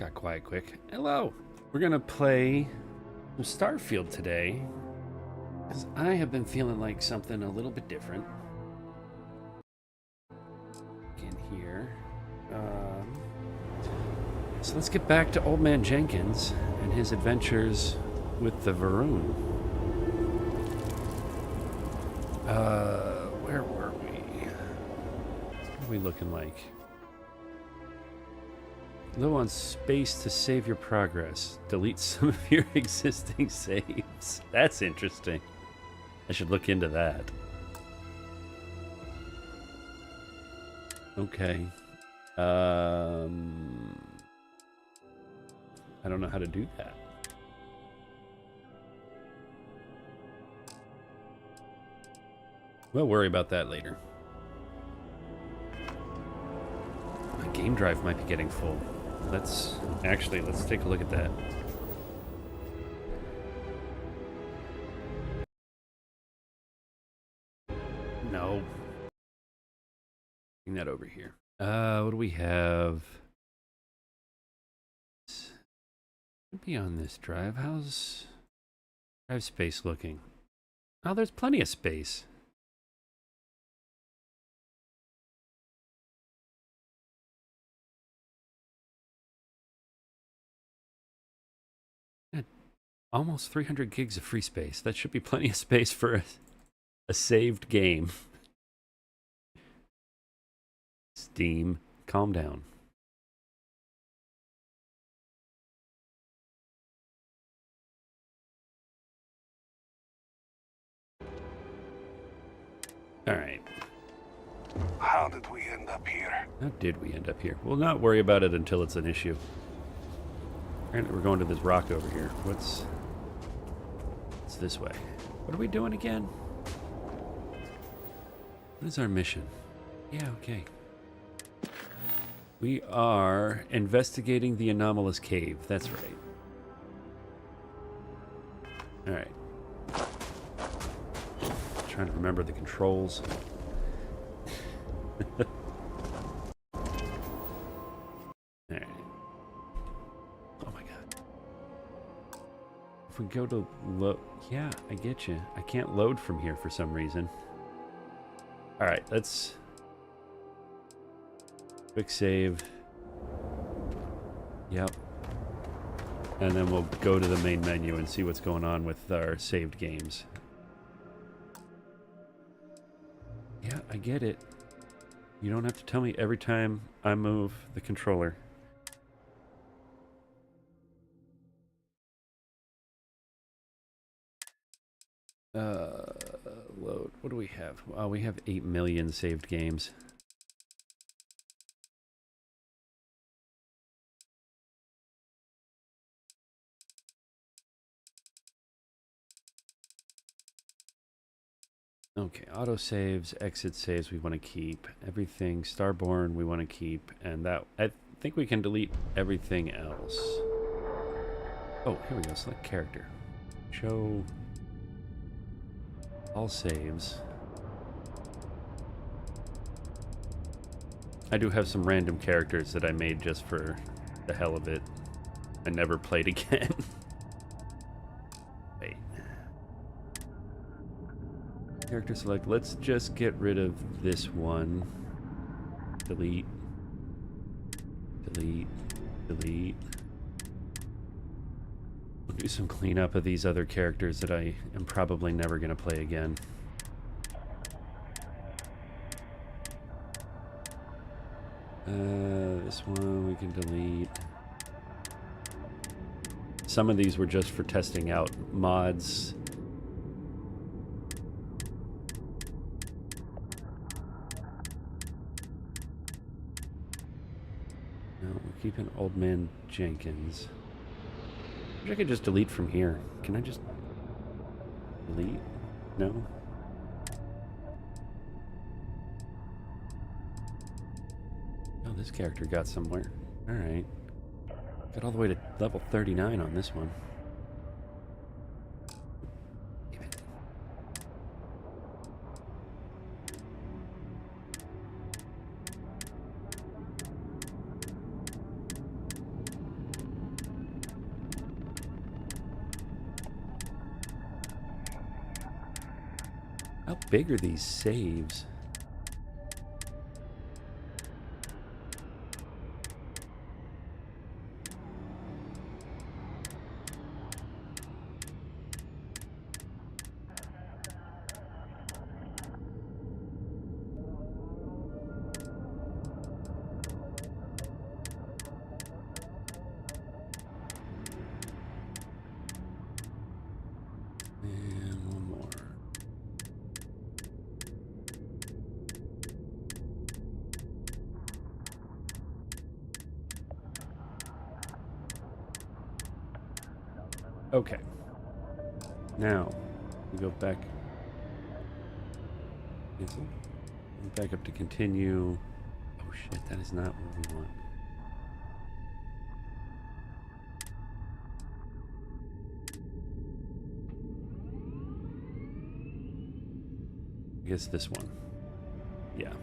got quiet quick. Hello. We're going to play some Starfield today, because I have been feeling like something a little bit different. In here. So let's get back to Old Man Jenkins and his adventures with the Varun. Where were we? What are we looking like? Low on space to save your progress. Delete some of your existing saves. That's interesting. I should look into that. Okay. I don't know how to do that. We'll worry about that later. My game drive might be getting full. Let's take a look at that. No. Bring that over here. What do we have? Should be on this drive. How's drive space looking? Oh, there's plenty of space. Almost 300 gigs of free space. That should be plenty of space for a saved game. Steam, calm down. All right. How did we end up here? How did we end up here? We'll not worry about it until it's an issue. Apparently we're going to this rock over here. What's this way? What are we doing again? What is our mission? Yeah, okay. We are investigating the anomalous cave. That's right. All right. Trying to remember the controls. All right. Oh my god. If we go to load, yeah, I get you. I can't load from here for some reason. All right, let's quick save. Yep. And then we'll go to the main menu and see what's going on with our saved games. Yeah, I get it. You don't have to tell me every time I move the controller. Load. What do we have? Oh, we have 8 million saved games. Okay, auto saves, exit saves we want to keep. Everything Starborn we want to keep, and that I think we can delete everything else. Oh, here we go. Select character. Show all saves. I do have some random characters that I made just for the hell of it. I never played again. Wait. Character select. Let's just get rid of this one. Delete. Delete. Delete. We'll do some cleanup of these other characters that I am probably never going to play again. This one we can delete. Some of these were just for testing out mods. No, we're keeping Old Man Jenkins. I wish I could just delete from here. Can I just delete? No? Oh, this character got somewhere. Alright. Got all the way to level 39 on this one. Damn it. How big are these saves? And one more. Okay. Now, we go back. Cancel. Back up to continue. Oh shit, that is not what we want. I guess this one. Yeah.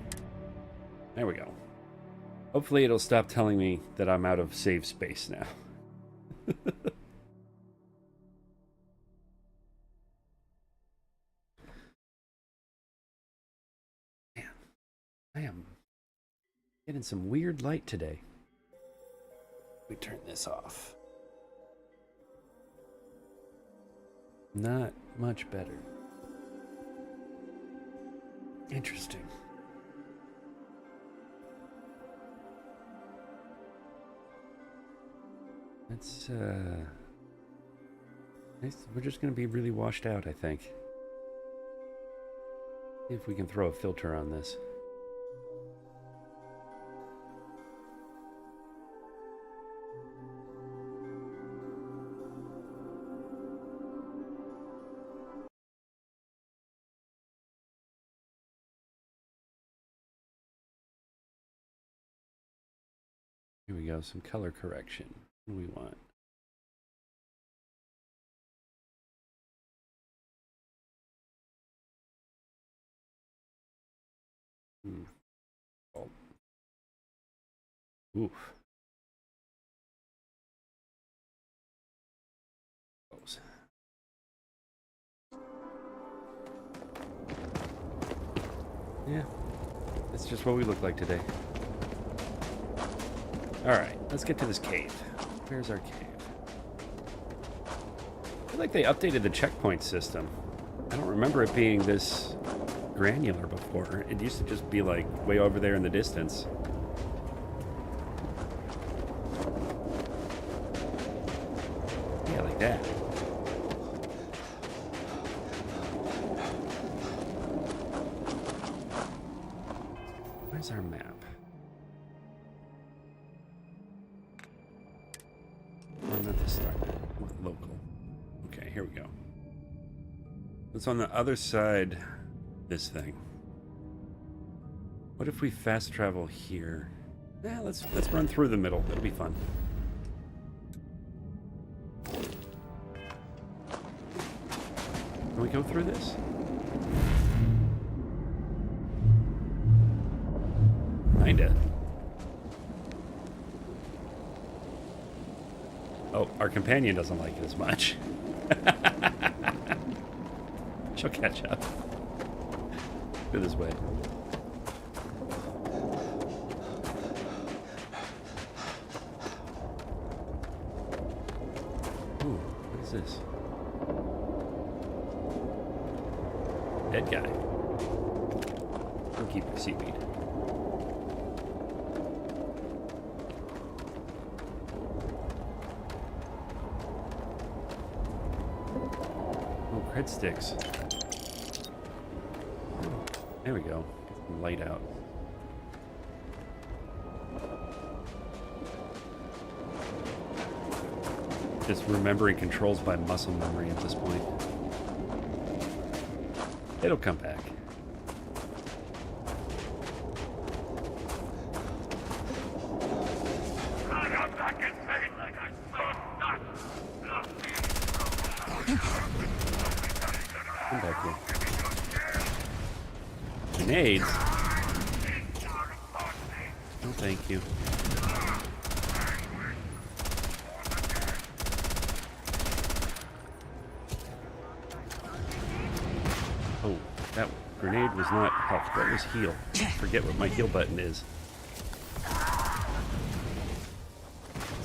There we go. Hopefully it'll stop telling me that I'm out of save space now. Man, I am getting some weird light today. We turn this off. Not much better. Interesting. That's nice. We're just gonna be really washed out, I think. See if we can throw a filter on this. Here we go, some color correction. What do we want? Oh. Oof. Close. Yeah, that's just what we look like today. Alright, let's get to this cave. Where's our cave? I feel like they updated the checkpoint system. I don't remember it being this granular before. It used to just be like way over there in the distance. Yeah, like that. Where's our map? Oh, not this start with local. Okay, here we go. It's on the other side. This thing. What if we fast travel here? Yeah, let's run through the middle. It'll be fun. Can we go through this? Kinda. Oh, our companion doesn't like it as much. She'll catch up. Go this way. Ooh, what is this? Dead guy. We'll keep the seaweed. Oh, cred sticks. There we go. Get some light out. Just remembering controls by muscle memory at this point. It'll come back. Come back here. Grenades? No, thank you. That grenade was not health. What was heal? I forget what my heal button is.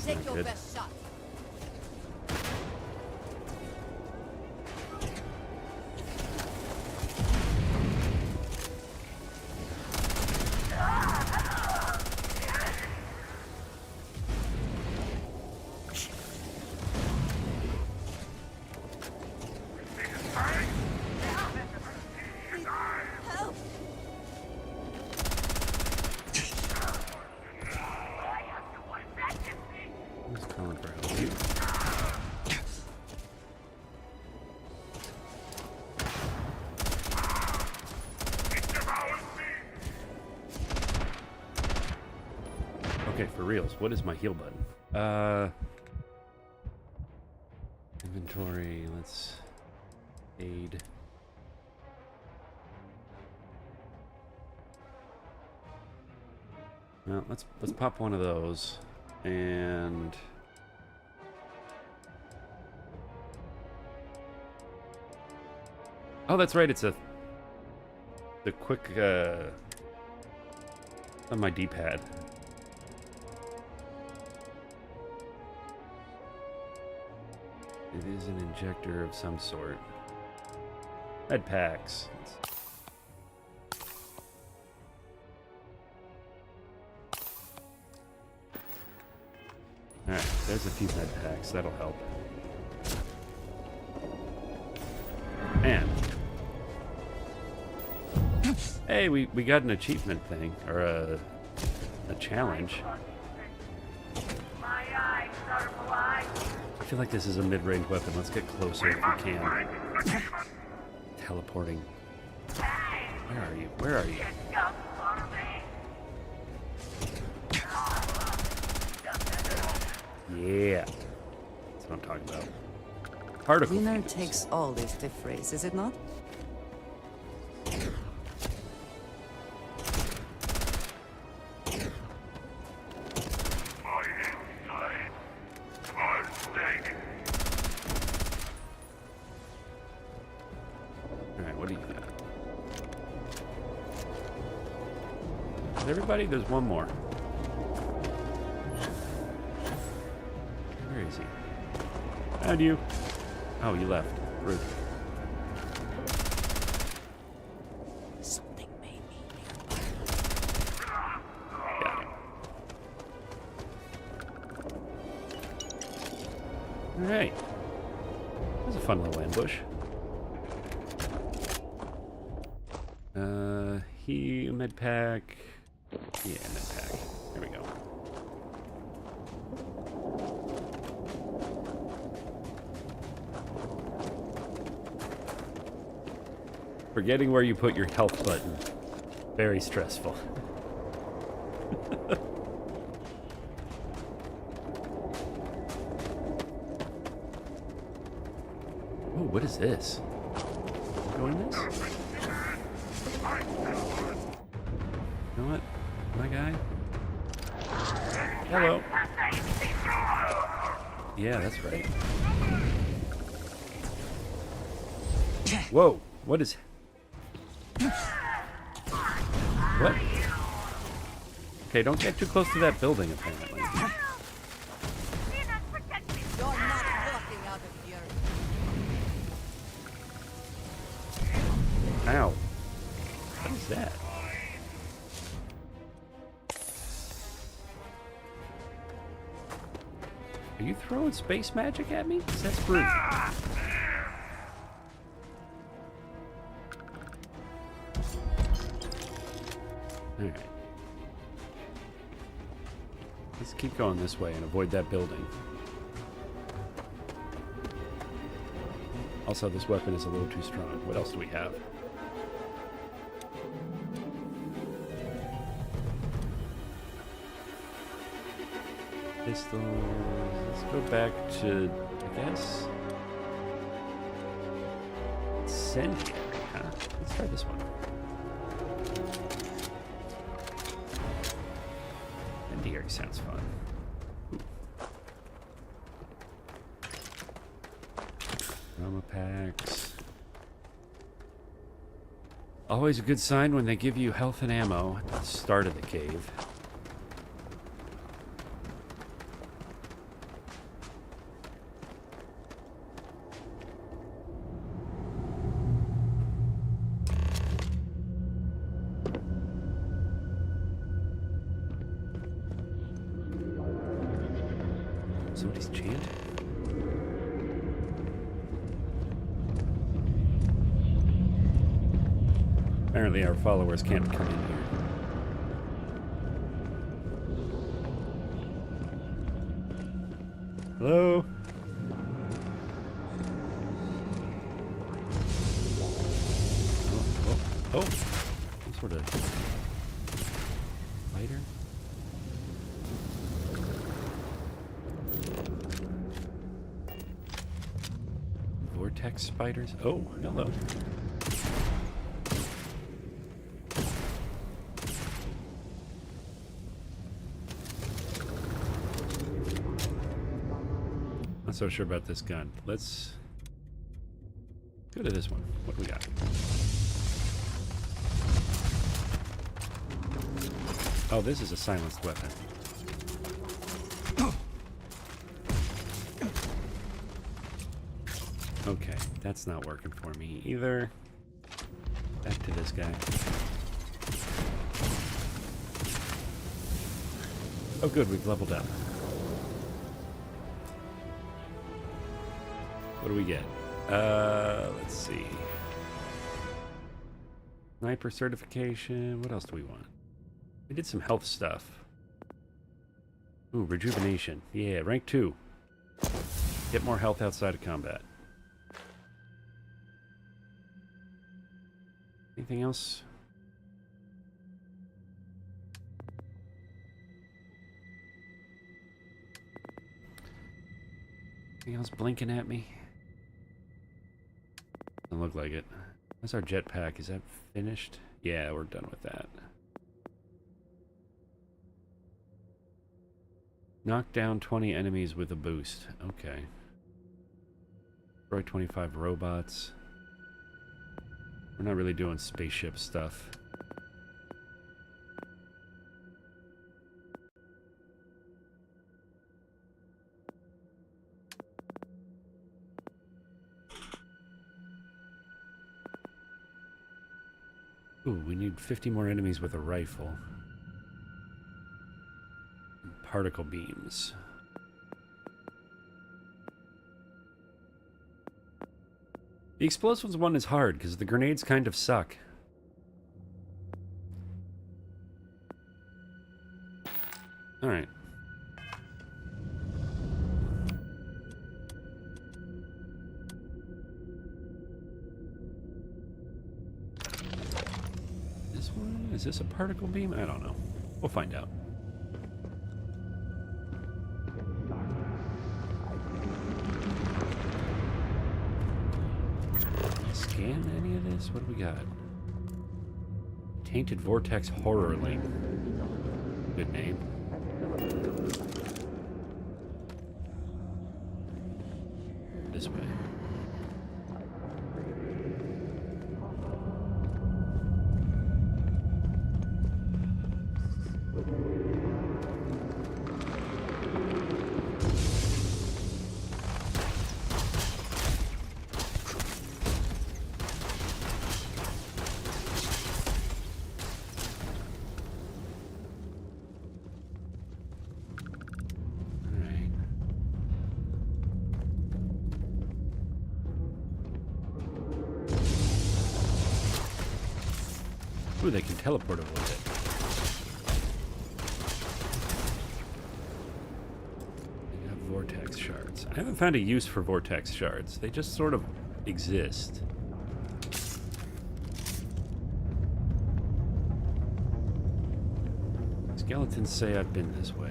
Take your Good. best shot. Help! Who's calling for help? You. Okay, for reals, what is my heal button? Inventory, let's aid. Well, let's pop one of those and oh, that's right, it's the quick on my D-pad. It is an injector of some sort. Med packs. Alright, there's a few med packs. That'll help. And hey, we got an achievement thing, or a challenge. I feel like this is a mid-range weapon. Let's get closer if we can. Teleporting. Where are you? Where are you? Yeah. That's what I'm talking about. Particle Winner fuse. takes all this stiff race, is it not? Alright, what do you got? Is everybody? There's one more. Where is he? Found you. Oh, you left. Rude. Something made me Got him. Alright. That was a fun little ambush. He med pack. Yeah, med pack. There we go. Forgetting where you put your health button. Very stressful. Oh, what is this? Go in this? You know what, my guy? Hello. Yeah, that's right. Whoa, what is... What? Okay, don't get too close to that building, apparently. You're not walking out of here. Ow. What is that? Are you throwing space magic at me? 'Cause that's rude. Alright. Let's keep going this way and avoid that building. Also, this weapon is a little too strong. What else do we have? Pistols. Let's go back to, I guess, incendiary, huh? Let's try this one. Incendiary sounds fun. Armor packs. Always a good sign when they give you health and ammo at the start of the cave. Somebody's chanting. Apparently our followers can't come in here. Hello? Oh. Some sort of fighter? Vortex spiders? Oh, hello. Not so sure about this gun. Let's go to this one. What do we got? Oh, this is a silenced weapon. Okay, that's not working for me either. Back to this guy. Oh good, we've leveled up. What do we get? Let's see. Sniper certification. What else do we want? We did some health stuff. Ooh, rejuvenation. Yeah, rank 2. Get more health outside of combat. Anything else? Anything else blinking at me? Doesn't look like it. That's our jetpack. Is that finished? Yeah, we're done with that. Knock down 20 enemies with a boost. Okay. Destroy 25 robots. We're not really doing spaceship stuff. Ooh, we need 50 more enemies with a rifle. Particle beams. The explosives one is hard because the grenades kind of suck. Alright. This one? Is this a particle beam? I don't know. We'll find out. Scan any of this? What do we got? Tainted Vortex Horror Link. Good name. This way. Ooh, they can teleport over with it. They have vortex shards. I haven't found a use for vortex shards. They just sort of exist. Skeletons say I've been this way.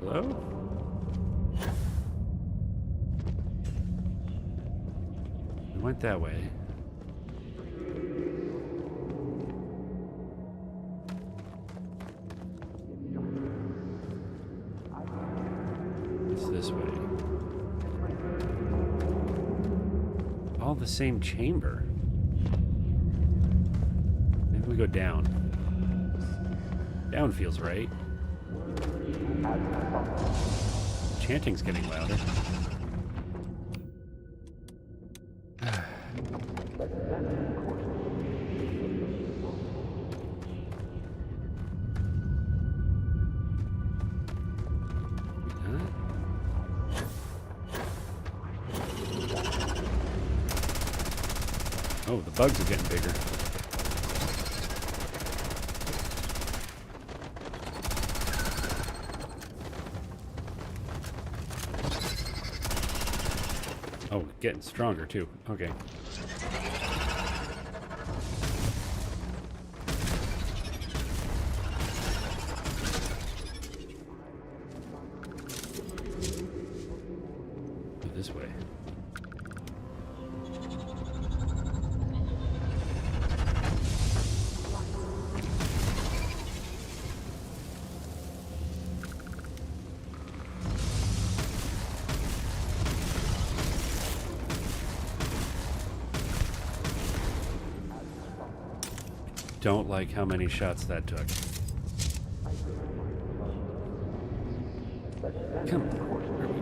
Hello? We went that way. all the same chamber. Maybe we go down. Down feels right. Chanting's getting louder. Oh, the bugs are getting bigger. Oh, getting stronger too. Okay. Go this way. Don't like how many shots that took. Come on. Where are we?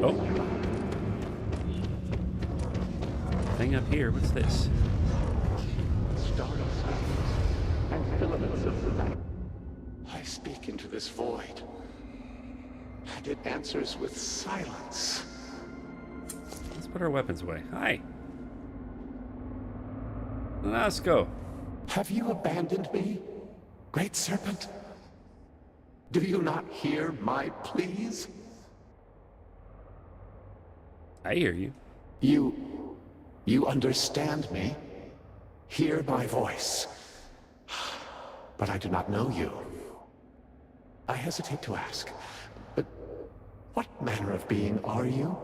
Oh. Thing up here, what's this? Stars and filaments of the night. I speak into this void, and it answers with silence. Let's put our weapons away. Hi. Let's go. Have you abandoned me, Great Serpent? Do you not hear my pleas? I hear you. You understand me? Hear my voice. But I do not know you. I hesitate to ask, but what manner of being are you?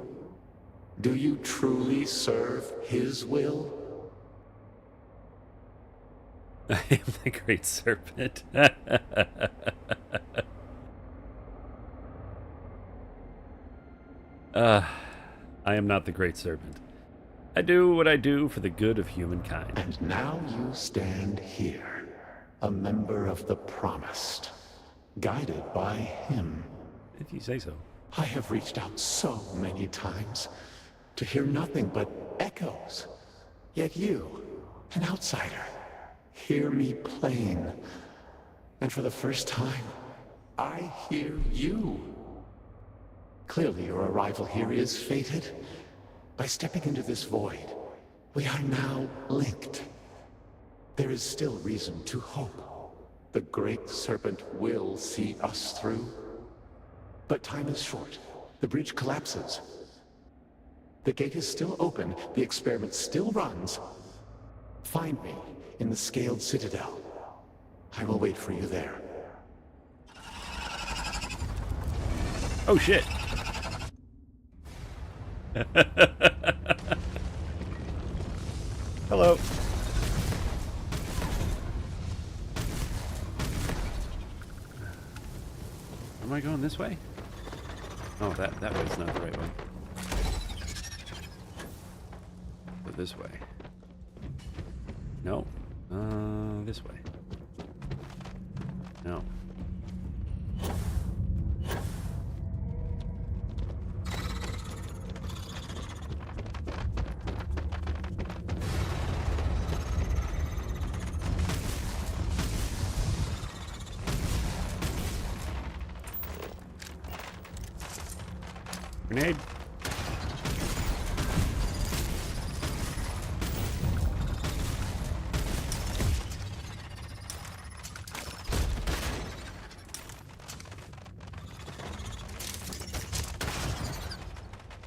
Do you truly serve his will? I am the Great Serpent. I am not the Great Serpent. I do what I do for the good of humankind. And now you stand here, a member of the Promised, guided by him. If you say so. I have reached out so many times to hear nothing but echoes. Yet you, an outsider, hear me plain. And for the first time, I hear you. Clearly your arrival here is fated. By stepping into this void, we are now linked. There is still reason to hope. The Great Serpent will see us through. But time is short. The bridge collapses. The gate is still open. The experiment still runs. Find me in the Scaled Citadel. I will wait for you there. Oh shit. Hello. Am I going this way? Oh, that way's not the right way. Go this way. No. This way. No. Grenade.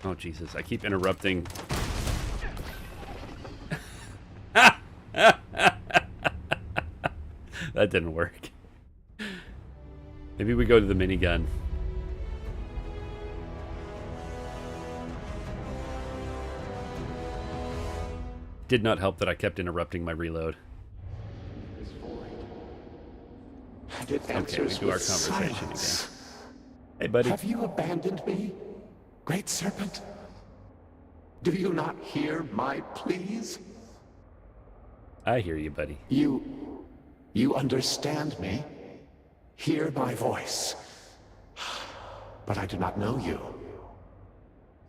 Oh Jesus, I keep interrupting. That didn't work. Maybe we go to the minigun. Did not help that I kept interrupting my reload. And it Okay, we answers do our with conversation silence. again. Hey, buddy. Have you abandoned me, great serpent? Do you not hear my pleas? I hear you, buddy. You understand me? Hear my voice. But I do not know you.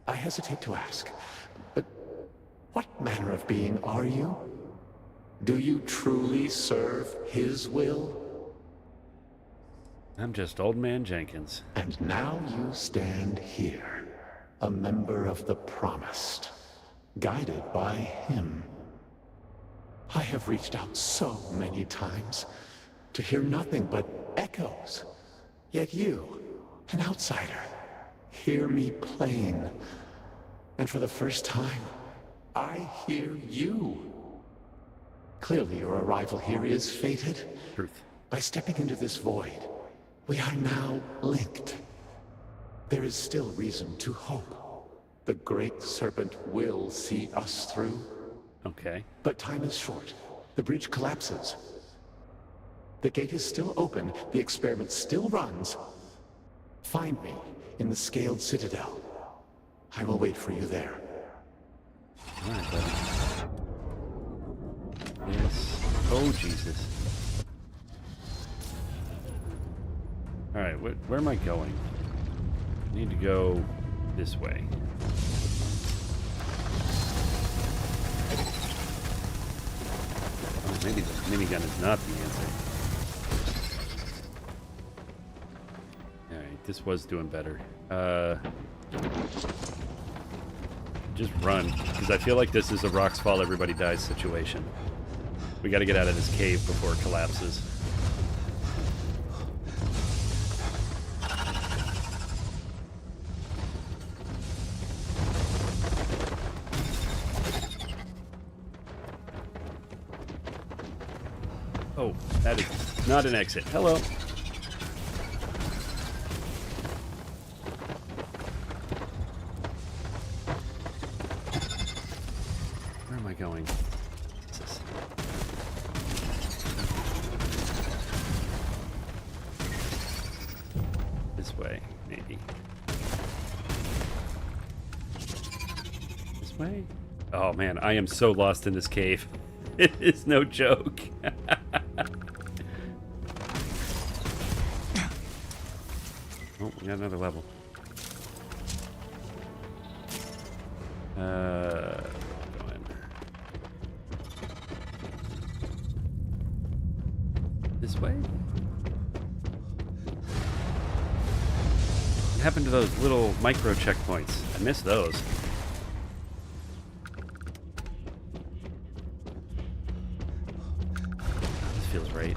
I hesitate to ask, but what manner of being are you? Do you truly serve his will? I'm just old man Jenkins. And now you stand here, a member of the Promised, guided by him. I have reached out so many times to hear nothing but echoes. Yet you, an outsider, hear me plain. And for the first time, I hear you. Clearly your arrival here is fated. Truth. By stepping into this void, we are now linked. There is still reason to hope. The great serpent will see us through. Okay. But time is short. The bridge collapses. The gate is still open. The experiment still runs. Find me in the Scaled Citadel. I will wait for you there. All right, buddy. Yes. Oh, Jesus. All right, where am I going? I need to go this way. Oh, maybe the minigun is not the answer. All right, this was doing better. Just run, because I feel like this is a rocks fall, everybody dies situation. We got to get out of this cave before it collapses. Oh, that is not an exit. Hello. Where am I going? Jesus. This way, maybe. This way? Oh man, I am so lost in this cave. It is no joke. Oh, we got another level. Go in. This way? What happened to those little micro checkpoints? I missed those. This feels right.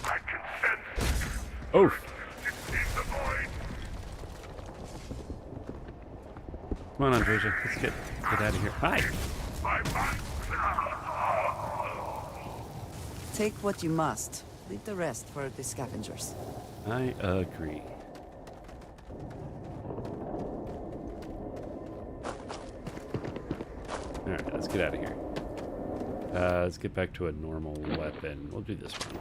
I can sense Oh, in the void. come on, Andreja. Let's get out of here. Hi. My mind. Take what you must. Leave the rest for the scavengers. I agree. Alright, let's get out of here. Let's get back to a normal weapon. We'll do this one.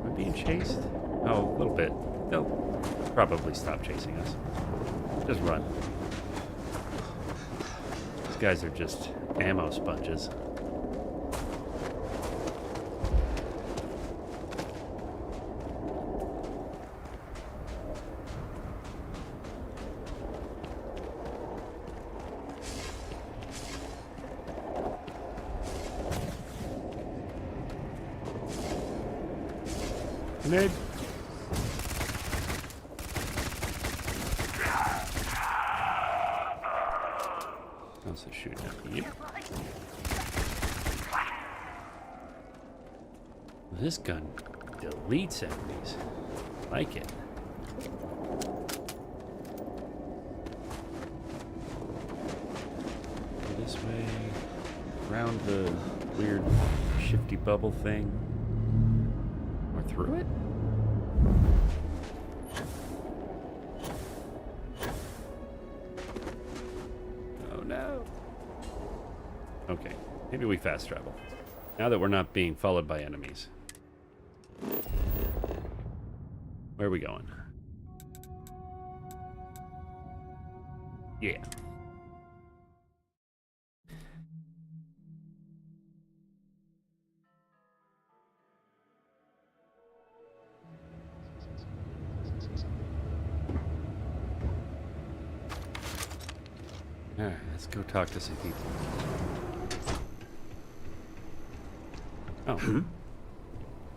Am I being chased? Oh, a little bit. They'll probably stop chasing us. Just run. These guys are just ammo sponges. Grenade. Also shooting at me. This gun deletes enemies. Like it. around the weird shifty bubble thing? Or through it? Oh no. Okay, maybe we fast travel. Now that we're not being followed by enemies. Where are we going? Yeah. Alright, let's go talk to some people. Oh.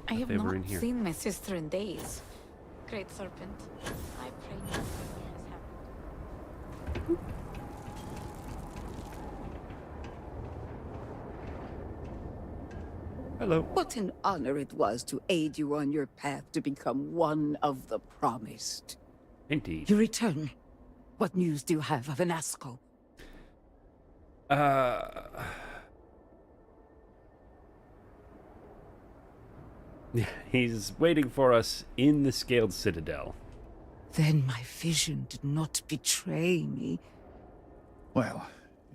I have They were not in here. seen my sister in days. Great Serpent, I pray nothing has happened. Hello. What an honor it was to aid you on your path to become one of the promised. Indeed. You return. What news do you have of Anasco? He's waiting for us in the Scaled Citadel. Then my vision did not betray me. Well,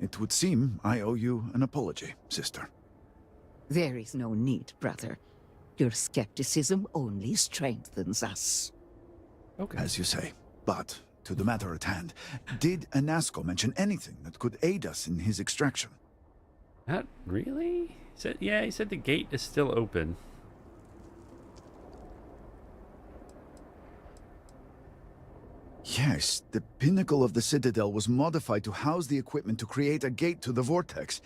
it would seem I owe you an apology, sister. There is no need, brother. Your skepticism only strengthens us. Okay. As you say. But, to the matter at hand, did Anasco mention anything that could aid us in his extraction? Not really? He said the gate is still open. Yes, the pinnacle of the Citadel was modified to house the equipment to create a gate to the Vortex.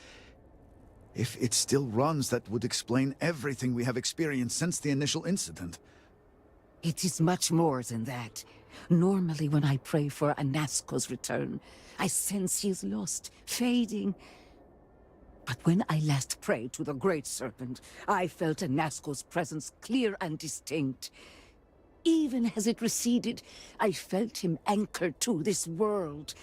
If it still runs, that would explain everything we have experienced since the initial incident. It is much more than that. Normally when I pray for Anasco's return, I sense he is lost, fading. But when I last prayed to the Great Serpent, I felt Anasco's presence clear and distinct. Even as it receded, I felt him anchored to this world.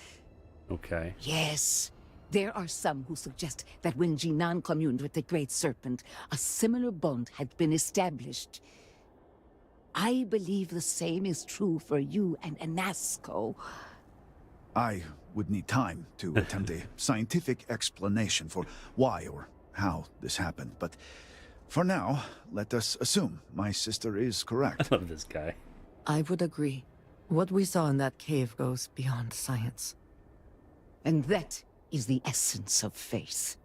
Okay. Yes, there are some who suggest that when Jinan communed with the Great Serpent, a similar bond had been established. I believe the same is true for you and Anasco. I would need time to attempt a scientific explanation for why or how this happened, but for now, let us assume my sister is correct. I love this guy. I would agree. What we saw in that cave goes beyond science. And that is the essence of faith.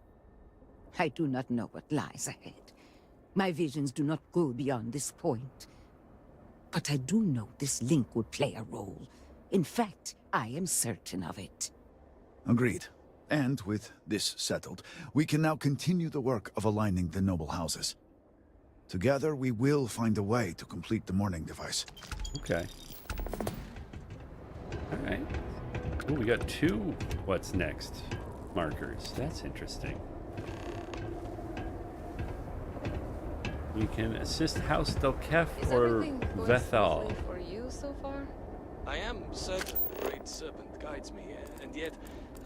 I do not know what lies ahead. My visions do not go beyond this point. But I do know this link would play a role. In fact, I am certain of it. Agreed. And with this settled, we can now continue the work of aligning the noble houses. Together, we will find a way to complete the mourning device. Okay. All right. Oh, we got 2 what's next markers. That's interesting. We can assist House Delkef Is or everything going Vethal. smoothly for you so far? I am certain the Great Serpent guides me, and yet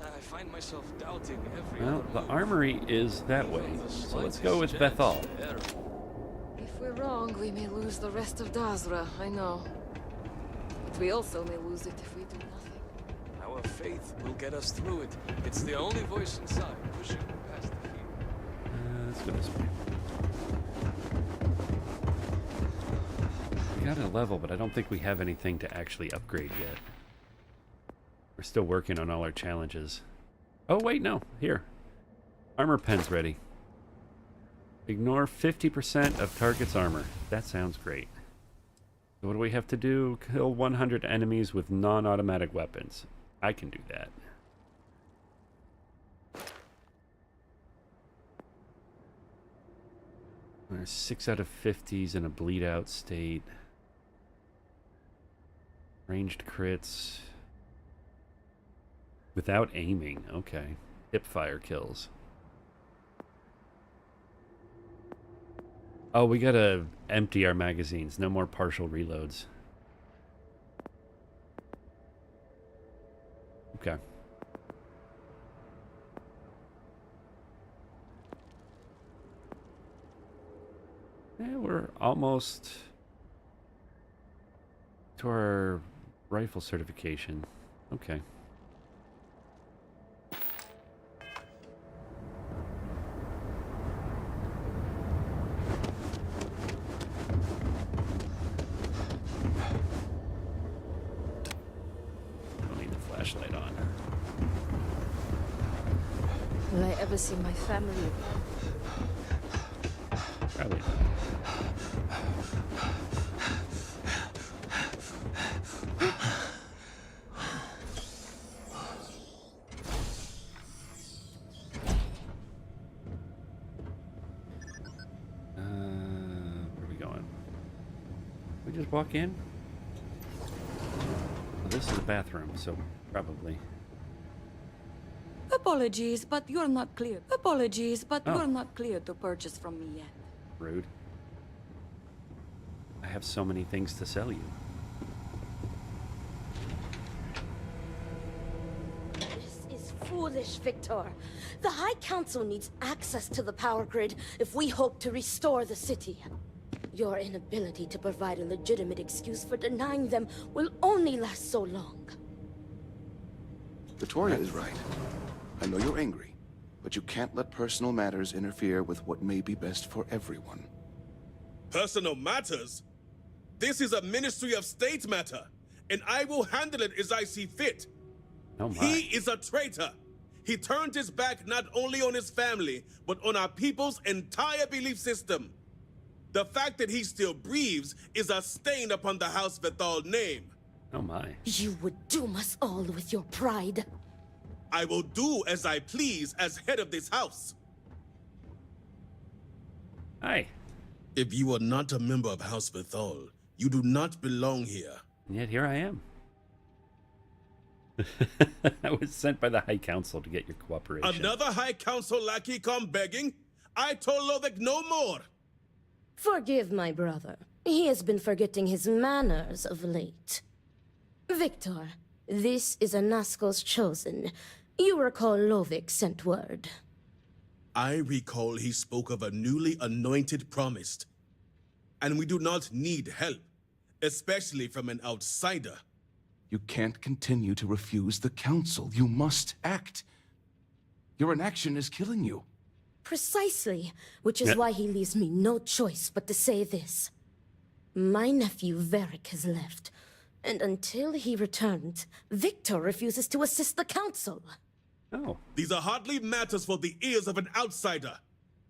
I find myself doubting every Well, other the move. armory is that way, Even the so let's go with slightest chance Vethal. of error. If we're wrong, we may lose the rest of Dazra, I know. But we also may lose it if we do nothing. Our faith will get us through it. It's the only voice inside pushing past the fear. Let's go this way. We got a level, but I don't think we have anything to actually upgrade yet. We're still working on all our challenges. Oh, wait, no. Here. Armor pen's ready. Ignore 50% of target's armor. That sounds great. So what do we have to do? Kill 100 enemies with non-automatic weapons. I can do that. There's 6 out of 50s in a bleed out state. Ranged crits. Without aiming. Okay. Hip fire kills. Oh, we gotta empty our magazines. No more partial reloads. Okay. Yeah, we're almost to our rifle certification. Okay. Don't need the flashlight on. Will I ever see my family again? Probably not. Where are we going? We just walk in? Well, this is a bathroom, so probably. Apologies, but you're not clear. Apologies, but Oh. you're not clear to purchase from me yet. Rude. I have so many things to sell you. This is foolish, Victor. The High Council needs access to the power grid if we hope to restore the city. Your inability to provide a legitimate excuse for denying them will only last so long. Victoria is right. I know you're angry, but you can't let personal matters interfere with what may be best for everyone. Personal matters? This is a Ministry of State matter, and I will handle it as I see fit. Oh my. He is a traitor. He turned his back not only on his family, but on our people's entire belief system. The fact that he still breathes is a stain upon the House Vethal name. Oh my. You would doom us all with your pride. I will do as I please as head of this house. Hi. If you are not a member of House Vethal, you do not belong here. And yet here I am. I was sent by the High Council to get your cooperation. Another High Council lackey come begging? I told Lovick no more. Forgive my brother. He has been forgetting his manners of late. Victor, this is Anasco's chosen. You recall Lovick sent word. I recall he spoke of a newly anointed promised. And we do not need help, especially from an outsider. You can't continue to refuse the council. You must act. Your inaction is killing you. Precisely, which is why he leaves me no choice but to say this. My nephew Varric has left, and until he returns, Victor refuses to assist the council. Oh. These are hardly matters for the ears of an outsider.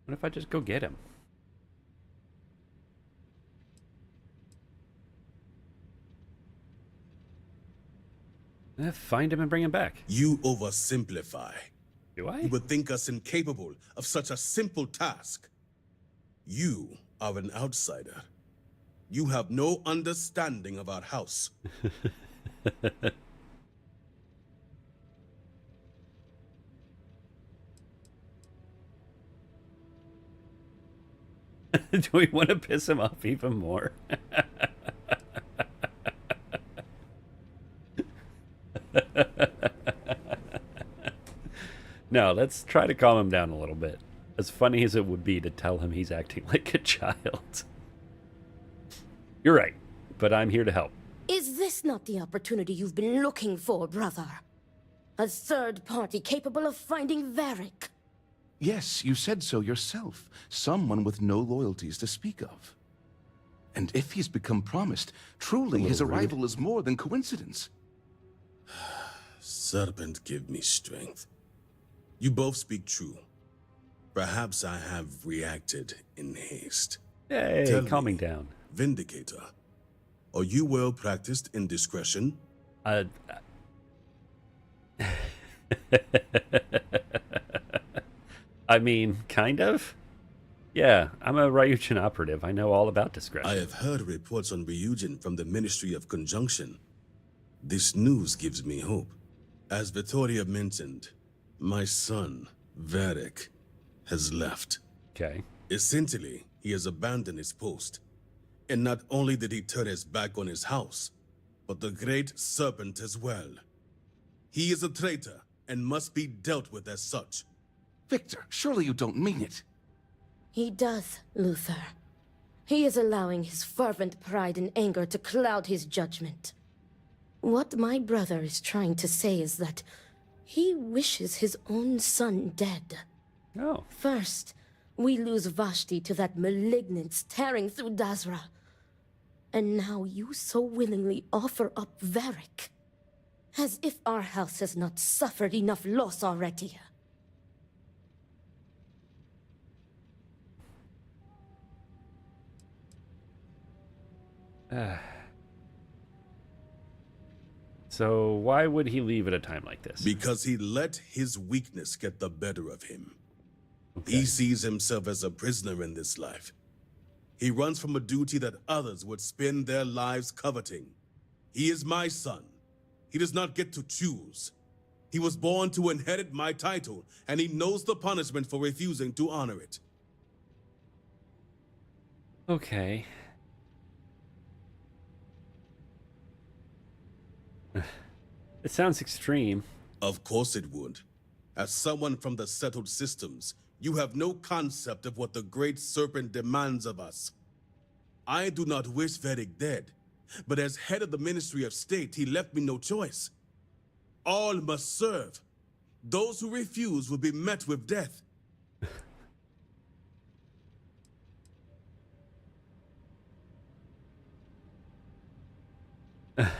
What if I just go get him? Find him and bring him back. You oversimplify. Do I? You would think us incapable of such a simple task. You are an outsider. You have no understanding of our house. Do we want to piss him off even more? No, let's try to calm him down a little bit. As funny as it would be to tell him he's acting like a child. You're right, but I'm here to help. Is this not the opportunity you've been looking for, brother? A third party capable of finding Varric? Yes, you said so yourself. Someone with no loyalties to speak of. And if he's become promised, truly his arrival is more than coincidence. Serpent, give me strength. You both speak true. Perhaps I have reacted in haste. Hey, Tell calming me, down. Vindicator, are you well practiced in discretion? I mean, kind of. Yeah, I'm a Ryujin operative. I know all about discretion. I have heard reports on Ryujin from the Ministry of Conjunction. This news gives me hope. As Vittoria mentioned, my son, Varric, has left. Okay. Essentially, he has abandoned his post. And not only did he turn his back on his house, but the Great Serpent as well. He is a traitor and must be dealt with as such. Victor, surely you don't mean it. He does, Luther. He is allowing his fervent pride and anger to cloud his judgment. What my brother is trying to say is that he wishes his own son dead. Oh. First, we lose Vashti to that malignance tearing through Dazra. And now you so willingly offer up Varric. As if our house has not suffered enough loss already. So why would he leave at a time like this? Because he let his weakness get the better of him. Okay. He sees himself as a prisoner in this life. He runs from a duty that others would spend their lives coveting. He is my son. He does not get to choose. He was born to inherit my title, and he knows the punishment for refusing to honor it. Okay. It sounds extreme. Of course it would. As someone from the settled systems, you have no concept of what the Great Serpent demands of us. I do not wish Varric dead, but as head of the Ministry of State, he left me no choice. All must serve. Those who refuse will be met with death.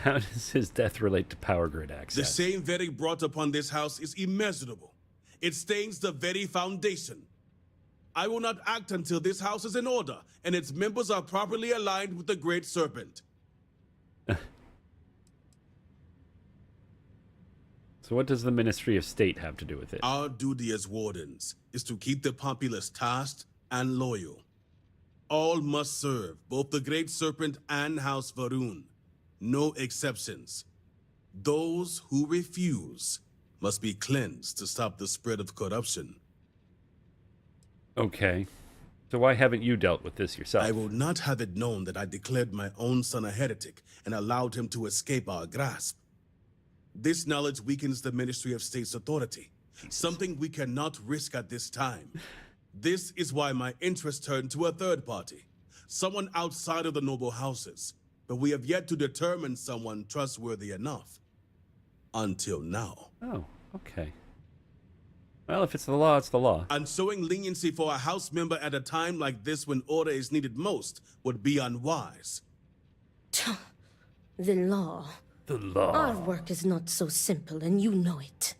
How does his death relate to power grid access? The shame Varric brought upon this house is immeasurable. It stains the very foundation. I will not act until this house is in order and its members are properly aligned with the Great Serpent. So what does the Ministry of State have to do with it? Our duty as wardens is to keep the populace tasked and loyal. All must serve, both the Great Serpent and House Varun. No exceptions. Those who refuse must be cleansed to stop the spread of corruption. Okay. So why haven't you dealt with this yourself? I will not have it known that I declared my own son a heretic and allowed him to escape our grasp. This knowledge weakens the Ministry of State's authority, something we cannot risk at this time. This is why my interest turned to a third party, someone outside of the noble houses, but we have yet to determine someone trustworthy enough. Until now. Oh, okay. Well, if it's the law, it's the law. And showing leniency for a house member at a time like this when order is needed most would be unwise. The law. The law. Our work is not so simple, and you know it.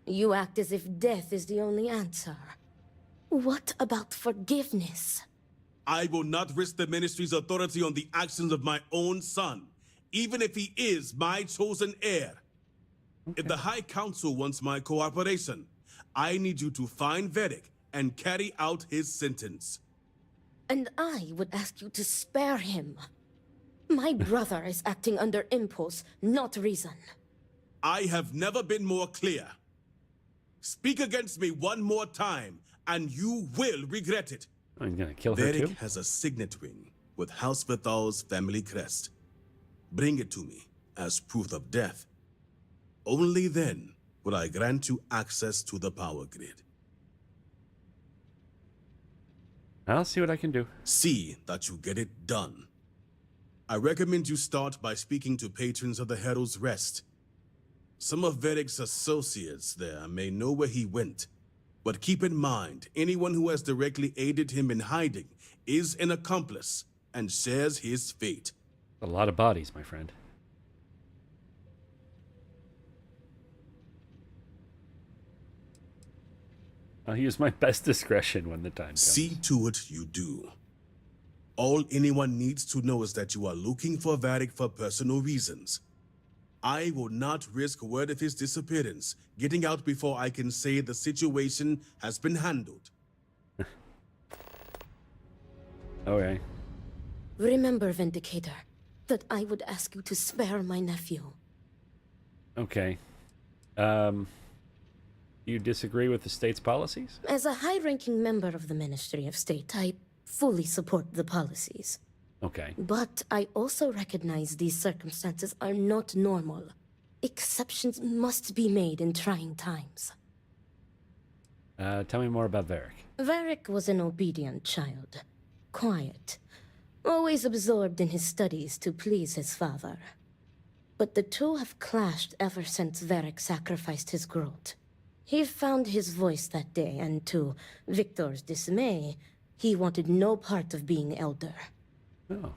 You act as if death is the only answer. What about forgiveness? I will not risk the ministry's authority on the actions of my own son, even if he is my chosen heir. Okay. If the High Council wants my cooperation, I need you to find Varric and carry out his sentence. And I would ask you to spare him. My brother is acting under impulse, not reason. I have never been more clear. Speak against me one more time, and you will regret it. I'm gonna kill her too? Varric has a signet ring with House Vithal's family crest. Bring it to me as proof of death. Only then will I grant you access to the power grid. I'll see what I can do. See that you get it done. I recommend you start by speaking to patrons of the Herald's Rest. Some of Varric's associates there may know where he went, but keep in mind, anyone who has directly aided him in hiding is an accomplice and shares his fate. A lot of bodies, my friend. I'll use my best discretion when the time comes. See to it you do. All anyone needs to know is that you are looking for Varric for personal reasons. I will not risk word of his disappearance getting out before I can say the situation has been handled. Okay. Remember, Vindicator, that I would ask you to spare my nephew. Okay. You disagree with the state's policies? As a high-ranking member of the Ministry of State, I fully support the policies. Okay. But I also recognize these circumstances are not normal. Exceptions must be made in trying times. Tell me more about Varric. Varric was an obedient child. Quiet. always absorbed in his studies to please his father. But the two have clashed ever since Varric sacrificed his growth. He found his voice that day, and to Victor's dismay, he wanted no part of being elder. Oh.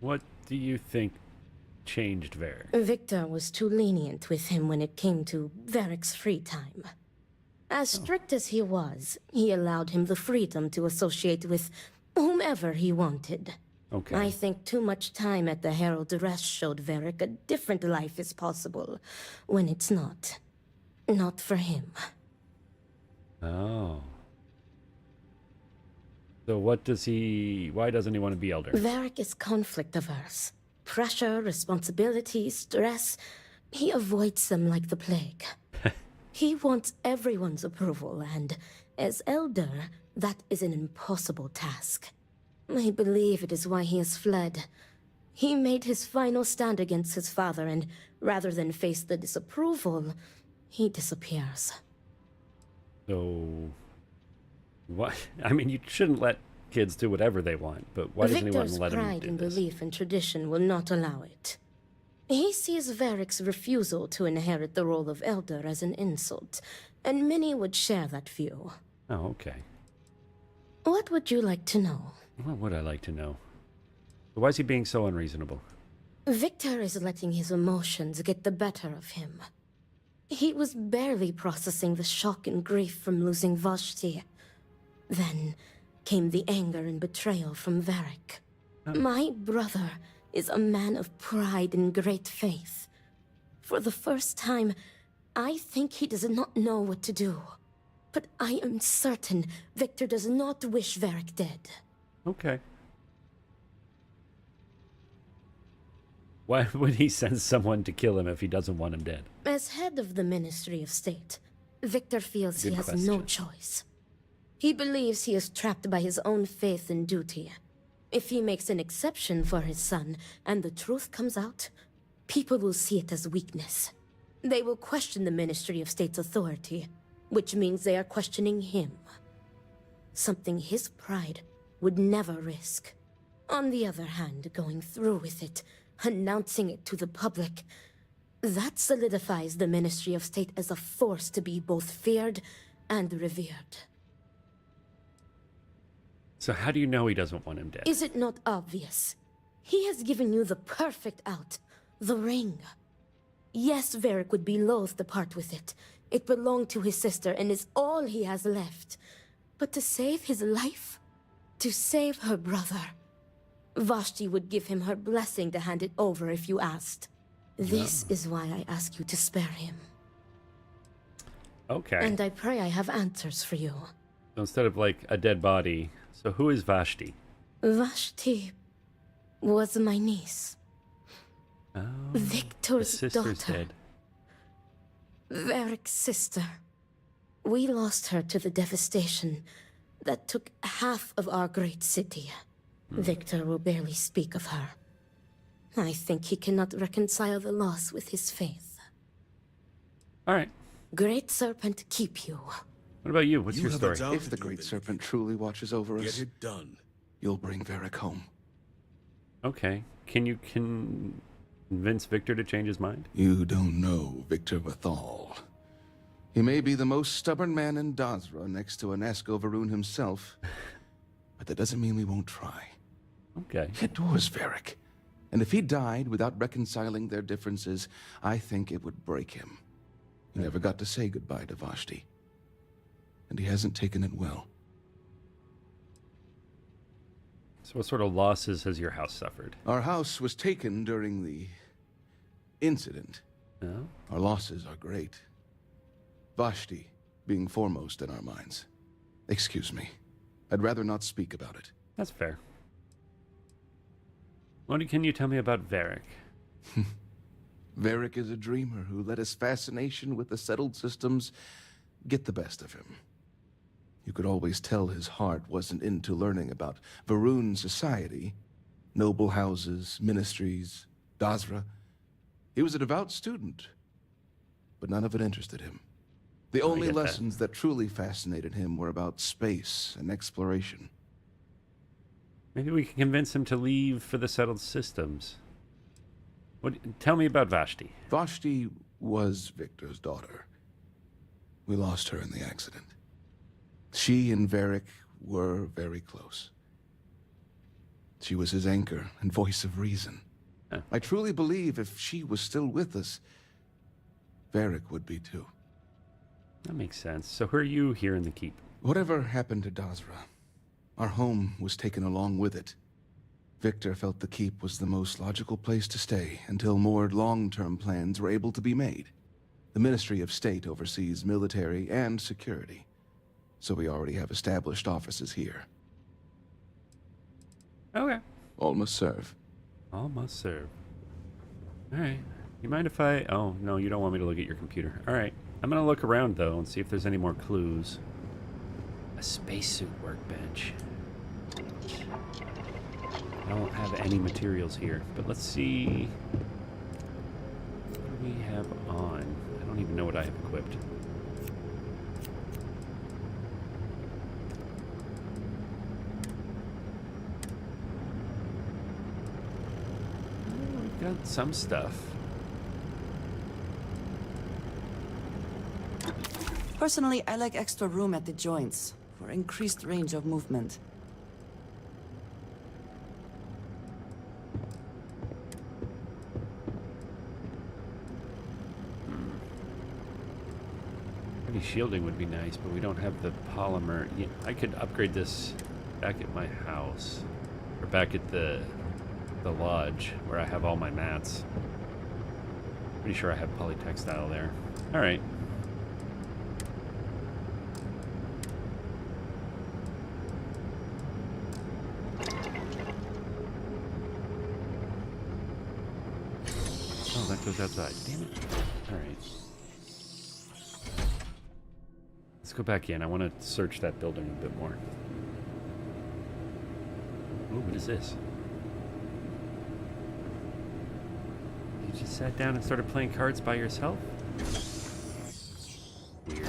What do you think changed Varric? Victor was too lenient with him when it came to Varric's free time. As strict as he was, he allowed him the freedom to associate with whomever he wanted. Okay. I think too much time at the Herald Rest showed Varric a different life is possible, when it's not. Not for him. Oh. So why doesn't he want to be elder? Varric is conflict averse. Pressure, responsibility, stress. He avoids them like the plague. He wants everyone's approval, and as elder, that is an impossible task. I believe it is why he has fled. He made his final stand against his father, and rather than face the disapproval, he disappears. So, what? I mean, you shouldn't let kids do whatever they want, but why doesn't he want to let him do Victor's pride and this? belief in tradition will not allow it. He sees Varric's refusal to inherit the role of elder as an insult, and many would share that view. Oh, okay. What would you like to know? What would I like to know? Why is he being so unreasonable? Victor is letting his emotions get the better of him. He was barely processing the shock and grief from losing Vashti. Then came the anger and betrayal from Varric. My brother is a man of pride and great faith. For the first time, I think he does not know what to do. But I am certain Victor does not wish Varric dead. Okay. Why would he send someone to kill him if he doesn't want him dead? As head of the Ministry of State, Victor feels Good he has question. no choice. He believes he is trapped by his own faith and duty. If he makes an exception for his son, and the truth comes out, people will see it as weakness. They will question the Ministry of State's authority, which means they are questioning him. Something his pride would never risk. On the other hand, going through with it, announcing it to the public, that solidifies the Ministry of State as a force to be both feared and revered. So how do you know he doesn't want him dead? Is it not obvious? He has given you the perfect out, the ring. Yes, Varric would be loath to part with it. It belonged to his sister and is all he has left. But to save his life? To save her brother? Vashti would give him her blessing to hand it over if you asked. This is why I ask you to spare him. Okay. And I pray I have answers for you. So instead of like a dead body, so who is Vashti? Vashti was my niece. Oh, Victor's his sister's daughter. dead. Varric's sister. We lost her to the devastation that took half of our great city. Victor will barely speak of her. I think he cannot reconcile the loss with his faith. All right. Great Serpent keep you. What about you? What's You your have a story? job If to the do, Great then. Serpent truly watches over us, Get it done. you'll bring Varric home. Okay. Can you convince Victor to change his mind? You don't know Victor Vathal. He may be the most stubborn man in Dazra next to Anesko Varun himself, but that doesn't mean we won't try. Okay. He adores Varric, and if he died without reconciling their differences, I think it would break him. He never got to say goodbye to Vashti, and he hasn't taken it well. So what sort of losses has your house suffered? Our house was taken during the incident. No? Our losses are great. Vashti being foremost in our minds. Excuse me. I'd rather not speak about it. That's fair. What can you tell me about Varric? Varric is a dreamer who let his fascination with the settled systems get the best of him. You could always tell his heart wasn't into learning about Varun society, noble houses, ministries, Dazra. He was a devout student, but none of it interested him. The I only get that. lessons that truly fascinated him were about space and exploration. Maybe we can convince him to leave for the settled systems. Tell me about Vashti. Vashti was Victor's daughter. We lost her in the accident. She and Varric were very close. She was his anchor and voice of reason. Huh. I truly believe if she was still with us, Varric would be too. That makes sense. So who are you here in the keep? Whatever happened to Dazra, our home was taken along with it. Victor felt the keep was the most logical place to stay until more long-term plans were able to be made. The Ministry of State oversees military and security, so we already have established offices here. Okay. All must serve. All must serve. All right. You mind if I... Oh, no, you don't want me to look at your computer. All right. I'm going to look around, though, and see if there's any more clues. A spacesuit workbench. I don't have any materials here, but let's see what do we have on. I don't even know what I have equipped. Oh, we've got some stuff. Personally, I like extra room at the joints for increased range of movement. Maybe shielding would be nice, but we don't have the polymer. Yeah, I could upgrade this back at my house, or back at the lodge where I have all my mats. Pretty sure I have polytextile there. All right. Oh, that goes outside. Damn it. All right. Let's go back in. I want to search that building a bit more. Ooh, what is this? You just sat down and started playing cards by yourself? Weird.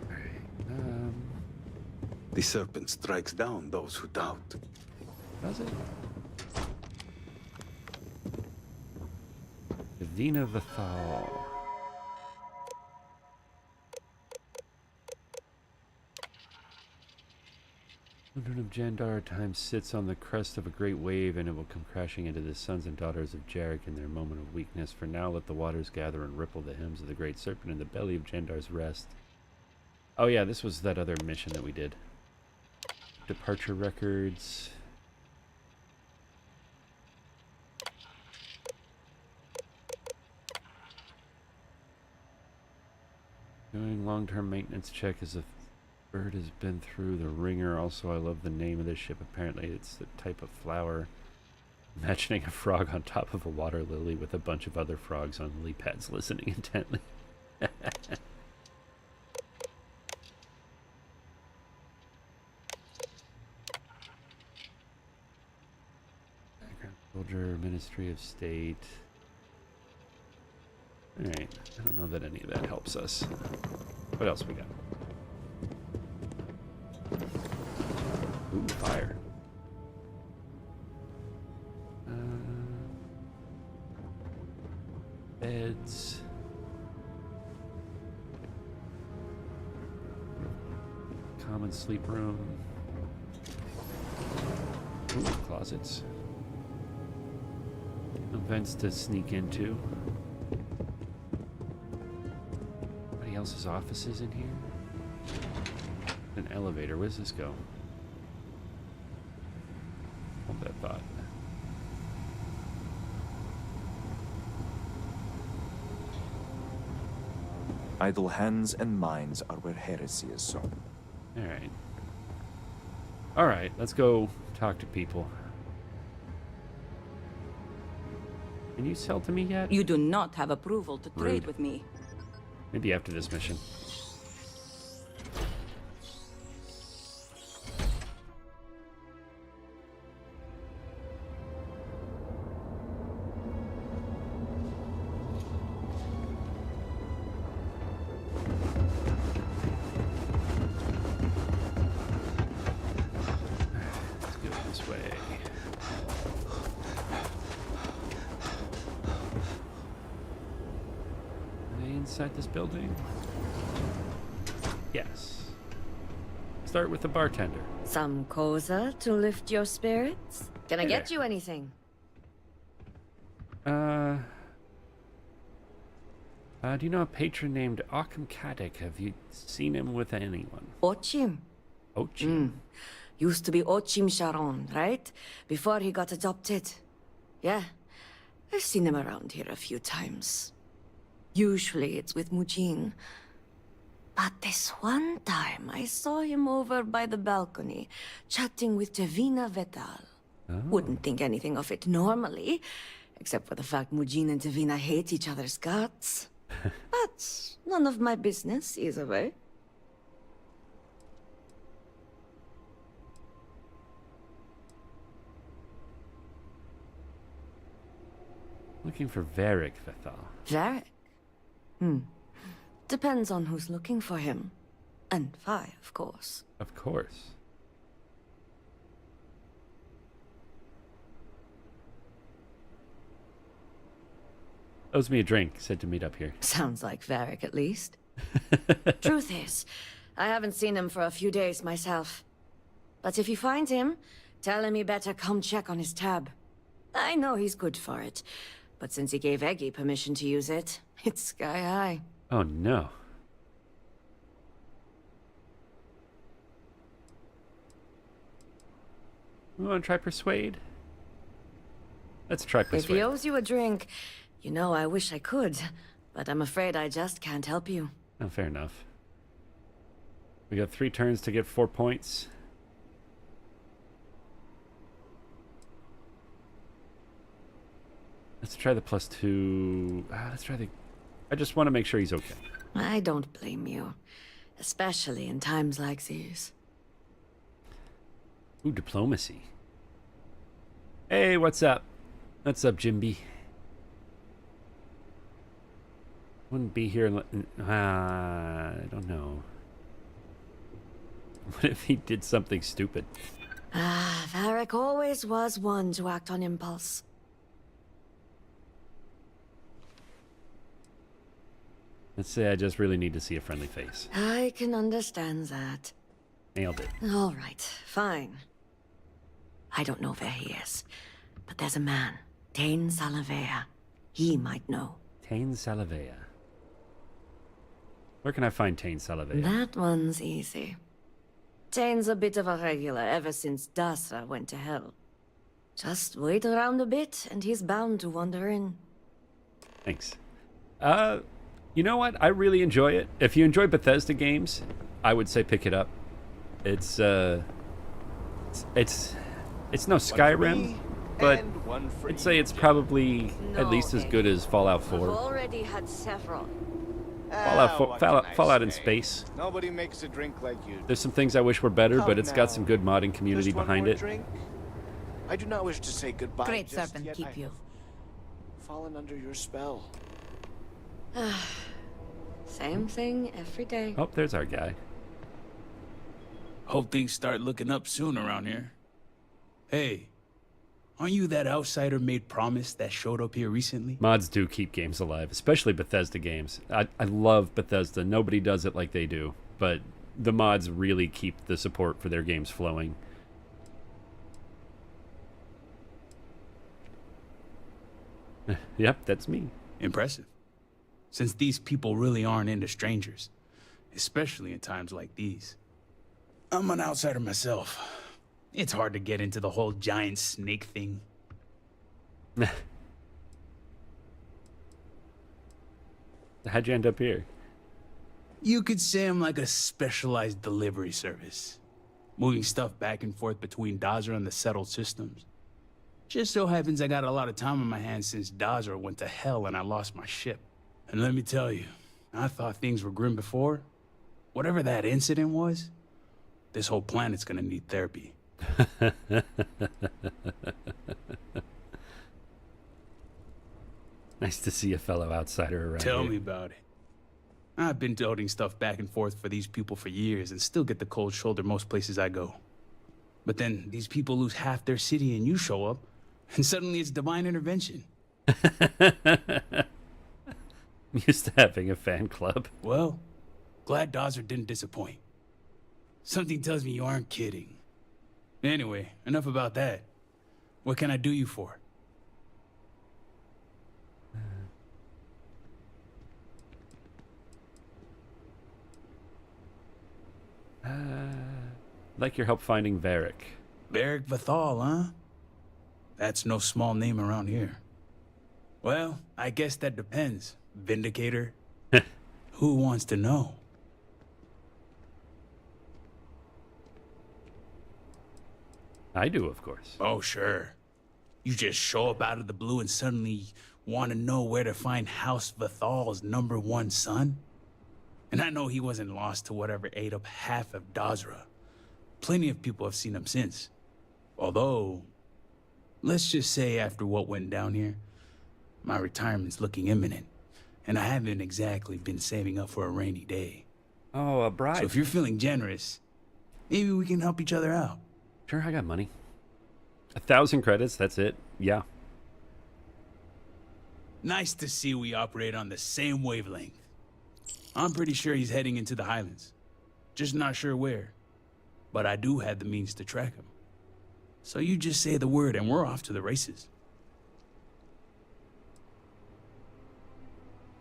Alright, The serpent strikes down those who doubt. does it? Divina Vithal. Children of Jandar, time sits on the crest of a great wave, and it will come crashing into the sons and daughters of Jarek in their moment of weakness. For now, let the waters gather and ripple the hymns of the great serpent in the belly of Jandar's rest. Oh yeah, this was that other mission that we did. Departure records. Doing long-term maintenance check as a bird has been through the ringer. Also, I love the name of this ship. Apparently, it's the type of flower. Imagining a frog on top of a water lily with a bunch of other frogs on lily pads listening intently. Background soldier, Ministry of State. Alright, I don't know that any of that helps us. What else we got? Ooh, fire. Beds. Common sleep room. Ooh, closets. No vents to sneak into. Anybody else's offices in here? An elevator. Where does this go? Hold that thought. Idle hands and minds are where heresy is sown. Alright. Alright, let's go talk to people. Can you sell to me yet? You do not have approval to trade Rude. with me. Maybe after this mission. Are they inside this building? Yes. Start with the bartender. Some koza to lift your spirits? Can I Hey get there. you anything? Do you know a patron named Occam Kadik? Have you seen him with anyone? Ochim. Ochim? Used to be Ochim Sharon, right? Before he got adopted. Yeah. I've seen him around here a few times. Usually it's with Mujin. But this one time, I saw him over by the balcony, chatting with Tevina Vedal. Oh. Wouldn't think anything of it normally, except for the fact Mujin and Tevina hate each other's guts. But none of my business, either way. Looking for Varric Vethal. Varric? Depends on who's looking for him. And Vi, of course. Of course. Owes me a drink, said to meet up here. Sounds like Varric, at least. Truth is, I haven't seen him for a few days myself. But if you find him, tell him he better come check on his tab. I know he's good for it, but since he gave Eggy permission to use it, it's sky high. Oh no. We want to try Persuade? Let's try If Persuade. he owes you a drink, you know I wish I could, but I'm afraid I just can't help you. Oh, fair enough. We got 3 turns to get 4 points. Let's try the +2. Let's try the... I just want to make sure he's okay. I don't blame you, especially in times like these. Ooh, diplomacy. Hey, what's up? What's up, Jimby? Wouldn't be here unless... I don't know. What if he did something stupid? Varric always was one to act on impulse. Let's say I just really need to see a friendly face. I can understand that. Nailed it. All right, fine. I don't know where he is, but there's a man, Tain Salavea. He might know. Tain Salavea. Where can I find Tain Salavea? That one's easy. Tain's a bit of a regular ever since Dasra went to hell. Just wait around a bit, and he's bound to wander in. Thanks. You know what? I really enjoy it. If you enjoy Bethesda games, I would say pick it up. It's no Skyrim, but I'd say it's probably at least as good as Fallout 4. Already had several. Fallout in space. Nobody makes a drink like you. There's some things I wish were better, but it's got some good modding community Just one behind more it. drink? I do not wish to say goodbye. Great just serpent, yet. keep I you. have fallen under your spell. Same thing every day. Oh, there's our guy. Hope things start looking up soon around here. Hey, aren't you that outsider made promise that showed up here recently? Mods do keep games alive, especially Bethesda games. I love Bethesda. Nobody does it like they do, but the mods really keep the support for their games flowing. Yep, that's me. Impressive. Since these people really aren't into strangers, especially in times like these. I'm an outsider myself. It's hard to get into the whole giant snake thing. How'd you end up here? You could say I'm like a specialized delivery service, moving stuff back and forth between Dazra and the settled systems. Just so happens I got a lot of time on my hands since Dazra went to hell and I lost my ship. And let me tell you, I thought things were grim before. Whatever that incident was, this whole planet's gonna need therapy. Nice to see a fellow outsider around Tell here. me about it. I've been toting stuff back and forth for these people for years and still get the cold shoulder most places I go. But then these people lose half their city and you show up, and suddenly it's divine intervention. I'm used to having a fan club. Well, glad Dawser didn't disappoint. Something tells me you aren't kidding. Anyway, enough about that. What can I do you for? Like your help finding Varric. Varric Vathal, huh? That's no small name around here. Well, I guess that depends, Vindicator. Who wants to know? I do, of course. Oh, sure. You just show up out of the blue and suddenly want to know where to find House Vathal's #1 son? And I know he wasn't lost to whatever ate up half of Dazra. Plenty of people have seen him since. Although, let's just say after what went down here, my retirement's looking imminent, and I haven't exactly been saving up for a rainy day. Oh, a bribe. So if you're feeling generous, maybe we can help each other out. Sure, I got money. 1,000 credits, that's it. Yeah. Nice to see we operate on the same wavelength. I'm pretty sure he's heading into the Highlands. Just not sure where. But I do have the means to track him. So you just say the word and we're off to the races.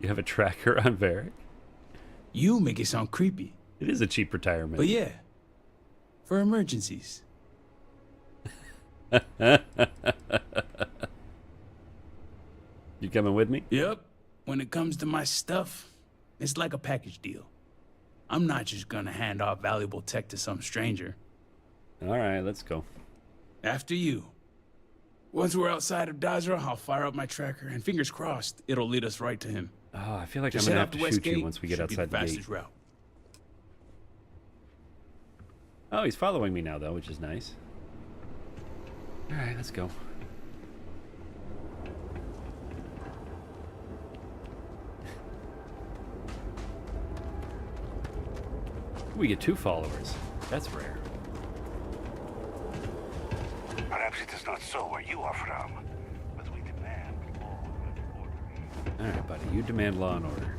You have a tracker on Varric? You make it sound creepy. It is a cheap retirement. But yeah, for emergencies. You coming with me? Yep. When it comes to my stuff, it's like a package deal. I'm not just gonna hand off valuable tech to some stranger. All right, let's go. After you. Once we're outside of Dazra, I'll fire up my tracker, and fingers crossed, it'll lead us right to him. Oh, I feel like Just I'm gonna head have to out the West shoot you Gate, once we get should be outside the gate. fastest route. Oh, he's following me now, though, which is nice. All right, let's go. We get 2 followers. That's rare. Perhaps it is not so where you are from, but we demand law and order. All right, buddy. You demand law and order.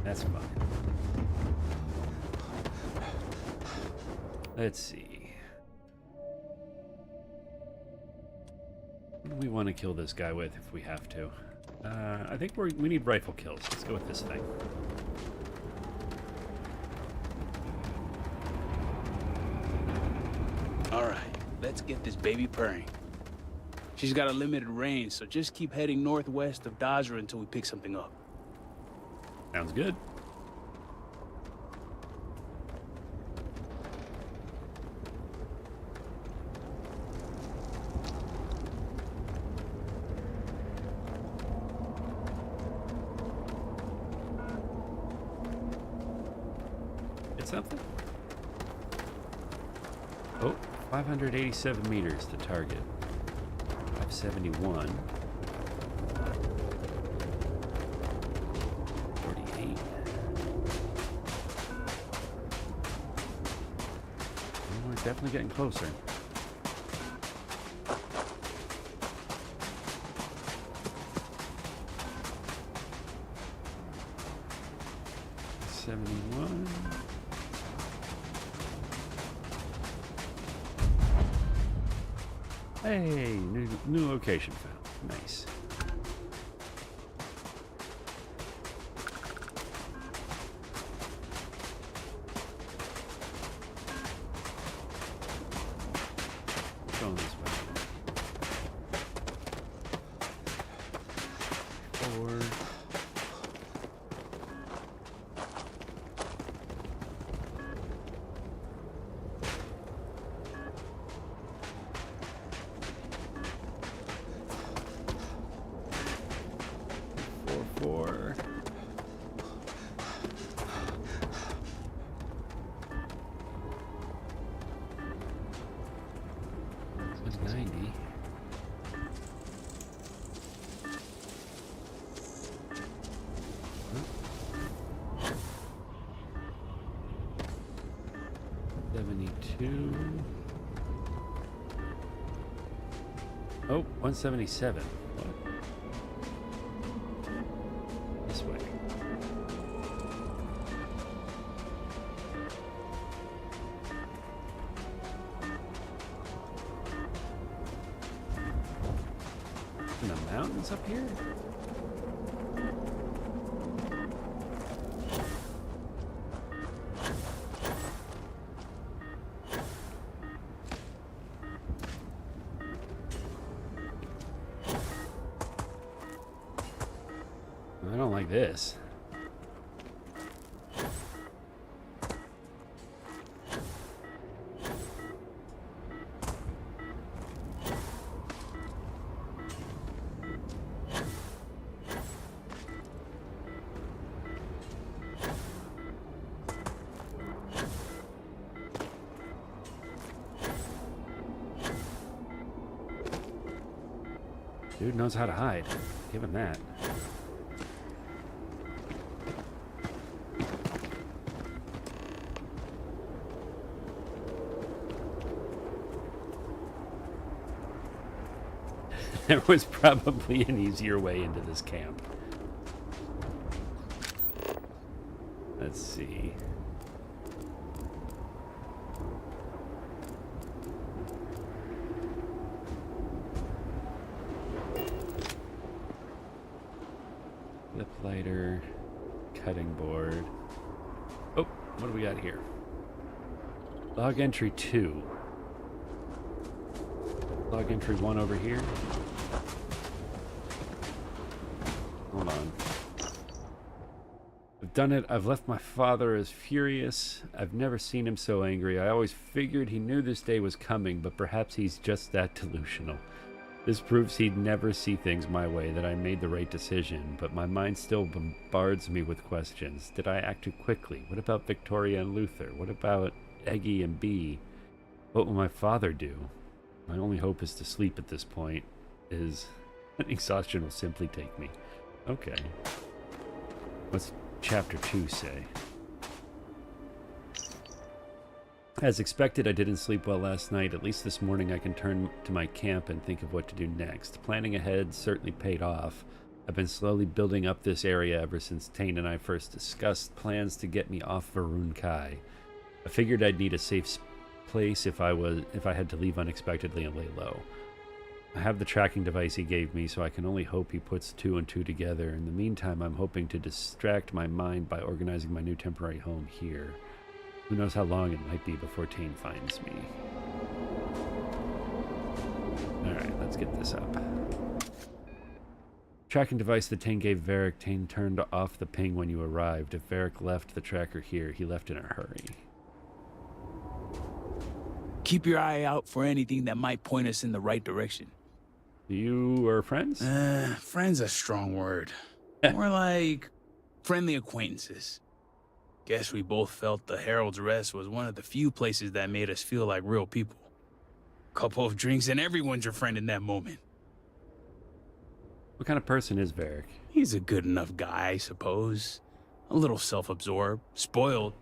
That's fine. Let's see. What do we want to kill this guy with if we have to? I think we need rifle kills. Let's go with this thing. All right, let's get this baby purring. She's got a limited range, so just keep heading northwest of Dazra until we pick something up. Sounds good. It's something. Oh, 587 meters to target. 571. 48. Well, we're definitely getting closer. $71. Hey, new location found. Nice. Going this way. 4. Oh, 177. What? This way. In the mountains up here? I don't like this. Dude knows how to hide. Give him that. There was probably an easier way into this camp. Let's see. Lip lighter, cutting board. Oh, what do we got here? Log entry 2. Log entry 1 over here. Hold on. I've done it. I've left my father as furious. I've never seen him so angry. I always figured he knew this day was coming, but perhaps he's just that delusional. This proves he'd never see things my way, that I made the right decision, but my mind still bombards me with questions. Did I act too quickly? What about Victoria and Luther? What about Eggy and Bee? What will my father do? My only hope is to sleep at this point. Exhaustion will simply take me. Okay. What's chapter 2 say? As expected, I didn't sleep well last night. At least this morning I can turn to my camp and think of what to do next. Planning ahead certainly paid off. I've been slowly building up this area ever since Tane and I first discussed plans to get me off Varun Kai. I figured I'd need a safe place if I had to leave unexpectedly and lay low. I have the tracking device he gave me, so I can only hope he puts 2 and 2 together. In the meantime, I'm hoping to distract my mind by organizing my new temporary home here. Who knows how long it might be before Tane finds me. Alright, let's get this up. Tracking device that Tane gave Varric. Tane turned off the ping when you arrived. If Varric left the tracker here, he left in a hurry. Keep your eye out for anything that might point us in the right direction. You are friends? Friends a strong word. More like friendly acquaintances. Guess we both felt the Herald's Rest was one of the few places that made us feel like real people. Couple of drinks and everyone's your friend in that moment. What kind of person is Varric? He's a good enough guy, I suppose. A little self-absorbed, spoiled.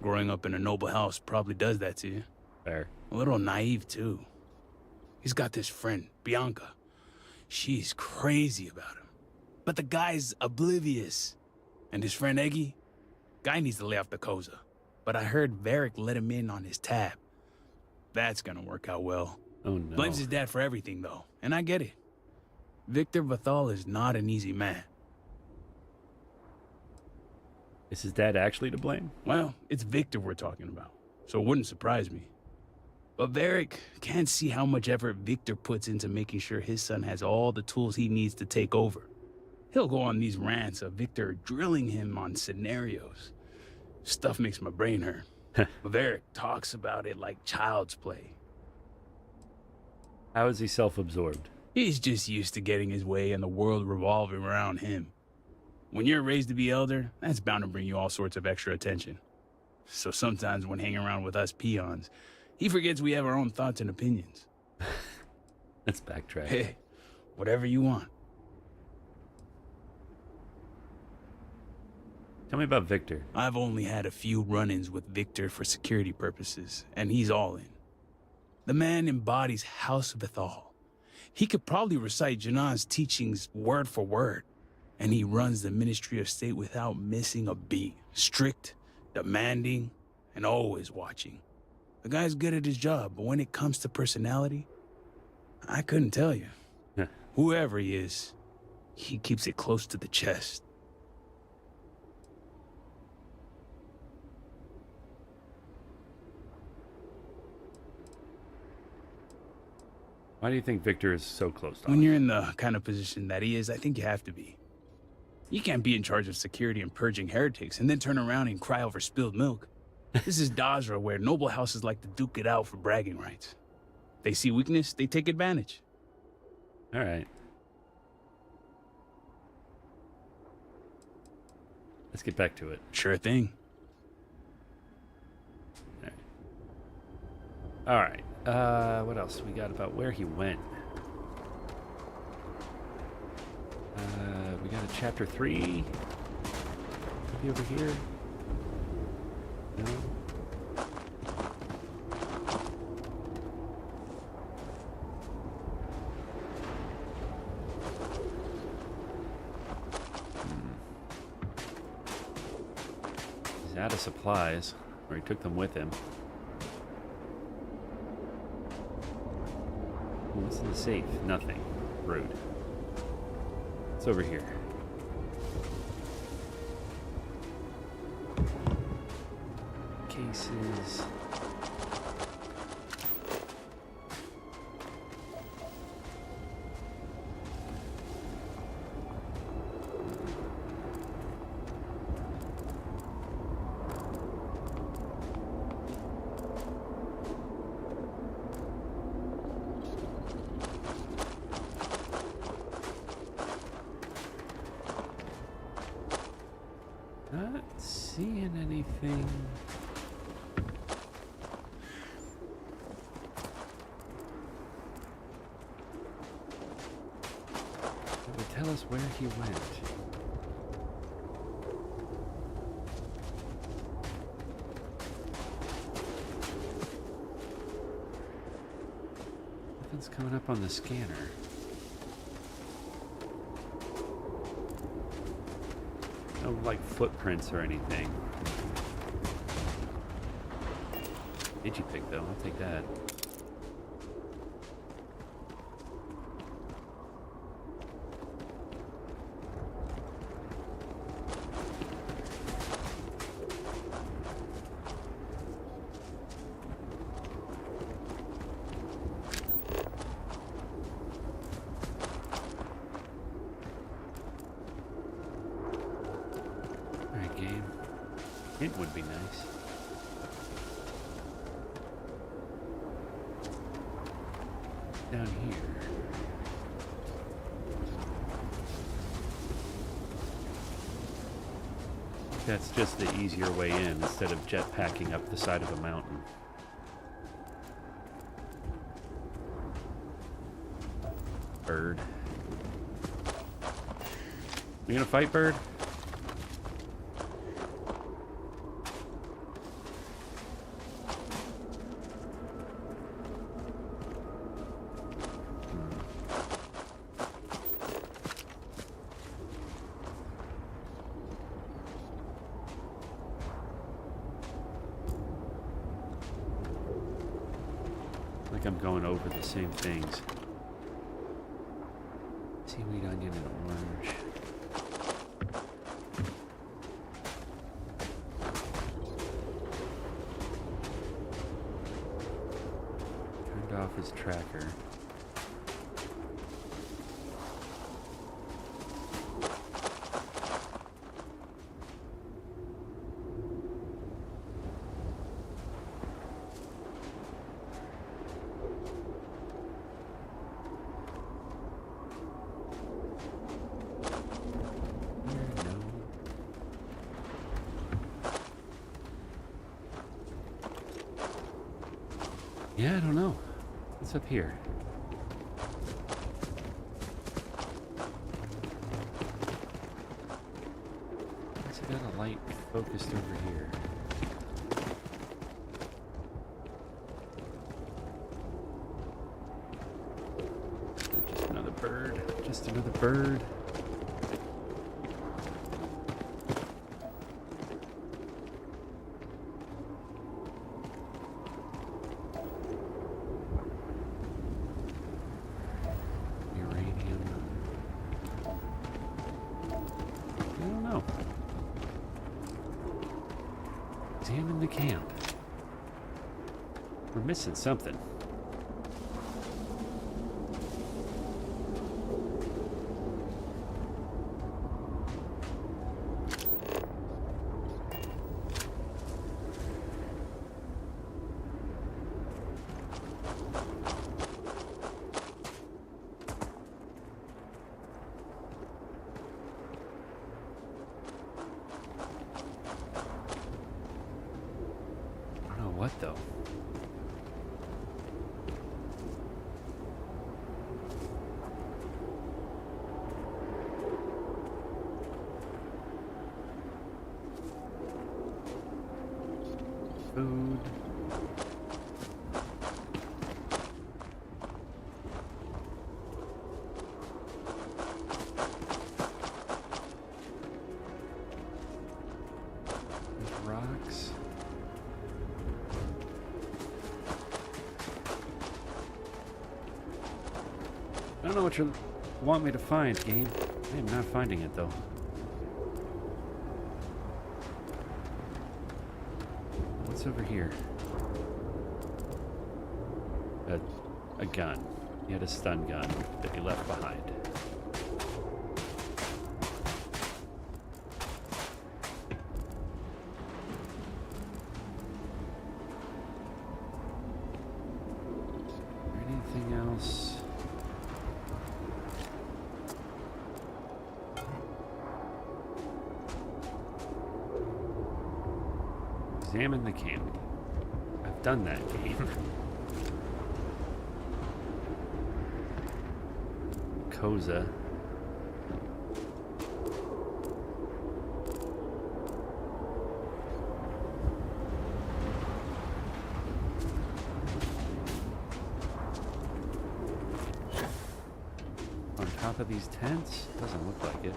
Growing up in a noble house probably does that to you. Fair. A little naive, too. He's got this friend, Bianca. She's crazy about him. But the guy's oblivious. And his friend Eggy? Guy needs to lay off the Koza. But I heard Varric let him in on his tab. That's gonna work out well. Oh no. Blames his dad for everything, though. And I get it. Victor Vathal is not an easy man. Is his dad actually to blame? Well, it's Victor we're talking about, so it wouldn't surprise me. But Varric can't see how much effort Victor puts into making sure his son has all the tools he needs to take over. He'll go on these rants of Victor drilling him on scenarios. Stuff makes my brain hurt. But Varric talks about it like child's play. How is he self-absorbed? He's just used to getting his way and the world revolving around him. When you're raised to be elder, that's bound to bring you all sorts of extra attention. So sometimes when hanging around with us peons, he forgets we have our own thoughts and opinions. Let's backtrack. Hey, whatever you want. Tell me about Victor. I've only had a few run-ins with Victor for security purposes, and he's all in. The man embodies House Vathal. He could probably recite Janan's teachings word for word. And he runs the Ministry of State without missing a beat. Strict, demanding, and always watching. The guy's good at his job, but when it comes to personality, I couldn't tell you. Whoever he is, he keeps it close to the chest. Why do you think Victor is so close to When you're in the kind of position that he is, I think you have to be. You can't be in charge of security and purging heretics and then turn around and cry over spilled milk. This is Dazra, where noble houses like to duke it out for bragging rights. They see weakness, they take advantage. All right. Let's get back to it. Sure thing. All right. What else we got about where he went? We got a chapter 3. Maybe over here. No. He's out of supplies, or he took them with him. What's in the safe? Nothing. Rude. It's over here. Cases. Not seeing anything. That would tell us where he went. Nothing's coming up on the scanner. No, like, footprints or anything. Digipick, though. I'll take that. Hint would be nice. Down here. That's just the easier way in instead of jetpacking up the side of a mountain. Bird. You gonna fight, Bird? Like I'm going over the same things. Seaweed, onion, and orange. Turned off his tracker. Yeah, I don't know. What's up here? It's got a light focused over here. The bird. Just another bird. Uranium. I don't know. Examine the camp. We're missing something. I don't know what though. Food. There's rocks. I don't know what you want me to find, game. I am not finding it though. What's over here? A gun. He had a stun gun that he left behind. Anything else? Examine the camp. I've done that game. Koza. On top of these tents? Doesn't look like it.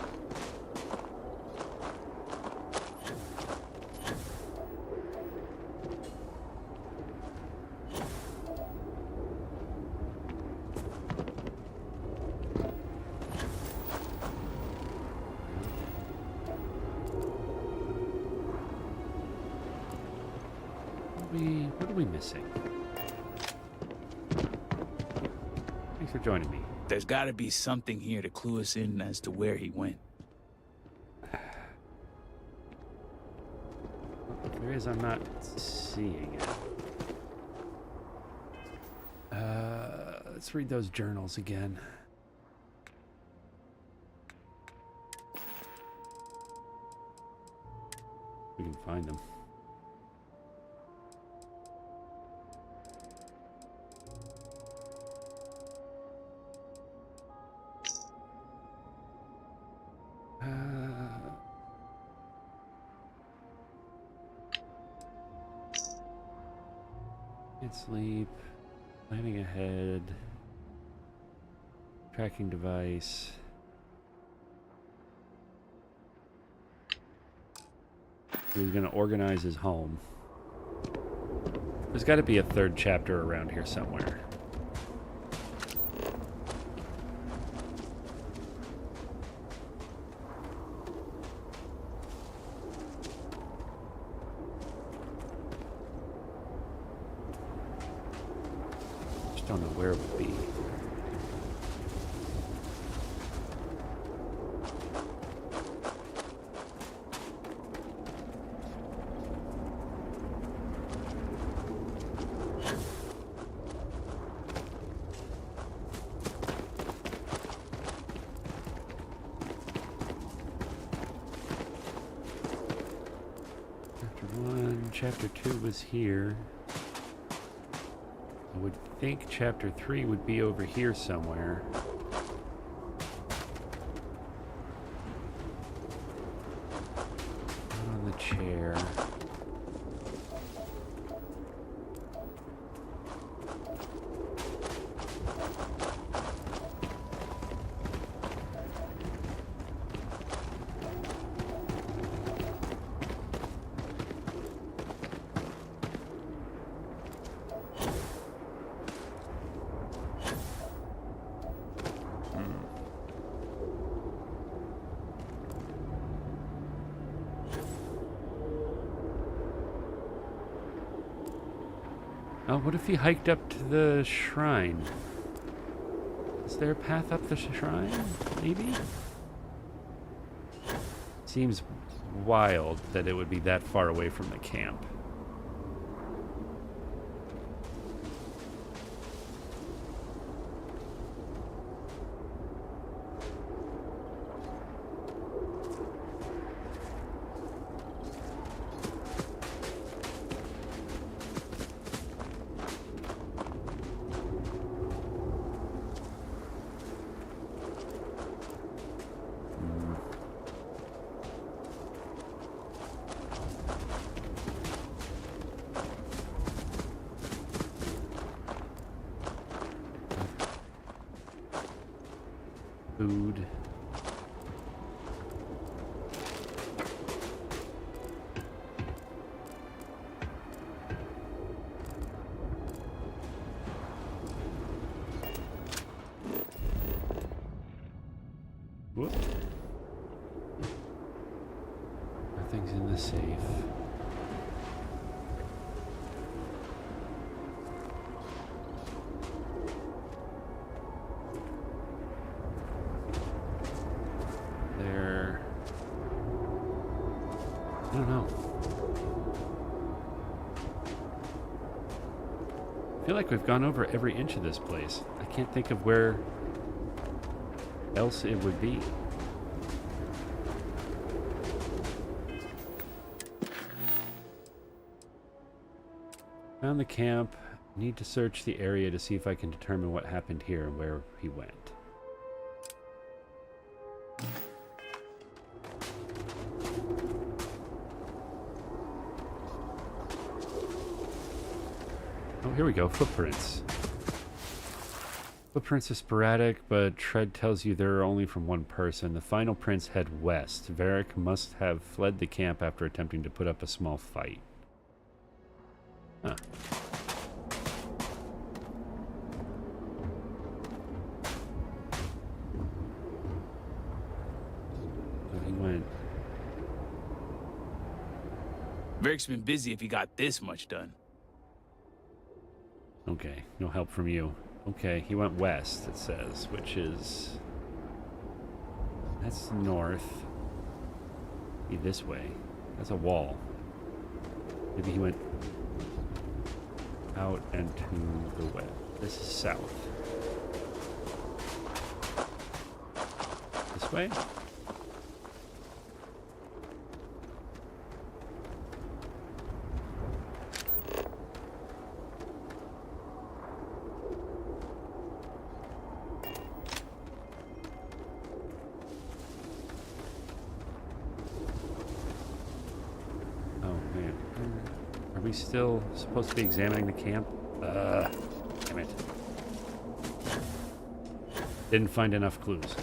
What are we missing? Thanks for joining me. There's got to be something here to clue us in as to where he went. If there is, I'm not seeing it. Let's read those journals again. We can find them. Can't sleep. Planning ahead. Tracking device. He was going to organize his home. There's got to be a third chapter around here somewhere. Just don't know where it would be. Chapter 2 was here. I would think Chapter 3 would be over here somewhere. On the chair. Oh, what if he hiked up to the shrine? Is there a path up the shrine? Maybe? Seems wild that it would be that far away from the camp. Food. Whoop. Nothing's in the safe. I don't know. I feel like we've gone over every inch of this place. I can't think of where else it would be. Found the camp. Need to search the area to see if I can determine what happened here and where he went. Oh, here we go. Footprints. Footprints are sporadic, but tread tells you they're only from one person. The final prints head west. Varric must have fled the camp after attempting to put up a small fight. Huh. So he went. Varric's been busy if he got this much done. Okay, no help from you. Okay, he went west, it says, which is... That's north. Be this way. That's a wall. Maybe he went out and to the west. This is south. This way? Still supposed to be examining the camp? Damn it. Didn't find enough clues.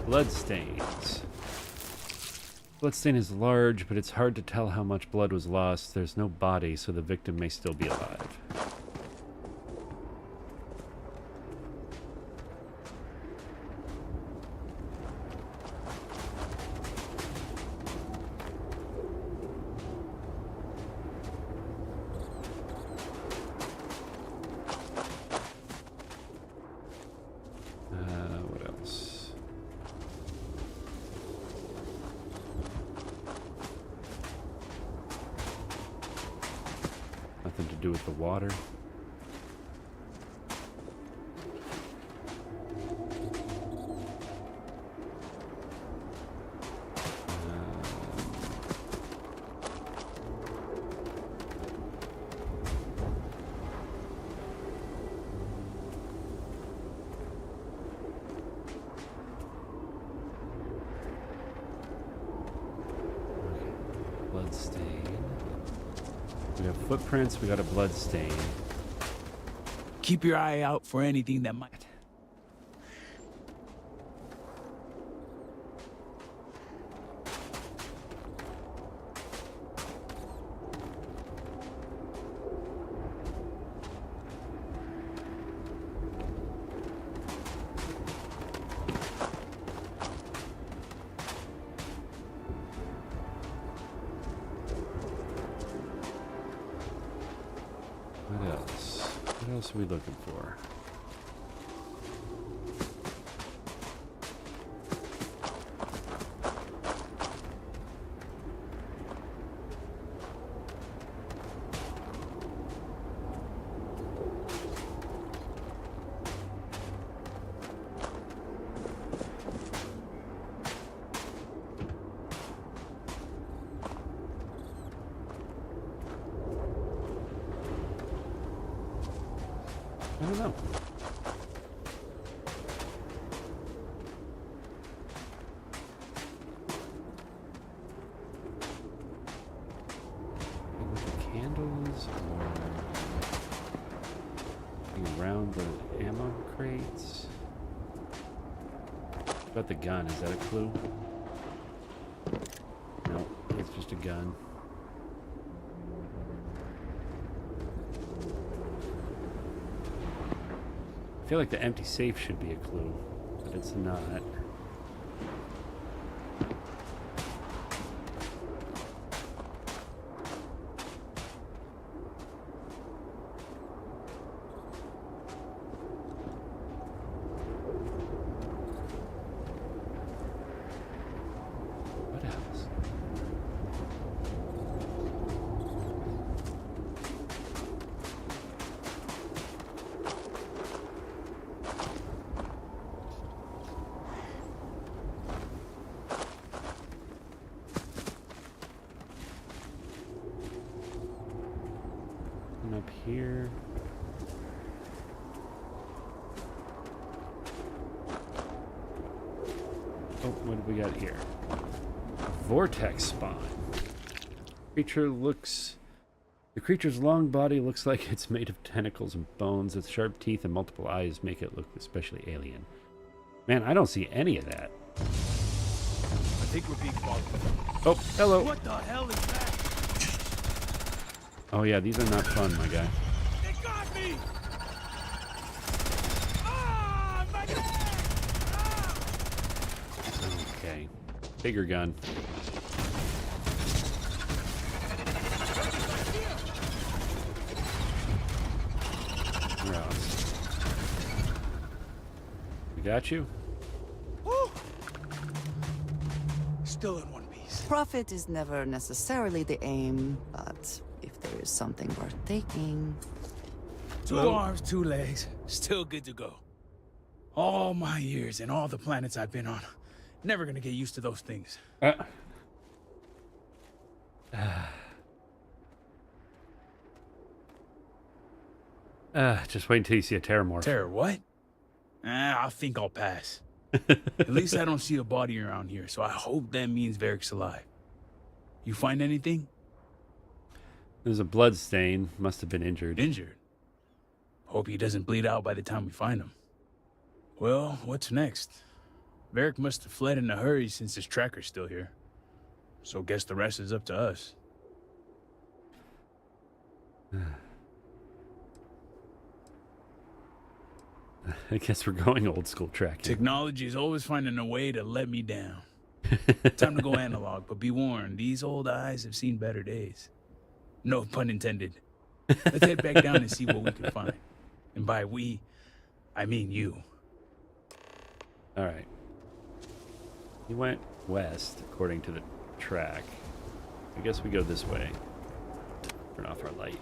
Bloodstains. Bloodstain is large, but it's hard to tell how much blood was lost. There's no body, so the victim may still be alive. Nothing to do with the water. Bloodstain. We have footprints, we got a blood stain. Keep your eye out for anything that might. else are we looking for? I don't know. With the candles or around the ammo crates? What about the gun? Is that a clue? No, it's just a gun. I feel like the empty safe should be a clue, but it's not. What else? And up here. Oh, what do we got here? Vortex spawn. The creature's long body looks like it's made of tentacles and bones. Its sharp teeth and multiple eyes make it look especially alien. Man, I don't see any of that. I think we're being followed. Oh, hello. What the hell is that? Oh yeah, these are not fun, my guy. They got me! Ah, my neck! Ah! Okay. Bigger gun. Where else? We got you? Woo! Still in one piece. Profit is never necessarily the aim, but if there is something worth taking... Two arms, two legs, still good to go. All my years and all the planets I've been on, never gonna get used to those things. Just wait until you see a Terramorph. Terror, what? I think I'll pass. At least I don't see a body around here, so I hope that means Varric's alive. You find anything? There's a blood stain. Must have been injured. Injured? Hope he doesn't bleed out by the time we find him. Well, what's next? Varric must have fled in a hurry since his tracker's still here. So guess the rest is up to us. I guess we're going old school tracking. Technology is always finding a way to let me down. Time to go analog, but be warned, these old eyes have seen better days. No pun intended. Let's head back down and see what we can find. And by we, I mean you. All right. He went west, according to the track. I guess we go this way. Turn off our light.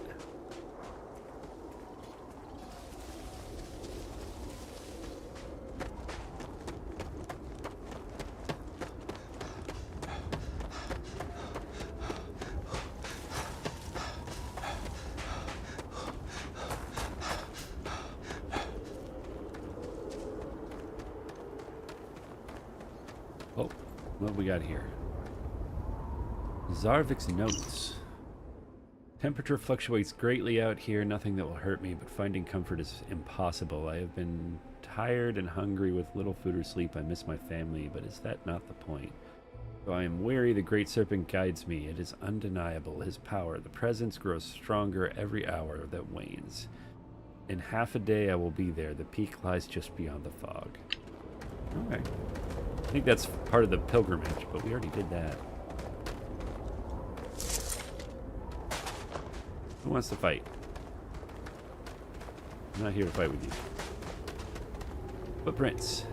Oh, what we got here? Zarvik's notes. Temperature fluctuates greatly out here. Nothing that will hurt me, but finding comfort is impossible. I have been tired and hungry with little food or sleep. I miss my family, but is that not the point? Though I am weary, the Great Serpent guides me. It is undeniable, his power. The presence grows stronger every hour that wanes. In half a day I will be there. The peak lies just beyond the fog. Alright. I think that's part of the pilgrimage, but we already did that. Who wants to fight? I'm not here to fight with you. Footprints.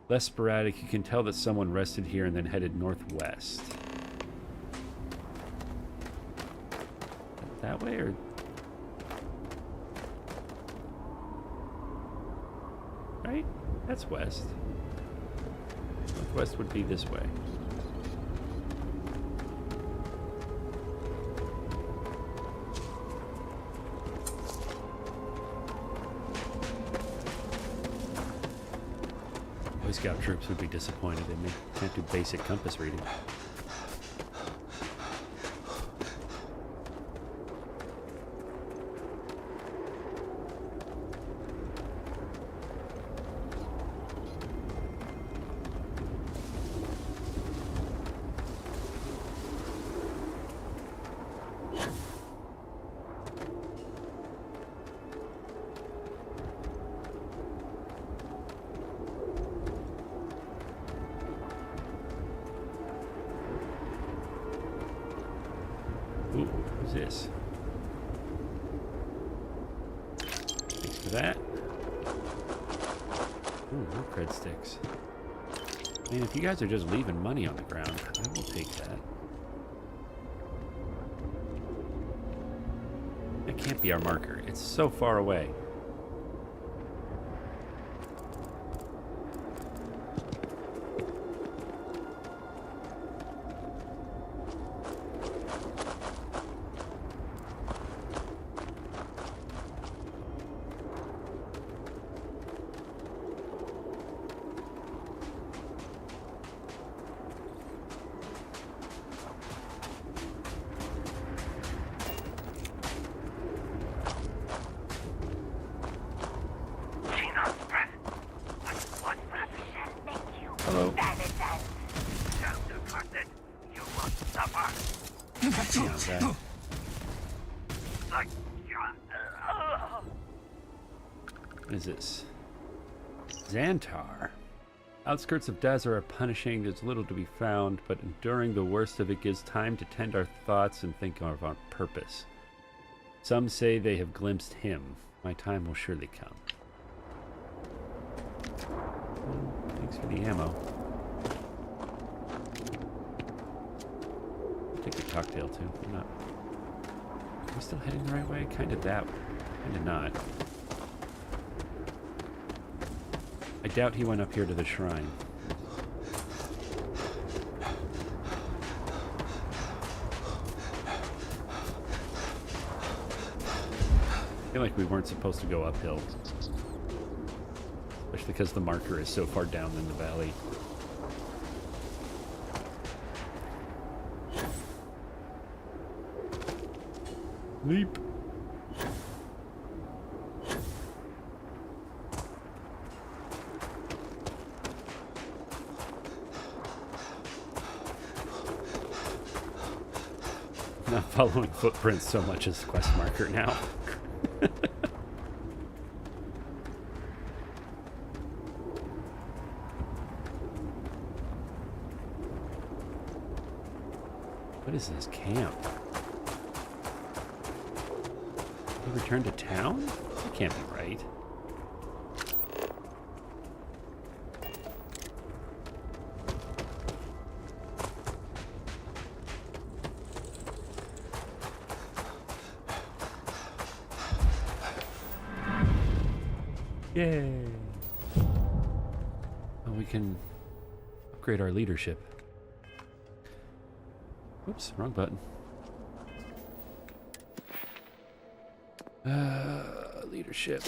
Less sporadic. You can tell that someone rested here and then headed northwest. That way or... Right? That's west. Northwest would be this way. Boy Scout troops would be disappointed in me. Can't do basic compass reading. Ooh, who's this? Thanks for that. Ooh, more cred sticks. I mean, if you guys are just leaving money on the ground, I will take that. That can't be our marker. It's so far away. Hello. What is this? Xantar. Outskirts of Dazar are punishing. There's little to be found, but enduring the worst of it gives time to tend our thoughts and think of our purpose. Some say they have glimpsed him. My time will surely come. Thanks for the ammo. I'll take the cocktail too. I'm not. Are we still heading the right way? Kind of that way. Kind of not. I doubt he went up here to the shrine. I feel like we weren't supposed to go uphill. Especially because the marker is so far down in the valley. Leap. Not following footprints so much as quest marker now. What is this camp? They returned to town? That can't be right. Yay! Well, we can upgrade our leadership. Oops, wrong button. Leadership.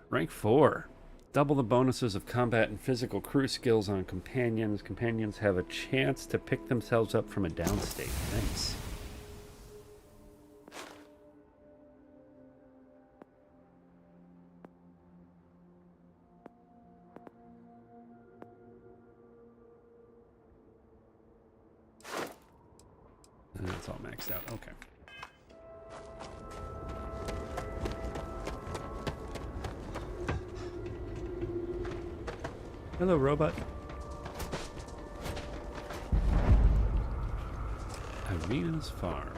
Rank 4. Double the bonuses of combat and physical crew skills on companions. Companions have a chance to pick themselves up from a down state. Nice. That's all maxed out. Okay. Hello, robot. Irina's farm.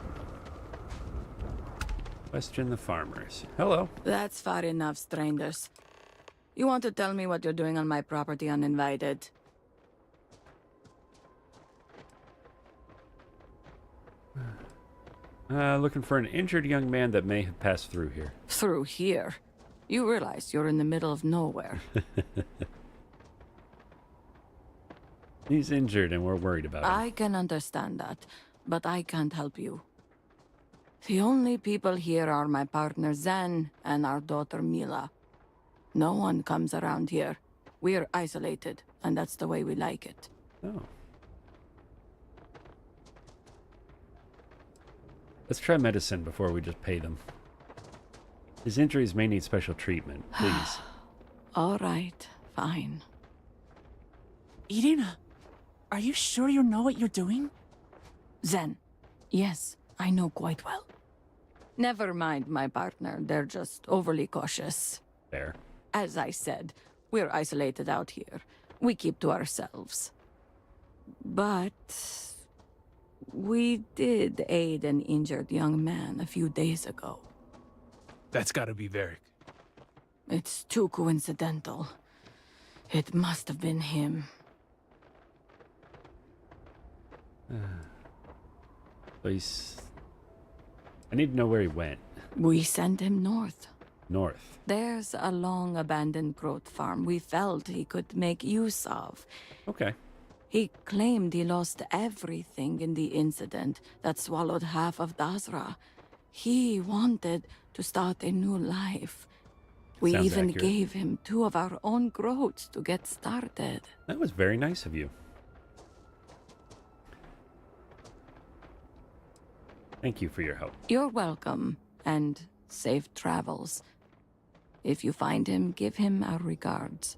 Question the farmers. Hello. That's far enough, strangers. You want to tell me what you're doing on my property uninvited? Looking for an injured young man that may have passed through here. Through here? You realize you're in the middle of nowhere. He's injured and we're worried about him. I can understand that, but I can't help you. The only people here are my partner Zen and our daughter Mila. No one comes around here. We're isolated, and that's the way we like it. Oh. Let's try medicine before we just pay them. His injuries may need special treatment, please. All right, fine. Irina, are you sure you know what you're doing? Zen, yes, I know quite well. Never mind my partner, they're just overly cautious. Fair. As I said, we're isolated out here. We keep to ourselves. But we did aid an injured young man a few days ago. That's gotta be Varric. It's too coincidental. It must have been him. I need to know where he went. We sent him north. North. There's a long abandoned growth farm we felt he could make use of. Okay. He claimed he lost everything in the incident that swallowed half of Dazra. He wanted to start a new life. We Sounds even accurate. gave him 2 of our own groats to get started. That was very nice of you. Thank you for your help. You're welcome, and safe travels. If you find him, give him our regards.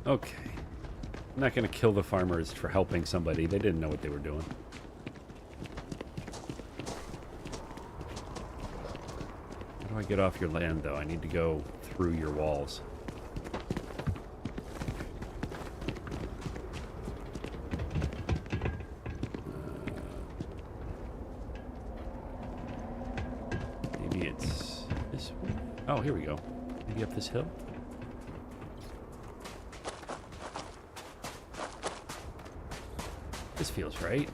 Okay. I'm not going to kill the farmers for helping somebody. They didn't know what they were doing. How do I get off your land, though? I need to go through your walls. Maybe it's this way? Oh, here we go. Maybe up this hill? This feels right.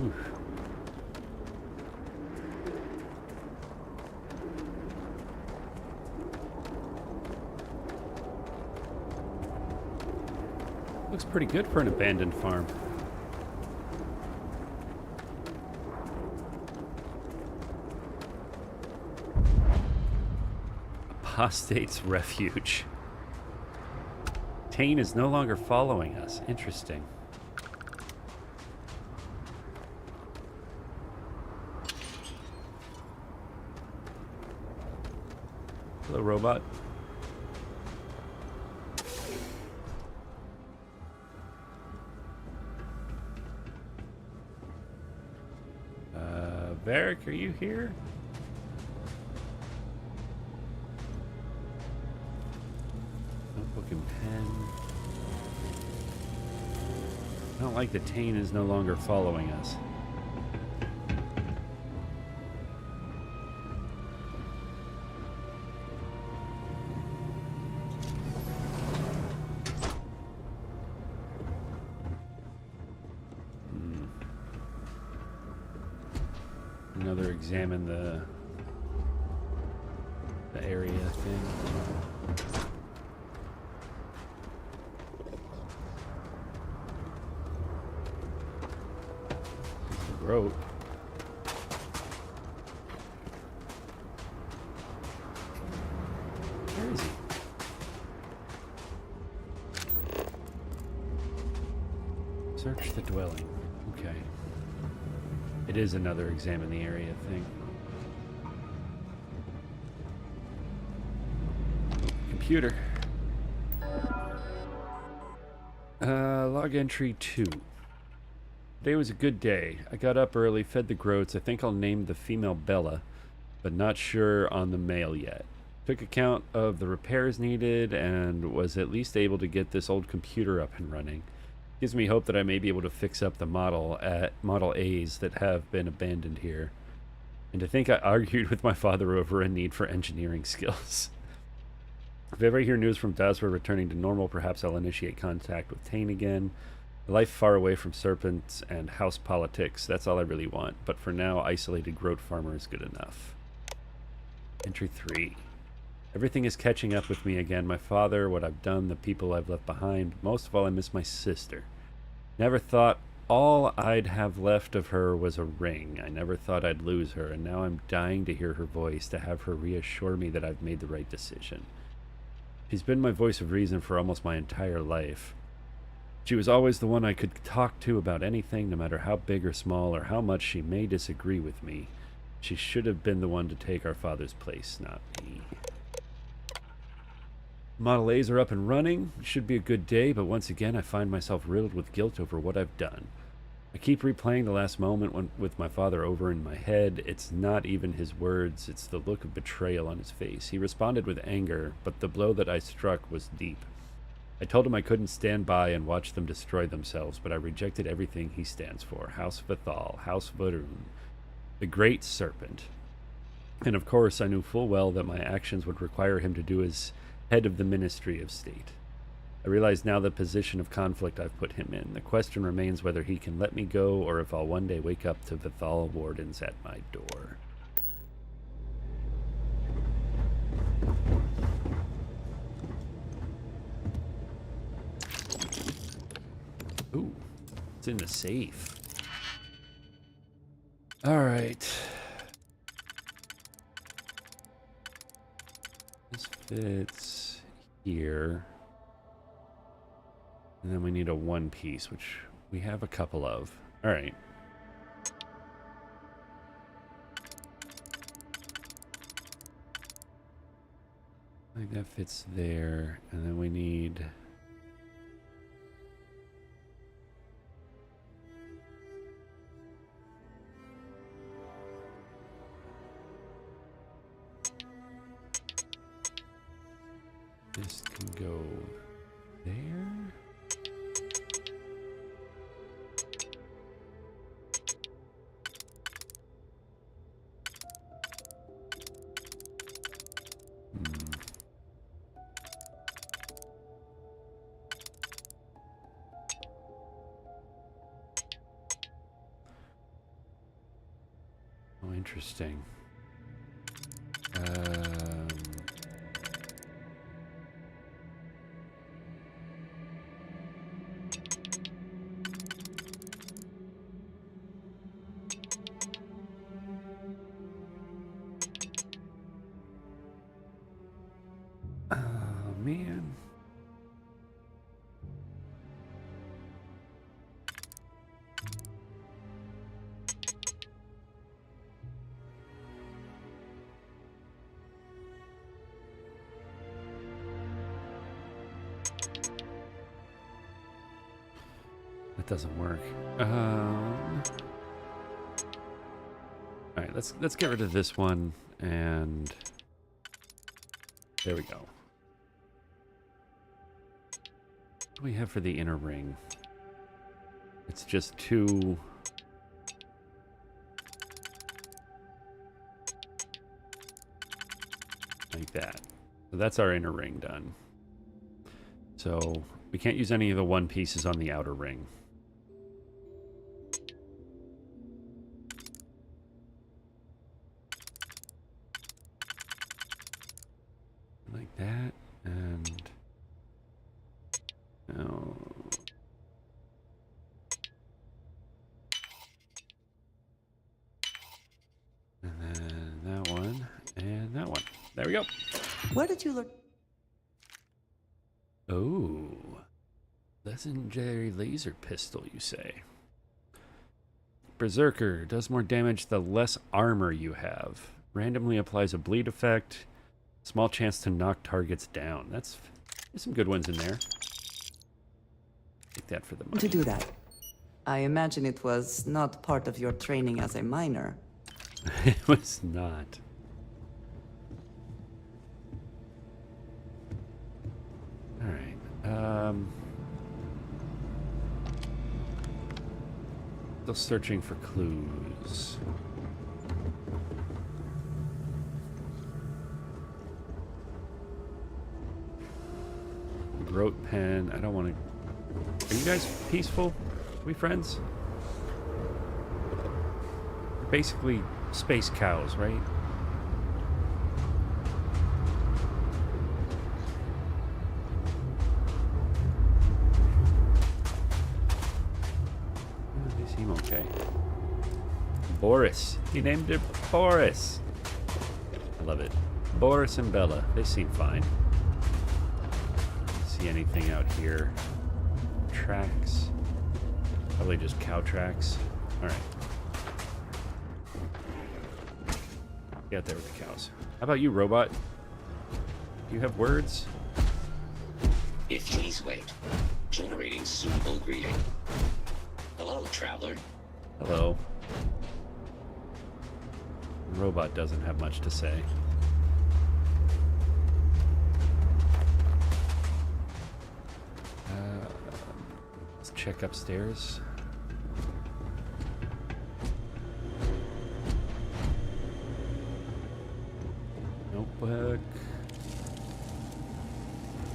Oof. Looks pretty good for an abandoned farm. Apostate's refuge. Tane is no longer following us. Interesting. Hello, robot. Varric, are you here? Notebook and pen. I don't like that Tane is no longer following us. Another examine the area thing. Rope. Where is he? Search the dwelling. Okay. It is another examine the area thing. Computer. Log entry 2. Today was a good day. I got up early, fed the groats. I think I'll name the female Bella, but not sure on the male yet. Took account of the repairs needed and was at least able to get this old computer up and running. Gives me hope that I may be able to fix up the Model A's that have been abandoned here. And to think I argued with my father over a need for engineering skills. If I ever hear news from Dasra returning to normal, perhaps I'll initiate contact with Tane again. A life far away from serpents and house politics, that's all I really want. But for now, isolated groat farmer is good enough. Entry 3. Everything is catching up with me again. My father, what I've done, the people I've left behind. Most of all, I miss my sister. Never thought all I'd have left of her was a ring. I never thought I'd lose her, and now I'm dying to hear her voice, to have her reassure me that I've made the right decision. She's been my voice of reason for almost my entire life. She was always the one I could talk to about anything, no matter how big or small, or how much she may disagree with me. She should have been the one to take our father's place, not me. Model A's are up and running. It should be a good day, but once again I find myself riddled with guilt over what I've done. I keep replaying the last moment with my father over in my head. It's not even his words, it's the look of betrayal on his face. He responded with anger, but the blow that I struck was deep. I told him I couldn't stand by and watch them destroy themselves, but I rejected everything he stands for. House Vethal, House Varun, the Great Serpent. And of course I knew full well that my actions would require him to do as head of the Ministry of State. I realize now the position of conflict I've put him in. The question remains whether he can let me go, or if I'll one day wake up to Vethal wardens at my door. Ooh, it's in the safe. All right. This fits here. And then we need a one piece, which we have a couple of. All right. I think that fits there. And then we need... this can go there. Oh, interesting. Man. That doesn't work. All right, let's get rid of this one, and there we go. What do we have for the inner ring? It's just two. Like that. So that's our inner ring done. So we can't use any of the one pieces on the outer ring. Like that, and now and then that one and that one. There we go. Where did you learn? Oh. Legendary laser pistol, you say? Berserker does more damage the less armor you have. Randomly applies a bleed effect. Small chance to knock targets down. There's some good ones in there. Take that for the money. To do that, I imagine it was not part of your training as a miner. It was not. All right. Still searching for clues. Wrote pen. I don't want to. Are you guys peaceful? Are we friends? You're basically space cows, right? They seem okay. Boris. He named it Boris. I love it. Boris and Bella. They seem fine. See anything out here? Tracks. Probably just cow tracks. Alright. Get there with the cows. How about you, robot? You have words? If please wait. Generating suitable greeting. Hello, traveler. Hello. The robot doesn't have much to say. Let's check upstairs. Notebook.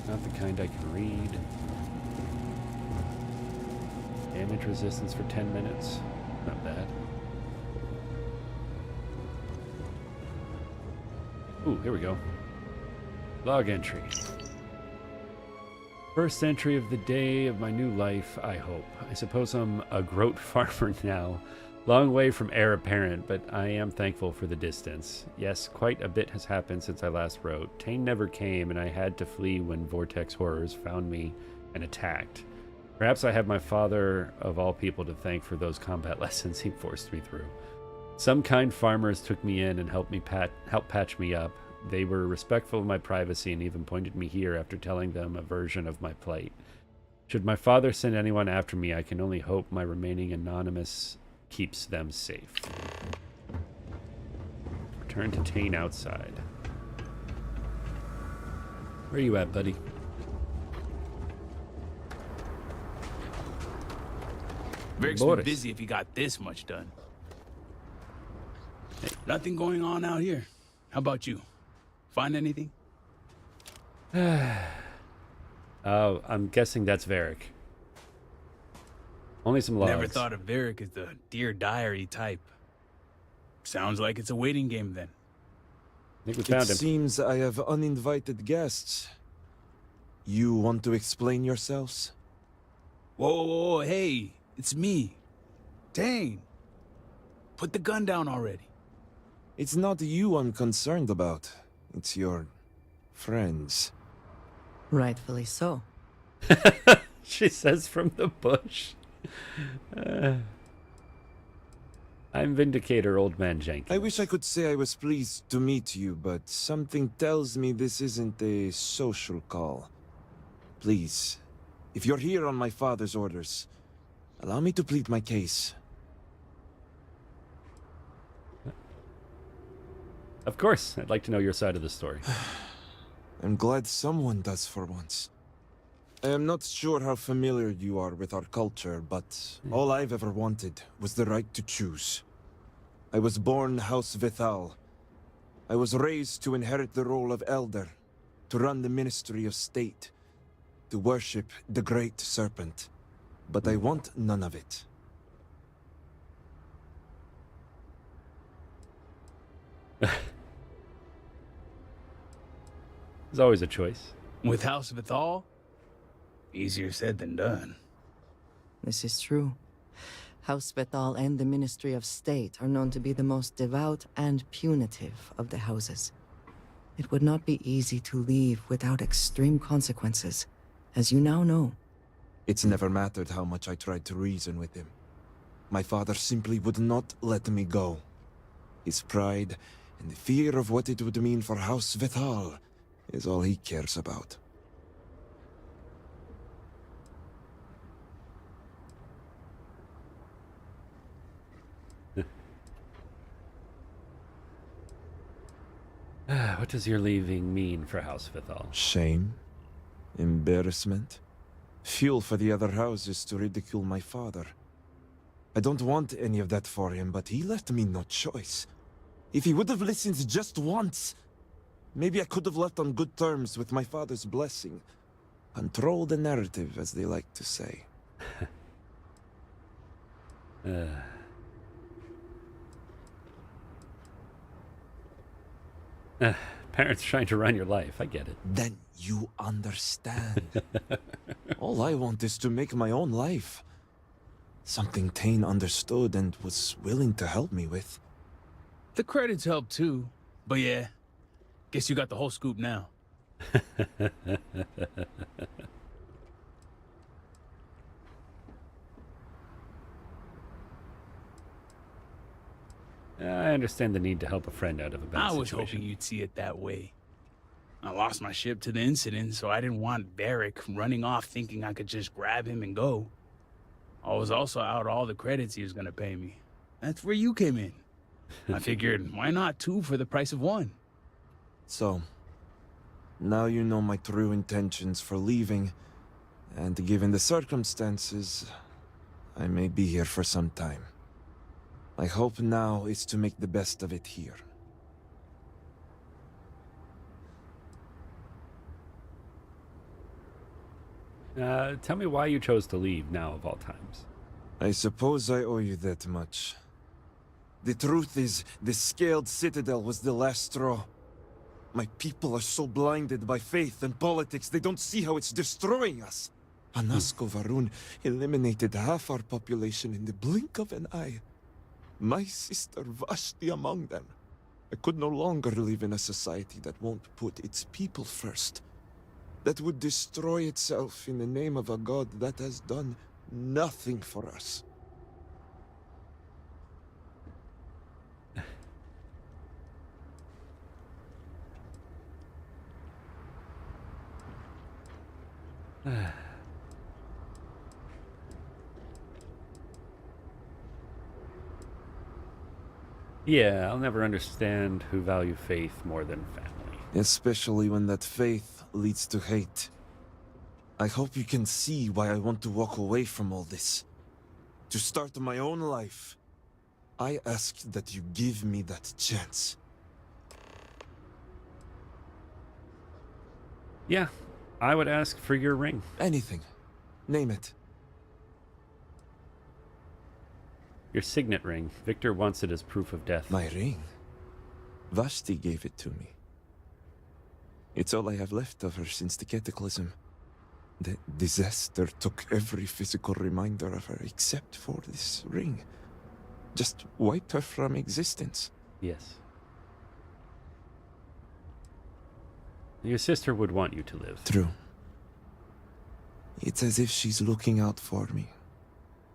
Not the kind I can read. Damage resistance for 10 minutes. Not bad. Ooh, here we go. Log entry. First entry of the day of my new life, I hope. I suppose I'm a groat farmer now. Long way from heir apparent, but I am thankful for the distance. Yes, quite a bit has happened since I last wrote. Tane never came, and I had to flee when Vortex horrors found me and attacked. Perhaps I have my father, of all people, to thank for those combat lessons he forced me through. Some kind farmers took me in and helped patch me up. They were respectful of my privacy and even pointed me here after telling them a version of my plight. Should my father send anyone after me, I can only hope my remaining anonymous keeps them safe. Return to Tane outside. Where are you at, buddy? Veric's been busy if he got this much done. Hey. Nothing going on out here. How about you? Find anything? Oh, I'm guessing that's Varick. Only some logs. Never thought of Varick as the Dear Diary type. Sounds like it's a waiting game then. I think we found him. It seems I have uninvited guests. You want to explain yourselves? Whoa, hey, it's me. Dang. Put the gun down already. It's not you I'm concerned about. It's your friends. Rightfully so. She says from the bush. I'm Vindicator, Old Man Jenkins. I wish I could say I was pleased to meet you, but something tells me this isn't a social call. Please, if you're here on my father's orders, allow me to plead my case. Of course, I'd like to know your side of the story. I'm glad someone does for once. I am not sure how familiar you are with our culture, but all I've ever wanted was the right to choose. I was born House Vithal. I was raised to inherit the role of elder, to run the Ministry of State, to worship the Great Serpent. But I want none of it. There's always a choice. With House Vithal? Easier said than done. This is true. House Vithal and the Ministry of State are known to be the most devout and punitive of the houses. It would not be easy to leave without extreme consequences, as you now know. It's never mattered how much I tried to reason with him. My father simply would not let me go. His pride and the fear of what it would mean for House Vithal is all he cares about. What does your leaving mean for House Vithal? Shame? Embarrassment? Fuel for the other houses to ridicule my father. I don't want any of that for him, but he left me no choice. If he would have listened just once, maybe I could have left on good terms with my father's blessing. Control the narrative, as they like to say. Parents trying to run your life, I get it. Then you understand. All I want is to make my own life. Something Tane understood and was willing to help me with. The credits help too. But yeah, guess you got the whole scoop now. I understand the need to help a friend out of a bad I was situation. hoping you'd see it that way. I lost my ship to the incident, so I didn't want Varric running off thinking I could just grab him and go. I was also out all the credits he was gonna pay me. That's where you came in. I figured, why not 2 for the price of 1? So, now you know my true intentions for leaving, and given the circumstances, I may be here for some time. My hope now is to make the best of it here. Tell me why you chose to leave now of all times. I suppose I owe you that much. The truth is, the Scaled Citadel was the last straw. My people are so blinded by faith and politics, they don't see how it's destroying us. Anasko Varun eliminated half our population in the blink of an eye. My sister Vashti among them. I could no longer live in a society that won't put its people first. That would destroy itself in the name of a god that has done nothing for us. Yeah, I'll never understand who value faith more than family. Especially when that faith leads to hate. I hope you can see why I want to walk away from all this. To start my own life. I ask that you give me that chance. Yeah, I would ask for your ring. Anything. Name it. Your signet ring. Victor wants it as proof of death. My ring? Vashti gave it to me. It's all I have left of her since the cataclysm. The disaster took every physical reminder of her except for this ring. Just wiped her from existence. Yes. Your sister would want you to live. True. It's as if she's looking out for me.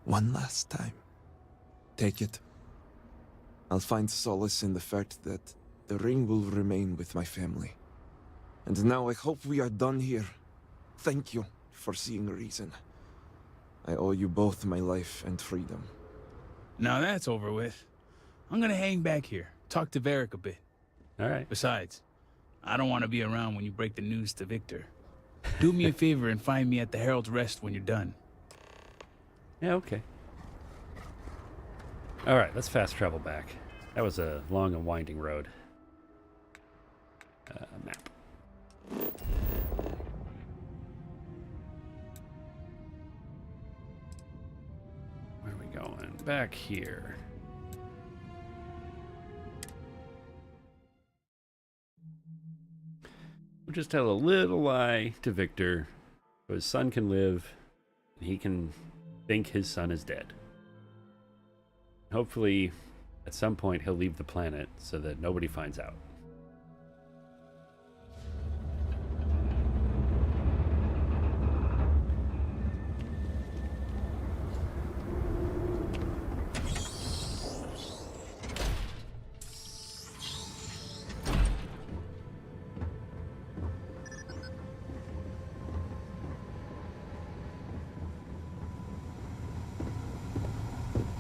One last time. Take it. I'll find solace in the fact that the ring will remain with my family. And now I hope we are done here. Thank you for seeing reason. I owe you both my life and freedom. Now that's over with. I'm gonna hang back here, talk to Varric a bit. All right. Besides, I don't want to be around when you break the news to Victor. Do me a favor and find me at the Herald's Rest when you're done. Yeah, okay. All right, let's fast travel back. That was a long and winding road. Map. Where are we going? Back here. We'll just tell a little lie to Victor so his son can live and he can think his son is dead. Hopefully, at some point, he'll leave the planet so that nobody finds out.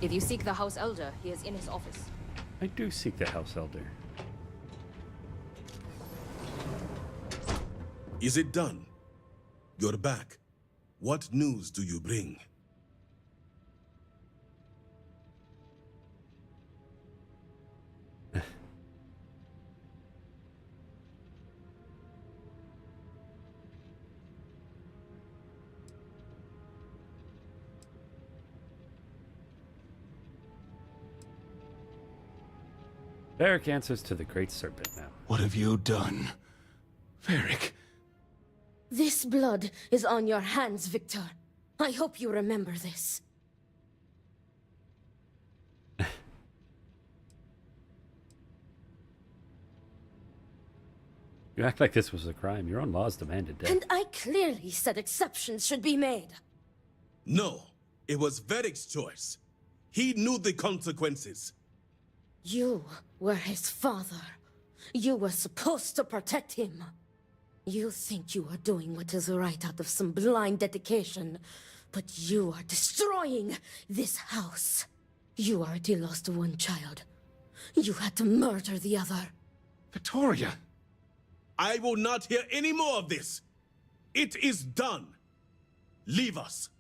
If you seek the House Elder, he is in his office. I do seek the House Elder. Is it done? You're back. What news do you bring? Varric answers to the Great Serpent now. What have you done? Varric. This blood is on your hands, Victor. I hope you remember this. You act like this was a crime. Your own laws demanded death. And I clearly said exceptions should be made. No, it was Varric's choice. He knew the consequences. You were his father. You were supposed to protect him. You think you are doing what is right out of some blind dedication, but you are destroying this house. You already lost one child. You had to murder the other. Victoria! I will not hear any more of this. It is done. Leave us.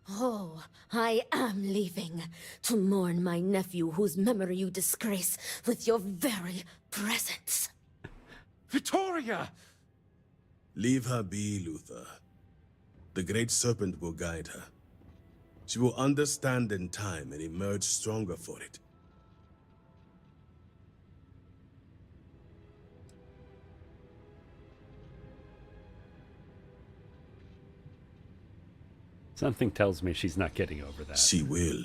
Oh, I am leaving to mourn my nephew whose memory you disgrace with your very presence. Victoria! Leave her be, Luther. The Great Serpent will guide her. She will understand in time and emerge stronger for it. Something tells me she's not getting over that. She will.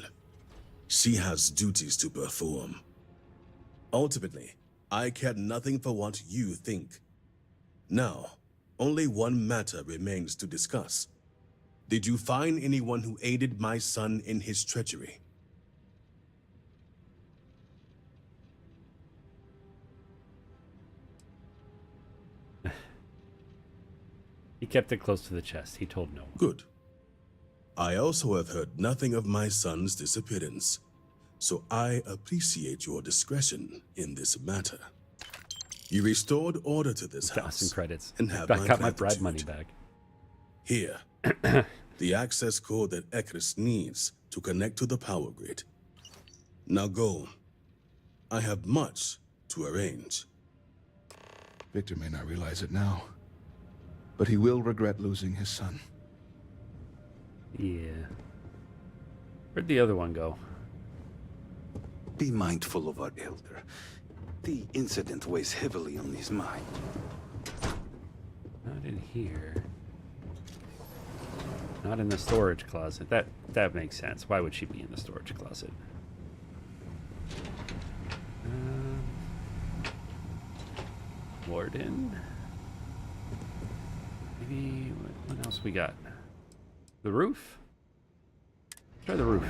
She has duties to perform. Ultimately, I care nothing for what you think. Now, only one matter remains to discuss. Did you find anyone who aided my son in his treachery? He kept it close to the chest. He told no one. Good. I also have heard nothing of my son's disappearance, so I appreciate your discretion in this matter. You restored order to this house. Awesome credits. And have I my got my bribe gratitude. money back. Here, the access code that Ekris needs to connect to the power grid. Now go. I have much to arrange. Victor may not realize it now, but he will regret losing his son. Yeah. Where'd the other one go? Be mindful of our elder. The incident weighs heavily on his mind. Not in here. Not in the storage closet. That makes sense. Why would she be in the storage closet? Warden? Maybe... What else we got? The roof? Try the roof.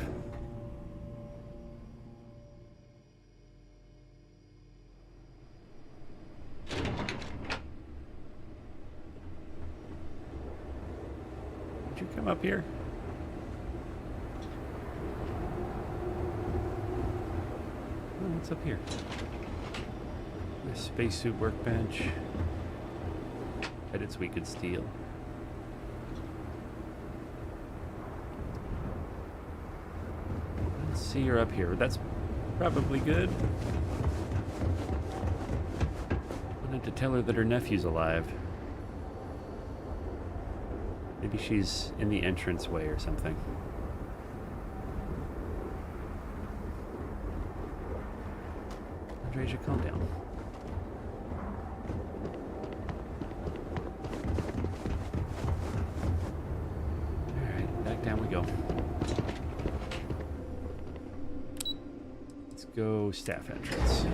Would you come up here? Oh, what's up here? A spacesuit workbench. Edits we could steal. Let's see, you're up here. That's probably good. Wanted to tell her that her nephew's alive. Maybe she's in the entranceway or something. Andreja, calm down. Alright, back down we go. Let's go staff entrance.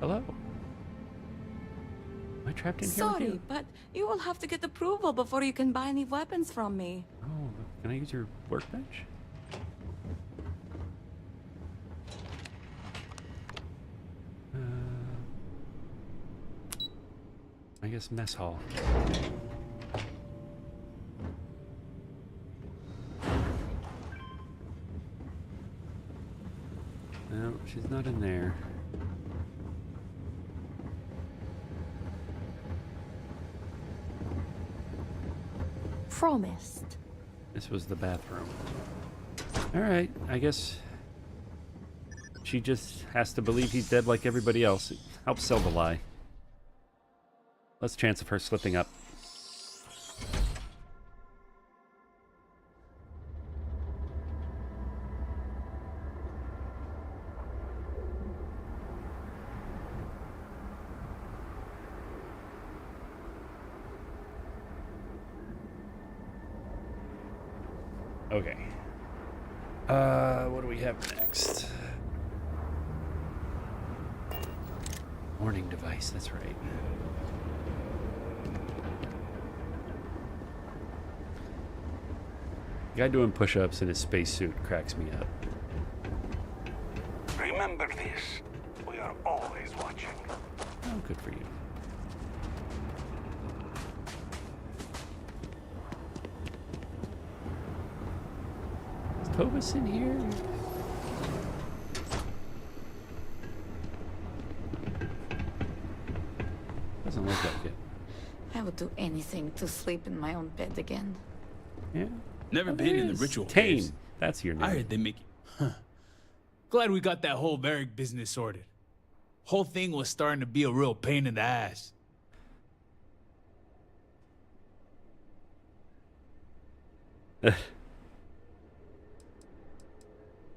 Hello. Am I trapped in here with Sorry, you? but you will have to get approval before you can buy any weapons from me. Oh, can I use your workbench? guess mess hall. No, she's not in there. Promised. This was the bathroom. Alright, I guess she just has to believe he's dead like everybody else. It helps sell the lie. Less chance of her slipping up. Okay. What do we have next? Warning device, that's right. Guy doing push-ups in his spacesuit cracks me up. Remember this. We are always watching. Oh, good for you. Is Tovus in here? Doesn't look like it. I would do anything to sleep in my own bed again. Yeah. Never been in the ritual Tame. caves. That's your name. I heard they make it. Glad we got that whole barrack business sorted. Whole thing was starting to be a real pain in the ass.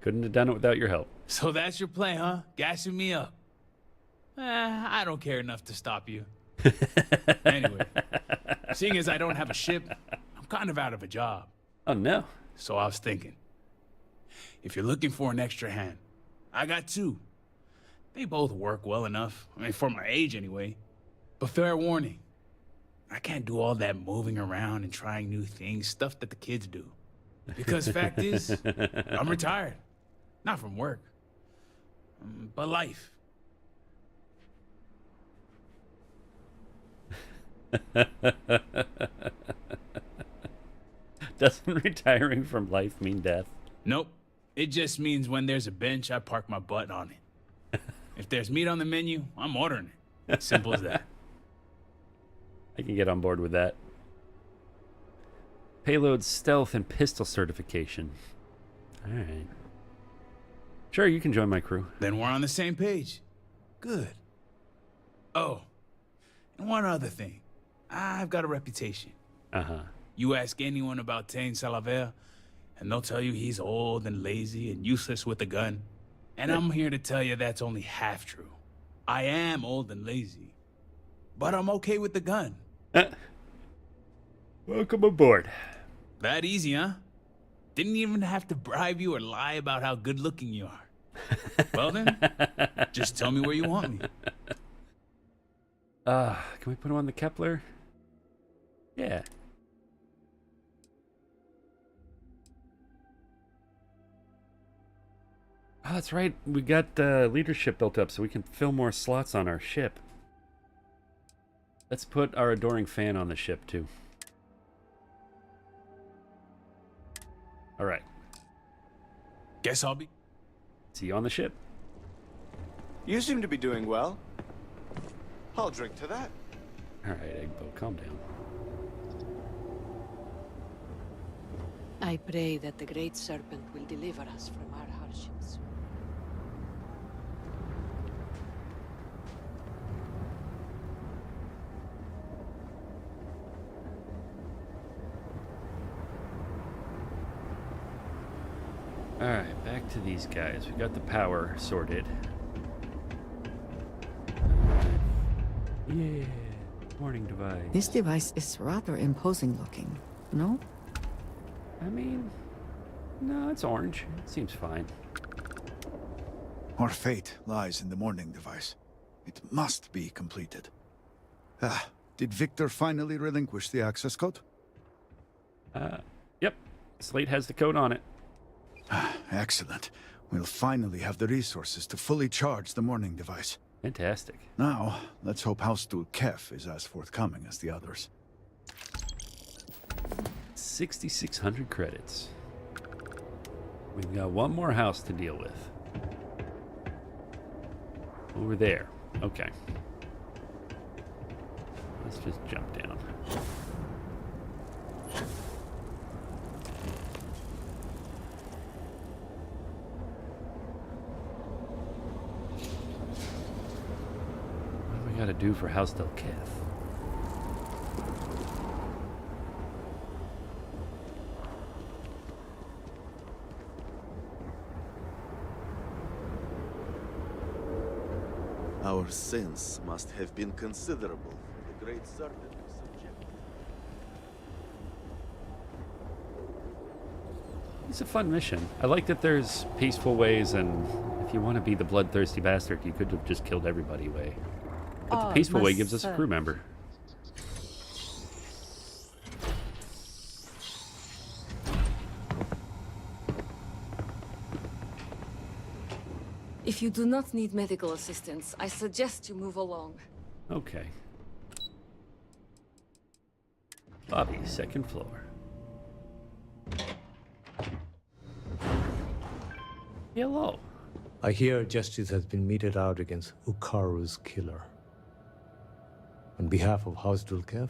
Couldn't have done it without your help. So that's your plan, huh? Gassing me up. I don't care enough to stop you. Anyway, seeing as I don't have a ship, I'm kind of out of a job. Oh, no. So I was thinking, if you're looking for an extra hand, I got two. They both work well enough. I mean, for my age anyway. But fair warning, I can't do all that moving around and trying new things, stuff that the kids do. Because fact is, I'm retired. Not from work, but life. Doesn't retiring from life mean death? Nope. It just means when there's a bench, I park my butt on it. If there's meat on the menu, I'm ordering it. Simple as that. I can get on board with that. Payload stealth and pistol certification. Alright. Sure, you can join my crew. Then we're on the same page. Good. Oh, and one other thing. I've got a reputation. Uh-huh. You ask anyone about Tain Salaver, and they'll tell you he's old and lazy and useless with a gun. And I'm here to tell you that's only half true. I am old and lazy, but I'm okay with the gun. Welcome aboard. That easy, huh? Didn't even have to bribe you or lie about how good looking you are. Well then, just tell me where you want me. Can we put him on the Kepler? Yeah. Oh, that's right. We got leadership built up so we can fill more slots on our ship. Let's put our adoring fan on the ship, too. All right. Guess I'll be... See you on the ship. You seem to be doing well. I'll drink to that. All right, Egbo, calm down. I pray that the Great Serpent will deliver us from our hardships. Alright, back to these guys. We got the power sorted. Yeah, warning device. This device is rather imposing looking, no? I mean, no, it's orange. It seems fine. Our fate lies in the morning device. It must be completed. Did Victor finally relinquish the access code? Yep. Slate has the code on it. Excellent. We'll finally have the resources to fully charge the morning device. Fantastic. Now, let's hope House Kef is as forthcoming as the others. 6,600 credits. We've got one more house to deal with. Over there. Okay. Let's just jump down. What do we gotta do for House Del Kef? Our sins must have been considerable for the great serpent we subjected. It's a fun mission. I like that there's peaceful ways, and if you want to be the bloodthirsty bastard, you could have just killed everybody way. But the peaceful way gives us a crew member. If you do not need medical assistance, I suggest you move along. Okay. Lobby, second floor. Hello. I hear justice has been meted out against Ukaru's killer. On behalf of House Dulkev,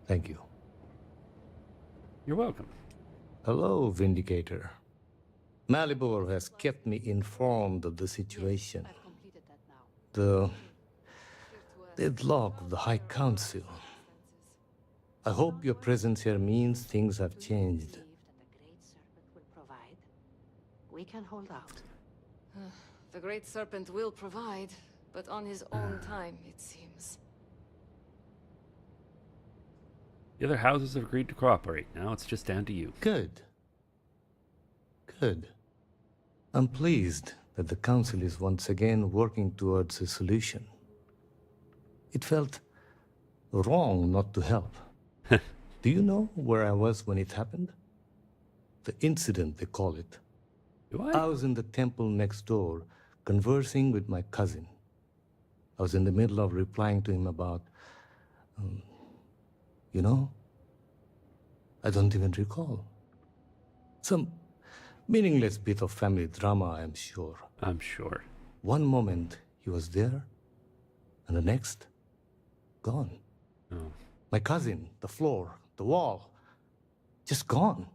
thank you. You're welcome. Hello, Vindicator. Malibor has kept me informed of the situation. The deadlock of the High Council. I hope your presence here means things have changed. We can hold out. The Great Serpent will provide, but on his own time, it seems. The other houses have agreed to cooperate. Now it's just down to you. Good. Good. I'm pleased that the Council is once again working towards a solution. It felt wrong not to help. Do you know where I was when it happened? The incident, they call it. Do I? I was in the temple next door, conversing with my cousin. I was in the middle of replying to him about... you know? I don't even recall. Some meaningless bit of family drama, I'm sure. I'm sure. One moment, he was there, and the next, gone. Oh. My cousin, the floor, the wall, just gone.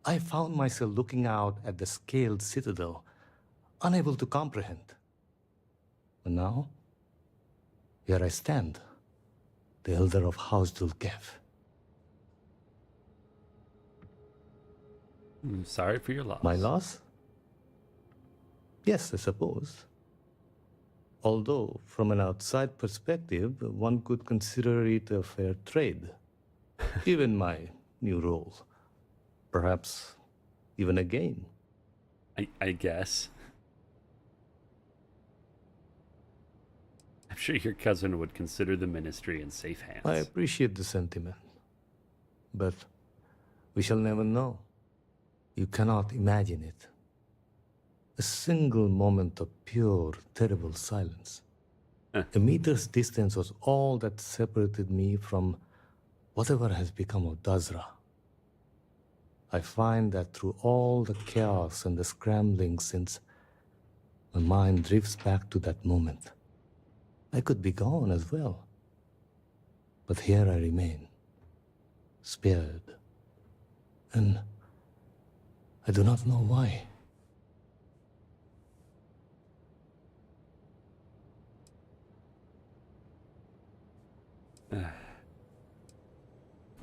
I found myself looking out at the scaled citadel, unable to comprehend. And now, here I stand, the elder of House Dulkev. I'm sorry for your loss. My loss? Yes, I suppose. Although, from an outside perspective, one could consider it a fair trade. Given my new role. Perhaps even a gain. I guess. I'm sure your cousin would consider the ministry in safe hands. I appreciate the sentiment. But we shall never know. You cannot imagine it. A single moment of pure, terrible silence. A meter's distance was all that separated me from whatever has become of Dazra. I find that through all the chaos and the scrambling since, my mind drifts back to that moment. I could be gone as well. But here I remain, spared. And I do not know why.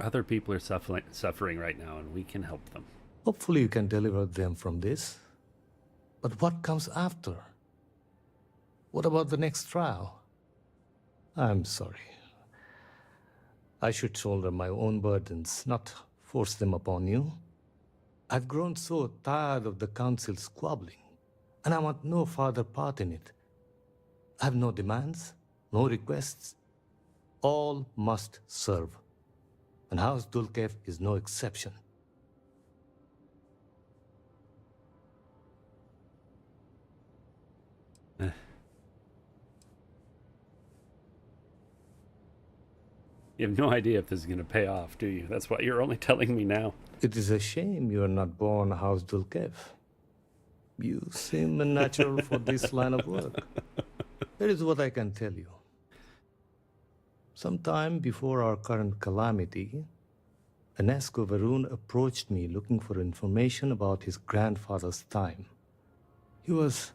Other people are suffering right now, and we can help them. Hopefully you can deliver them from this. But what comes after? What about the next trial? I'm sorry. I should shoulder my own burdens, not force them upon you. I've grown so tired of the Council squabbling, and I want no further part in it. I have no demands, no requests. All must serve. And House Dulkev is no exception. You have no idea if this is going to pay off, do you? That's why you're only telling me now. It is a shame you are not born House Dulkev. You seem unnatural for this line of work. Here is what I can tell you. Sometime before our current calamity, Enesco Varun approached me looking for information about his grandfather's time. He was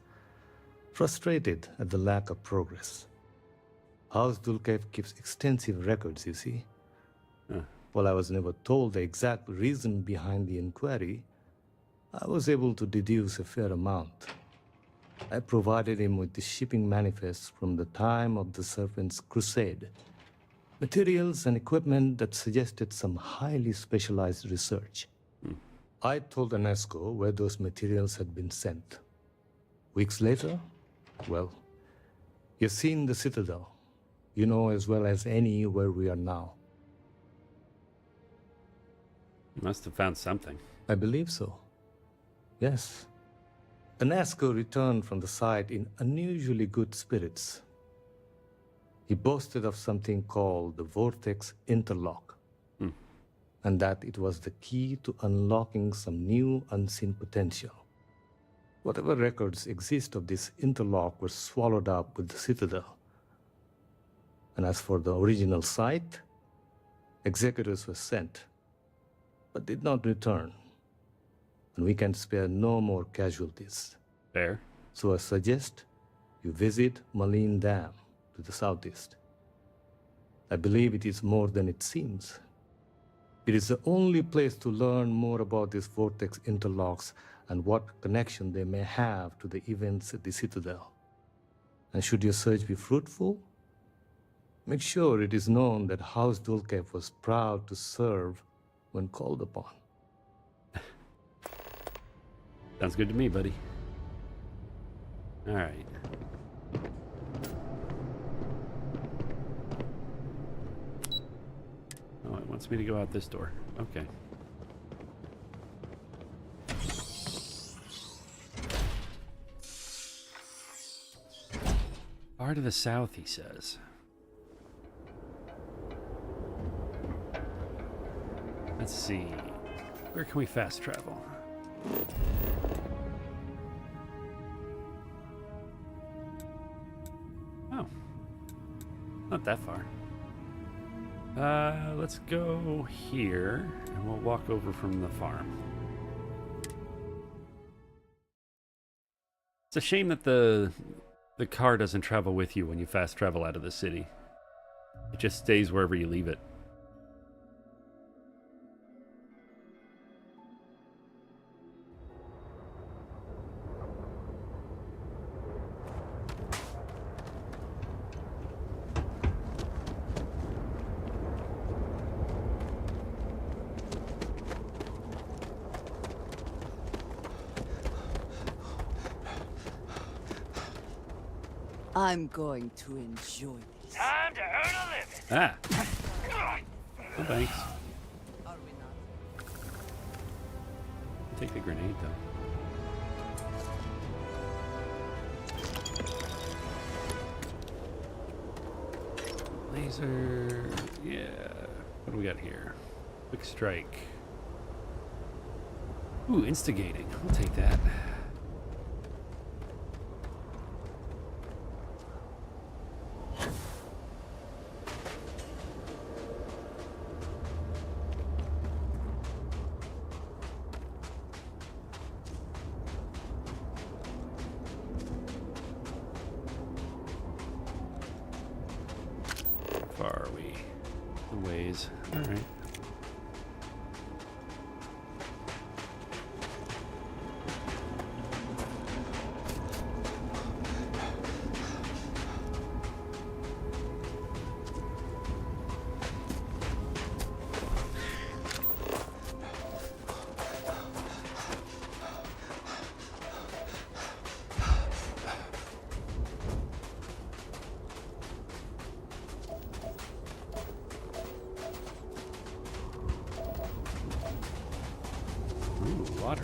frustrated at the lack of progress. House Dulkev keeps extensive records, you see. While I was never told the exact reason behind the inquiry, I was able to deduce a fair amount. I provided him with the shipping manifest from the time of the Serpent's Crusade, materials and equipment that suggested some highly specialized research. I told Enesco where those materials had been sent. Weeks later, well, you've seen the Citadel. You know as well as any where we are now. Must have found something. I believe so. Yes. Enesco returned from the site in unusually good spirits. He boasted of something called the Vortex Interlock, and that it was the key to unlocking some new unseen potential. Whatever records exist of this interlock were swallowed up with the Citadel. And as for the original site, executors were sent, but did not return. And we can spare no more casualties. Fair. So I suggest you visit Malin Dam to the southeast. I believe it is more than it seems. It is the only place to learn more about these vortex interlocks and what connection they may have to the events at the Citadel. And should your search be fruitful, make sure it is known that House Dulkev was proud to serve when called upon. Sounds good to me, buddy. All right. Oh, it wants me to go out this door. Okay. Far to the south, he says. Let's see. Where can we fast travel? Oh. Not that far. Let's go here, and we'll walk over from the farm. It's a shame that the car doesn't travel with you when you fast travel out of the city. It just stays wherever you leave it. I'm going to enjoy this. Time to earn a living. Ah. Oh, thanks. Are we not? Take the grenade, though. Laser. Yeah. What do we got here? Quick strike. Ooh, instigating. I'll take that. How far are we? A ways. All right. Ooh, water.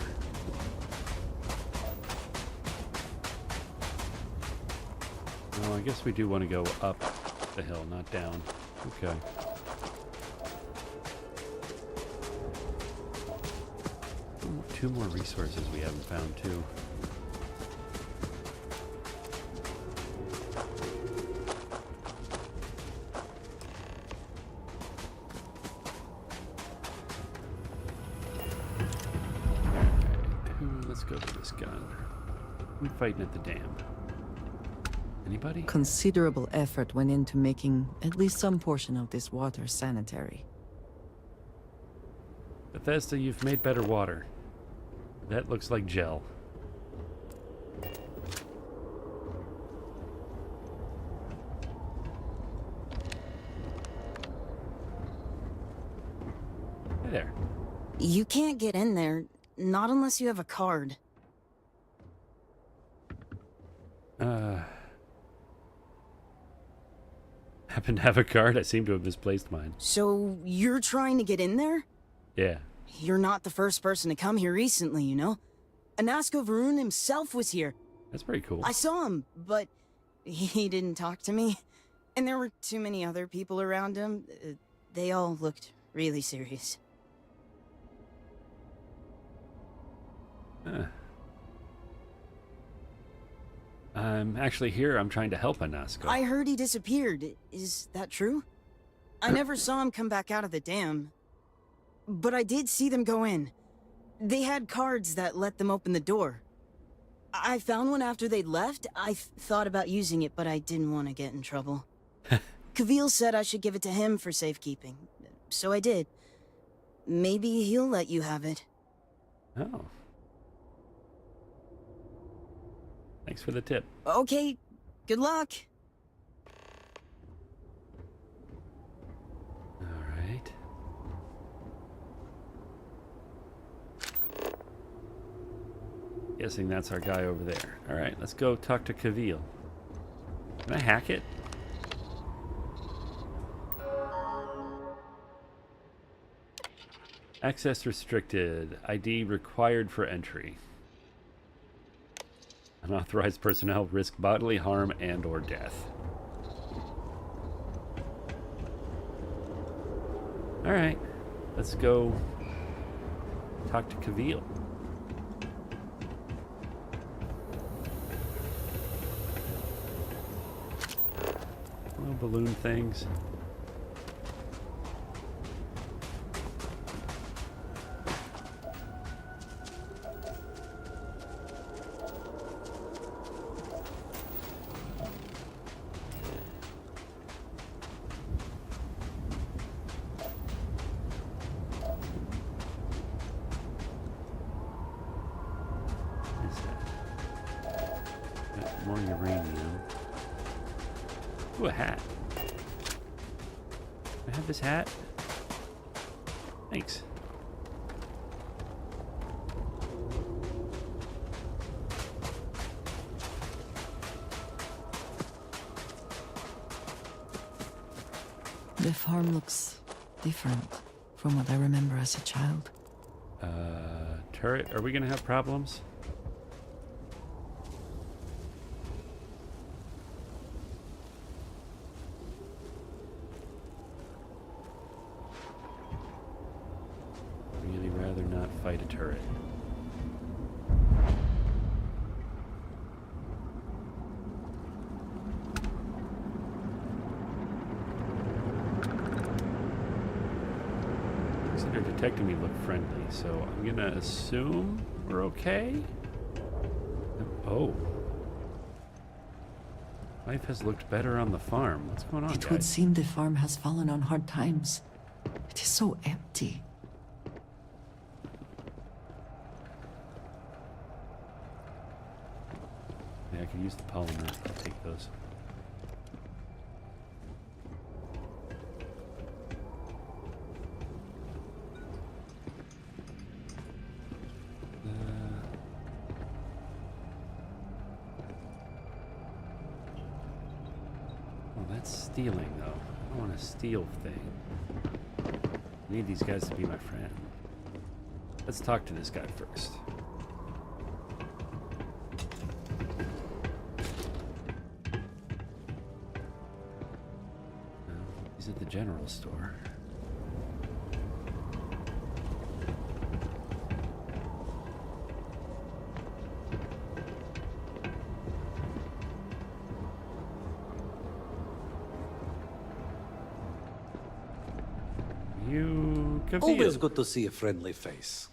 Well, I guess we do want to go up the hill, not down. Okay. 2 more resources we haven't found, too. Let's go to this gun. I'm fighting at the dam. Anybody? Considerable effort went into making at least some portion of this water sanitary. Bethesda, you've made better water. That looks like gel. Hey there. You can't get in there, not unless you have a card. Happen to have a card? I seem to have misplaced mine. So you're trying to get in there? Yeah. You're not the first person to come here recently, you know? Anasko Varun himself was here. That's pretty cool. I saw him, but he didn't talk to me. And there were too many other people around him. They all looked really serious. I'm actually here. I'm trying to help Anasko. I heard he disappeared. Is that true? I never saw him come back out of the dam. But I did see them go in. They had cards that let them open the door. I found one after they'd left. I thought about using it, but I didn't want to get in trouble. Kavil said I should give it to him for safekeeping. So I did. Maybe he'll let you have it. Oh. Thanks for the tip. Okay, good luck. Alright. Guessing that's our guy over there. Alright, let's go talk to Kavil. Can I hack it? Access restricted. ID required for entry. Unauthorized personnel risk bodily harm and or death. Alright. Let's go talk to Kavil. Little balloon things. More uranium. Ooh, a hat. Can I have this hat? Thanks. The farm looks different from what I remember as a child. Turret, are we gonna have problems? Really rather not fight a turret. They're detecting me look friendly, so I'm gonna assume we're okay. Oh. Life has looked better on the farm. What's going on, It guys? would seem the farm has fallen on hard times. It is so empty. Yeah, I can use the polymer. I'll take those. Well, that's stealing, though. I don't want to steal thing. I need these guys to be my friend. Let's talk to this guy first. He's at the general store. you Kavil? Always good to see a friendly face.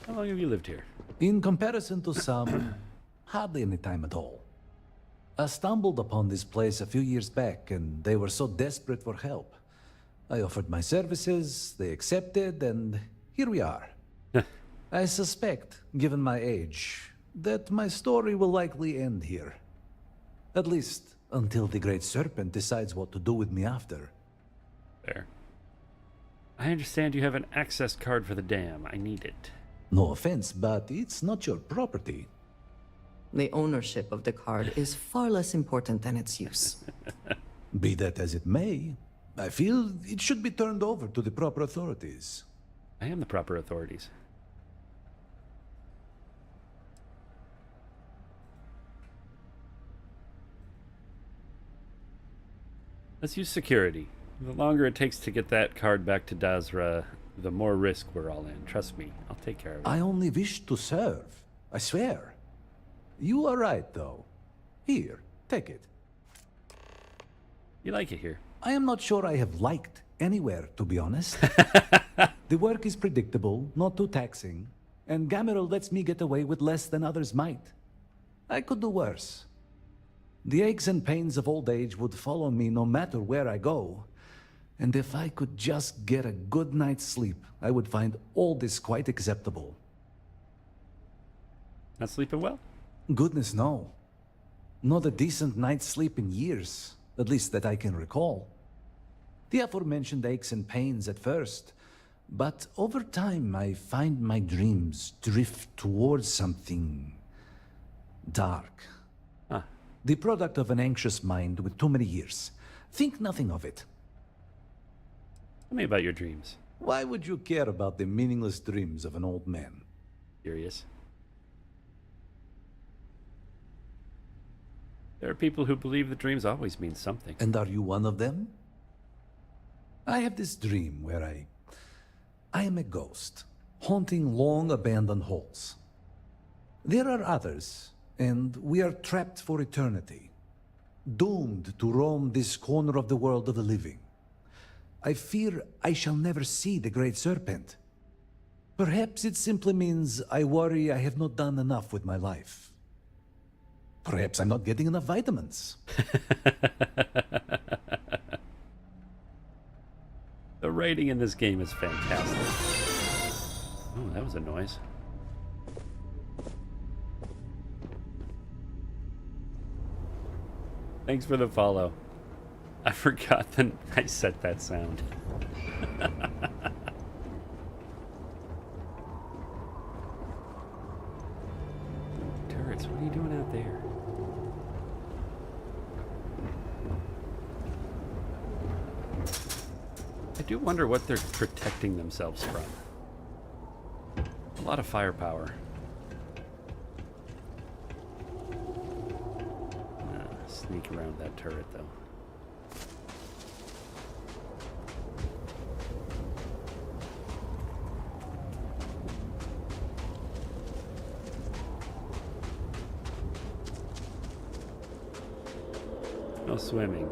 How long have you lived here? In comparison to some, hardly any time at all. I stumbled upon this place a few years back, and they were so desperate for help. I offered my services, they accepted, and here we are. I suspect, given my age, that my story will likely end here. At least, until the Great Serpent decides what to do with me after. Fair. I understand you have an access card for the dam. I need it. No offense, but it's not your property. The ownership of the card is far less important than its use. Be that as it may, I feel it should be turned over to the proper authorities. I am the proper authorities. Let's use security. The longer it takes to get that card back to Dazra, the more risk we're all in. Trust me, I'll take care of it. I only wish to serve, I swear. You are right, though. Here, take it. You like it here? I am not sure I have liked anywhere, to be honest. The work is predictable, not too taxing, and Gamerel lets me get away with less than others might. I could do worse. The aches and pains of old age would follow me no matter where I go. And if I could just get a good night's sleep, I would find all this quite acceptable. Not sleeping well? Goodness, no. Not a decent night's sleep in years, at least that I can recall. The aforementioned aches and pains at first, but over time I find my dreams drift towards something dark. The product of an anxious mind with too many years. Think nothing of it. Tell me about your dreams. Why would you care about the meaningless dreams of an old man? Curious. There are people who believe that dreams always mean something. And are you one of them? I have this dream where I am a ghost, haunting long abandoned halls. There are others, and we are trapped for eternity, doomed to roam this corner of the world of the living. I fear I shall never see the Great Serpent. Perhaps it simply means I worry I have not done enough with my life. Perhaps I'm not getting enough vitamins. The writing in this game is fantastic. Oh, that was a noise. Thanks for the follow. I forgot that I set that sound. Turrets, what are you doing out there? I do wonder what they're protecting themselves from. A lot of firepower. Sneak around that turret, though. No swimming.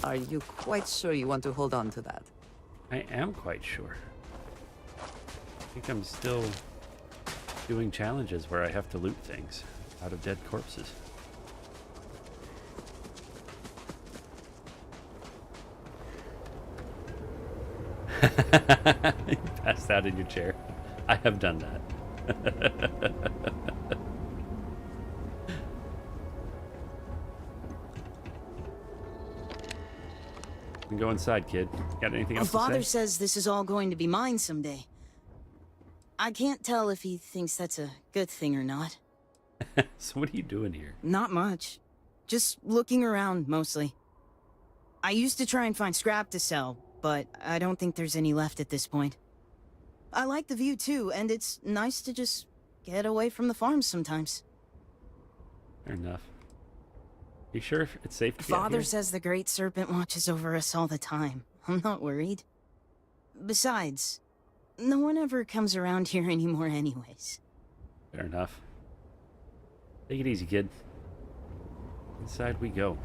Are you quite sure you want to hold on to that? I am quite sure. I think I'm still doing challenges where I have to loot things out of dead corpses. You passed out in your chair. I have done that. Go inside, kid. Got anything else to say? Father says this is all going to be mine someday. I can't tell if he thinks that's a good thing or not. So what are you doing here? Not much. Just looking around, mostly. I used to try and find scrap to sell, but I don't think there's any left at this point. I like the view too, and it's nice to just get away from the farm sometimes. Fair enough. You sure it's safe to be out Father here? says the Great Serpent watches over us all the time. I'm not worried. Besides, no one ever comes around here anymore anyways. Fair enough. Take it easy, kid. Inside we go.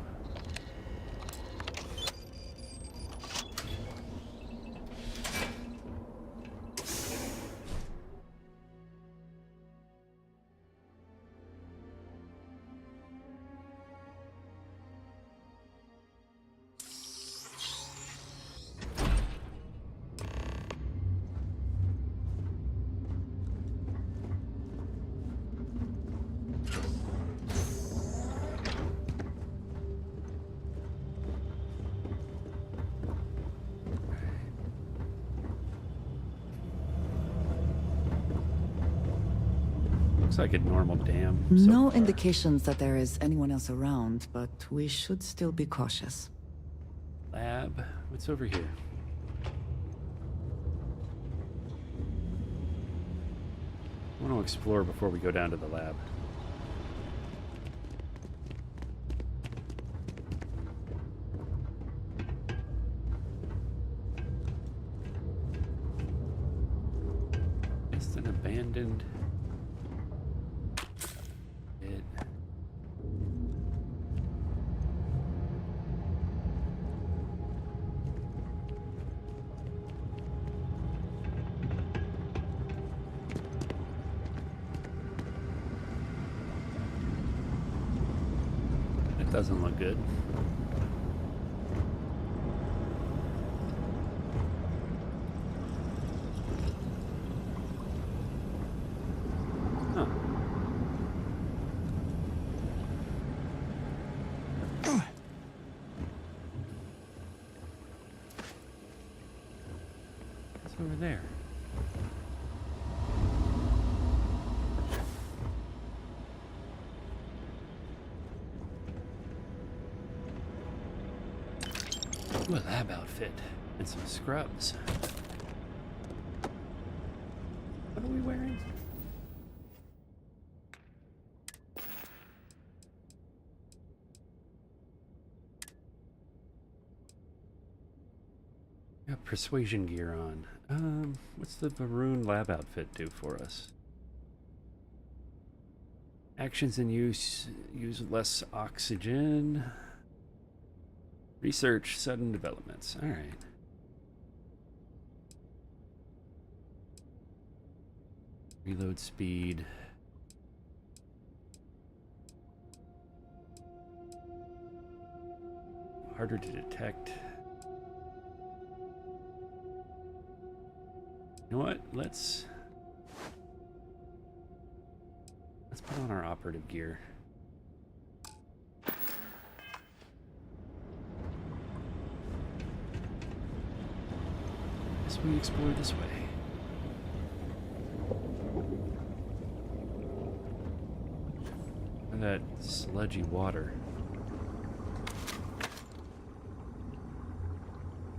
Looks like a normal dam. No indications that there is anyone else around, but we should still be cautious. Lab. What's over here? I want to explore before we go down to the lab. Just an abandoned bit. That doesn't look good. Huh. What's over there? Ooh, a lab outfit and some scrubs. What are we wearing? Got persuasion gear on. What's the Varun lab outfit do for us? Actions in use less oxygen. Research sudden developments. All right. Reload speed. Harder to detect. You know what? Let's put on our operative gear. Guess we explore this way. And that sludgy water.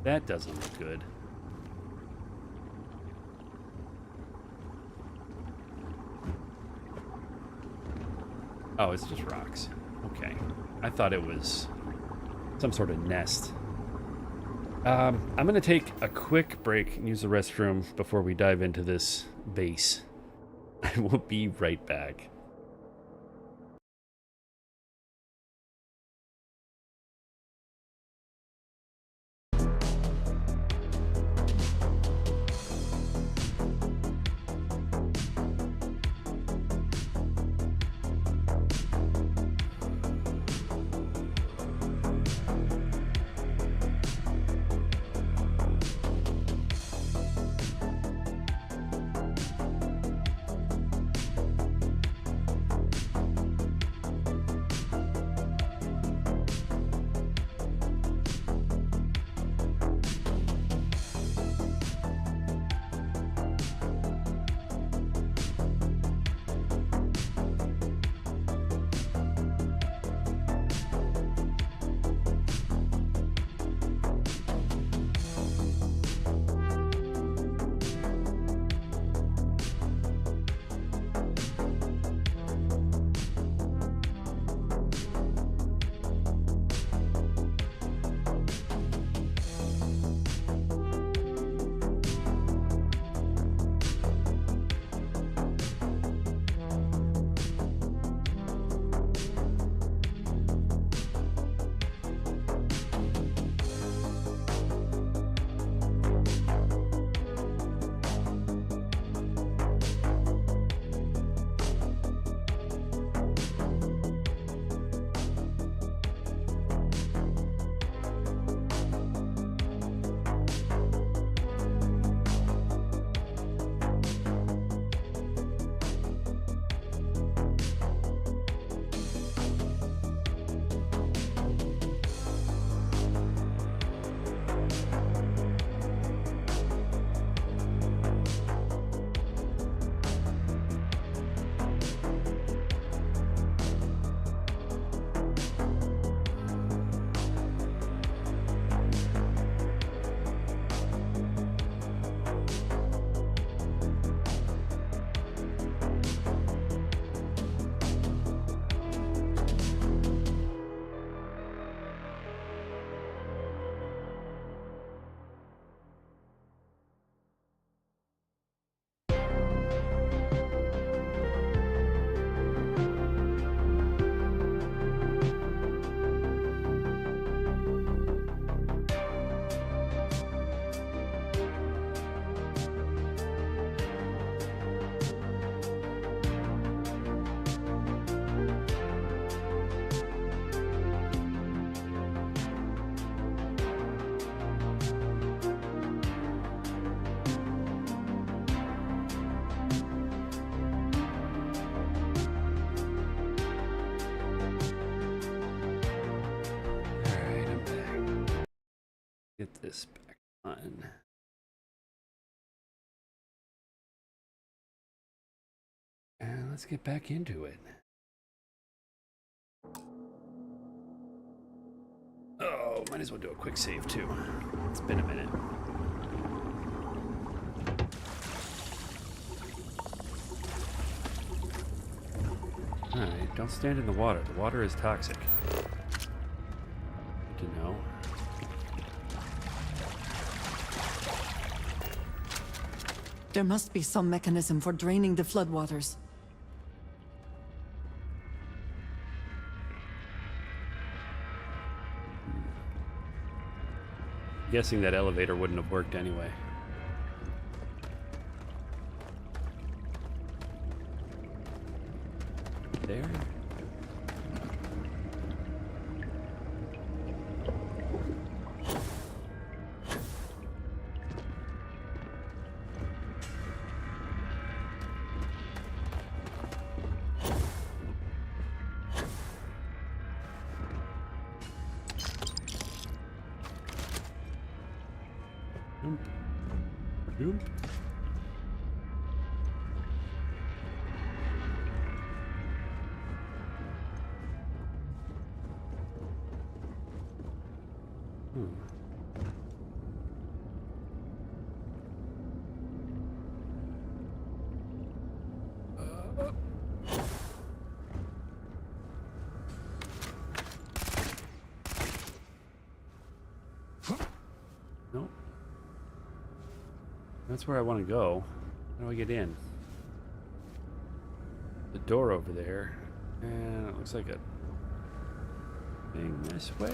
That doesn't look good. Oh, it's just rocks. Okay. I thought it was some sort of nest. I'm going to take a quick break and use the restroom before we dive into this base. I will be right back. this back on. And let's get back into it. Oh, might as well do a quick save too. It's been a minute. Alright, don't stand in the water. The water is toxic. Good to know. There must be some mechanism for draining the floodwaters. Guessing that elevator wouldn't have worked anyway. There. Jump. Nope. That's where I want to go. How do I get in? The door over there. And it looks like a thing this way.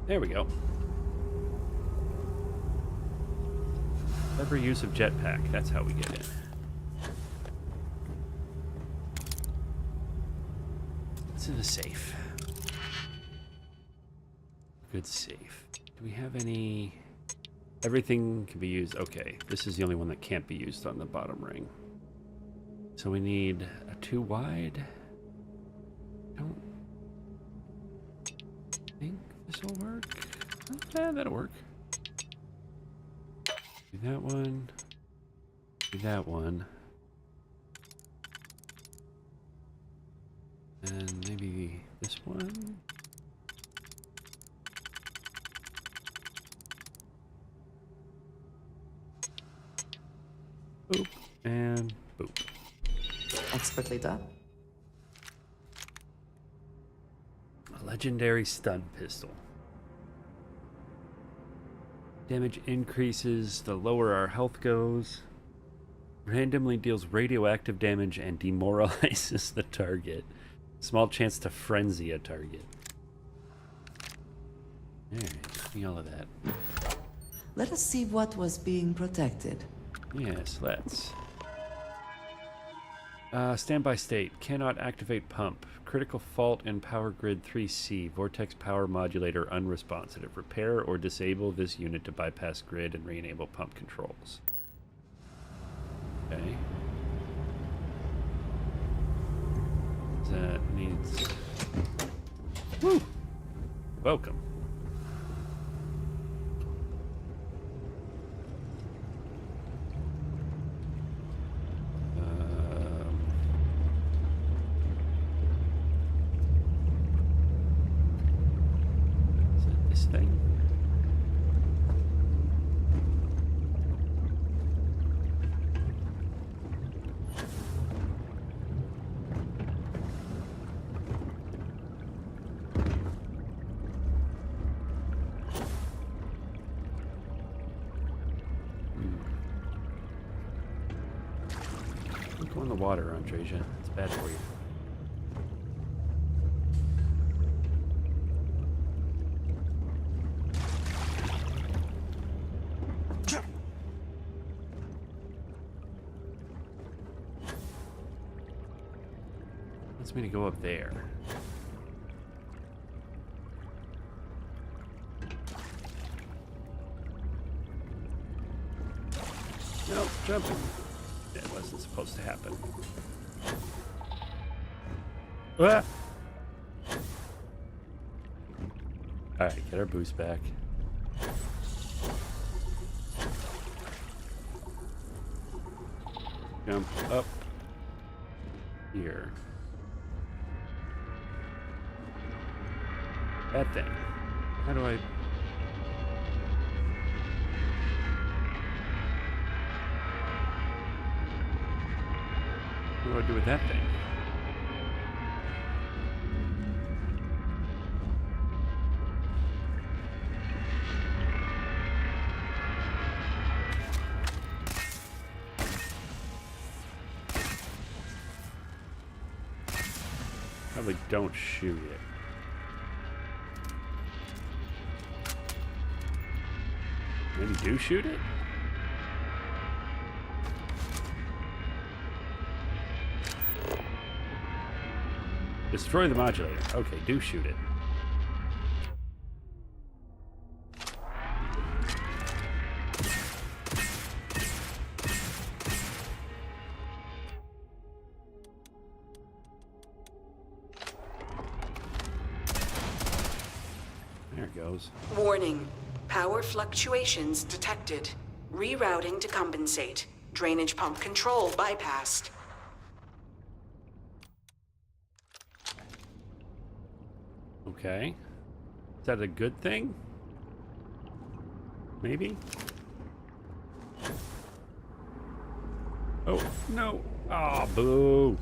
There we go. Clever use of jetpack. That's how we get in. It's in the safe. Good safe. Do we have any... Everything can be used. Okay, this is the only one that can't be used on the bottom ring. So we need a 2 wide. Don't think this will work. Yeah, that'll work. Do that one. Do that one. And maybe this one. Boop and boop. Expertly done. A legendary stun pistol. Damage increases the lower our health goes. Randomly deals radioactive damage and demoralizes the target. Small chance to frenzy a target. Alright, give me all of that. Let us see what was being protected. Yes, let's. Standby state. Cannot activate pump. Critical fault in power grid 3C. Vortex power modulator unresponsive. Repair or disable this unit to bypass grid and re-enable pump controls. Okay. That needs... Woo! Welcome. Thing. Don't go in the water, Andreja. It's bad for you. Me to go up there. Nope, jumping. That wasn't supposed to happen. Ah! Alright, get our boost back. Jump up here. That thing. How do I... What do I do with that thing? Probably don't shoot it. Maybe do shoot it? Destroy the modulator. Okay, do shoot it. There it goes. Warning. Power fluctuations detected. Rerouting to compensate. Drainage pump control bypassed. Okay. Is that a good thing? Maybe? Oh, no. Oh, boo.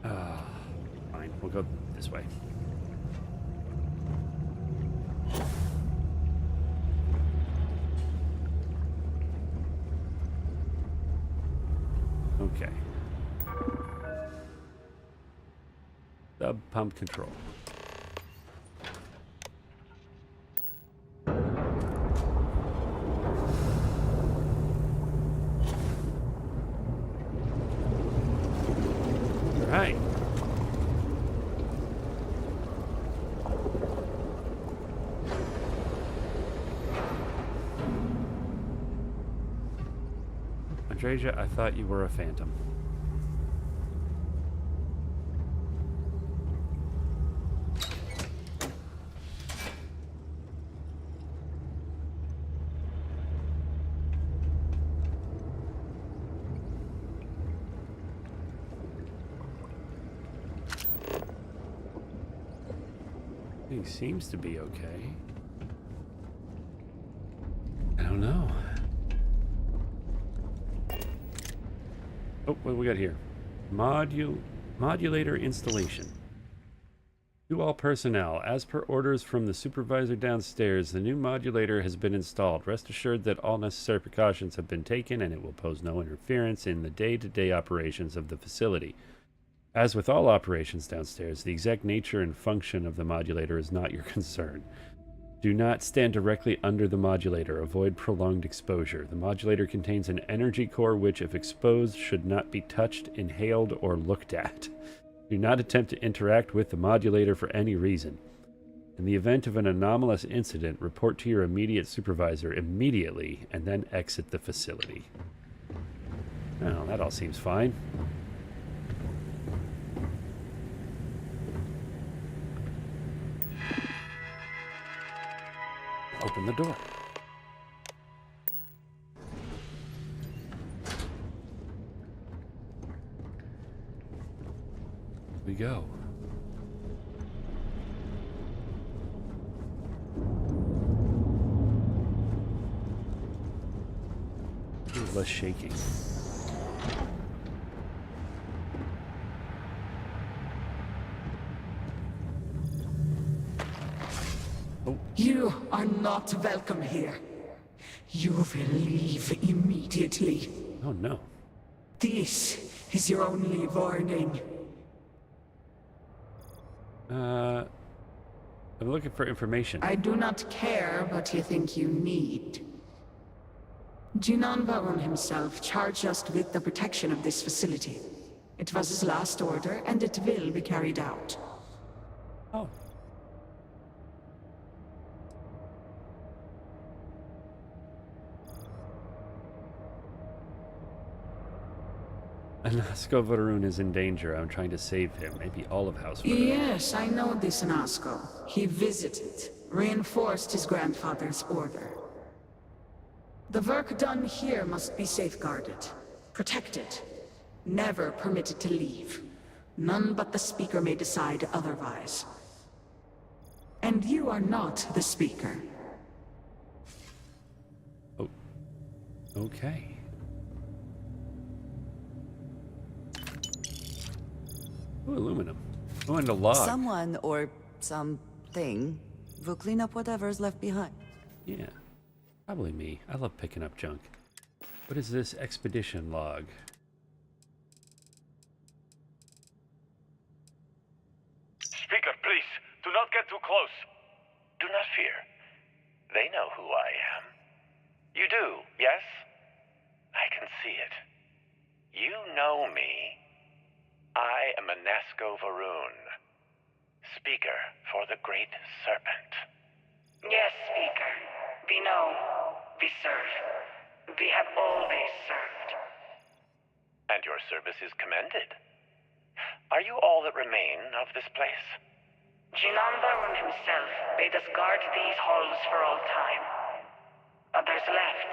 Fine. We'll go this way. Okay. Sub pump control. All right. Andreja, I thought you were a phantom. He seems to be okay. I don't know. Oh, what do we got here? Modulator installation. To all personnel, as per orders from the supervisor downstairs, the new modulator has been installed. Rest assured that all necessary precautions have been taken and it will pose no interference in the day-to-day operations of the facility. As with all operations downstairs, the exact nature and function of the modulator is not your concern. Do not stand directly under the modulator. Avoid prolonged exposure. The modulator contains an energy core which, if exposed, should not be touched, inhaled, or looked at. Do not attempt to interact with the modulator for any reason. In the event of an anomalous incident, report to your immediate supervisor immediately and then exit the facility. Well, that all seems fine. Open the door. We go. Less shaking. You are not welcome here. You will leave immediately. Oh no. This is your only warning. I'm looking for information. I do not care what you think you need. Jinan Baron himself charged us with the protection of this facility. It was his last order, and it will be carried out. Oh. Nasco Varun is in danger. I'm trying to save him. Maybe all of House Varun. Yes, I know this Nasco. He visited, reinforced his grandfather's order. The work done here must be safeguarded, protected, never permitted to leave. None but the Speaker may decide otherwise. And you are not the Speaker. Oh, okay. Ooh, aluminum. Oh, and a log. Someone or something will clean up whatever's left behind. Yeah, probably me. I love picking up junk. What is this expedition log? Speaker, please, do not get too close. Do not fear. They know who I am. You do, yes? I can see it. You know me. I am a Nasco Varun, Speaker for the Great Serpent. Yes, Speaker. We know. We serve. We have always served. And your service is commended. Are you all that remain of this place? Jinan Varun himself bade us guard these halls for all time. Others left.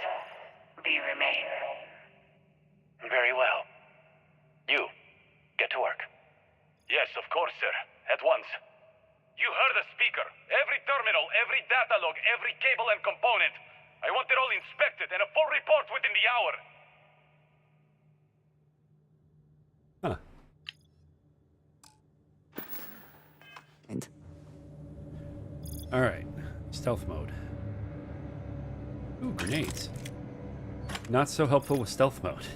We remain. Very well. You, get to work. Yes, of course, sir. At once. You heard the Speaker. Every terminal, every data log, every cable and component. I want it all inspected and a full report within the hour. Huh. And all right, stealth mode. Ooh, grenades. Not so helpful with stealth mode.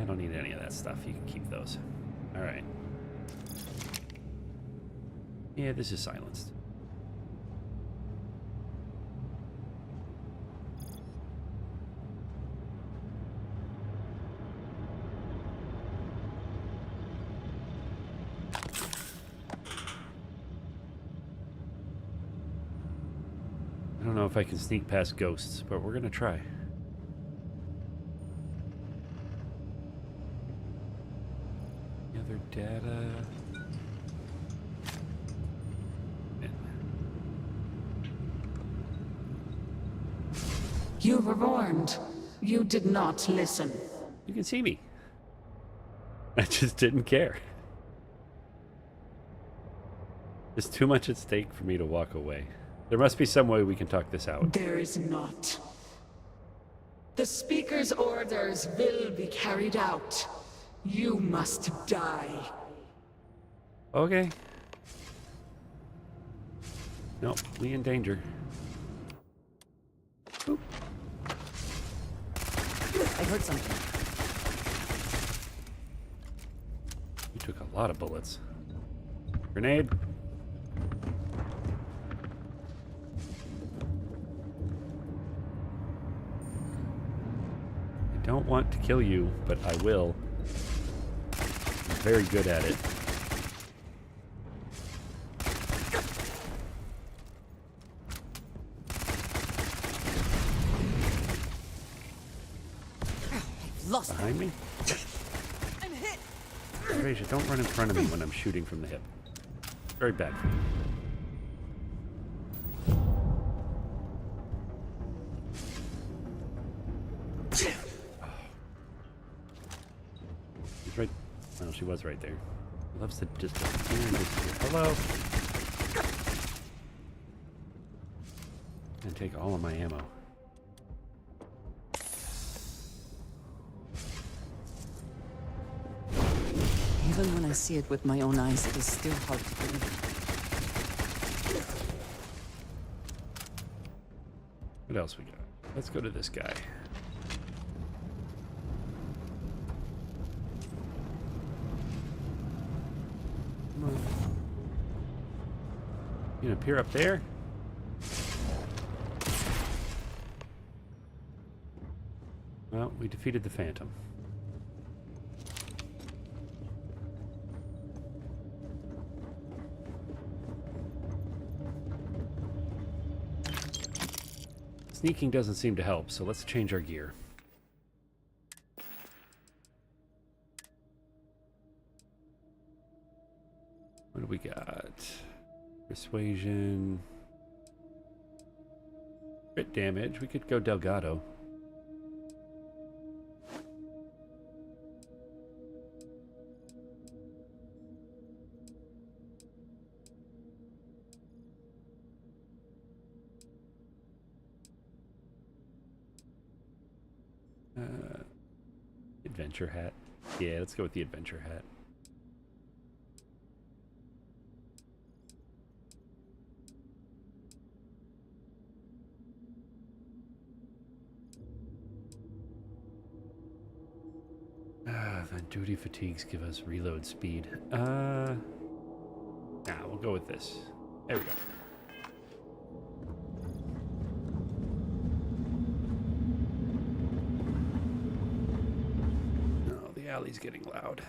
I don't need any of that stuff. You can keep those. All right. Yeah, this is silenced. I don't know if I can sneak past ghosts, but we're gonna try. Other data. You were warned. You did not listen. You can see me. I just didn't care. There's too much at stake for me to walk away. There must be some way we can talk this out. There is not. The Speaker's orders will be carried out. You must die. Okay. Nope, we in danger. Oop. I heard something. You took a lot of bullets. Grenade. I don't want to kill you, but I will. I'm very good at it. Lost Behind me? I'm hit. Raja, don't run in front of me when I'm shooting from the hip. Very bad for you. She's right. Well, she was right there. Loves to just appear and disappear. Hello. And take all of my ammo. Even when I see it with my own eyes, it is still hard to believe. What else we got? Let's go to this guy. Come on. You gonna appear up there? Well, we defeated the Phantom. Sneaking doesn't seem to help, so let's change our gear. do we got? Persuasion. Crit damage. We could go Delgado. Adventure hat. Yeah, let's go with the adventure hat. The duty fatigues give us reload speed. Nah, we'll go with this. There we go. Oh, the alley's getting loud.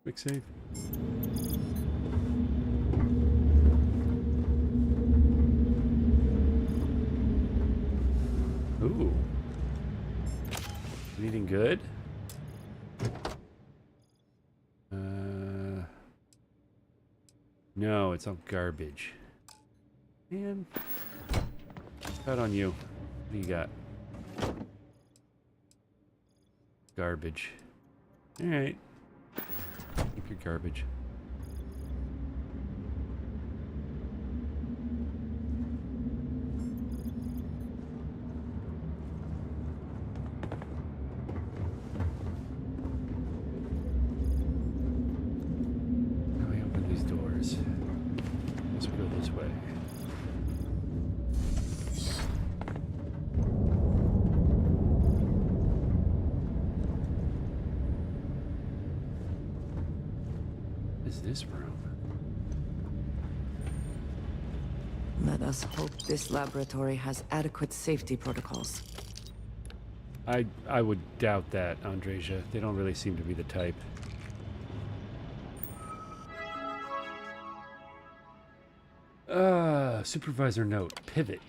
Quick save. Ooh. Anything good? No, it's all garbage. Man. Cut on you. What do you got? Garbage. Alright. Keep your garbage. How do we open these doors? Let's go this way. What is this room? Let us hope this laboratory has adequate safety protocols. I would doubt that, Andreja. They don't really seem to be the type. Supervisor note. Pivot.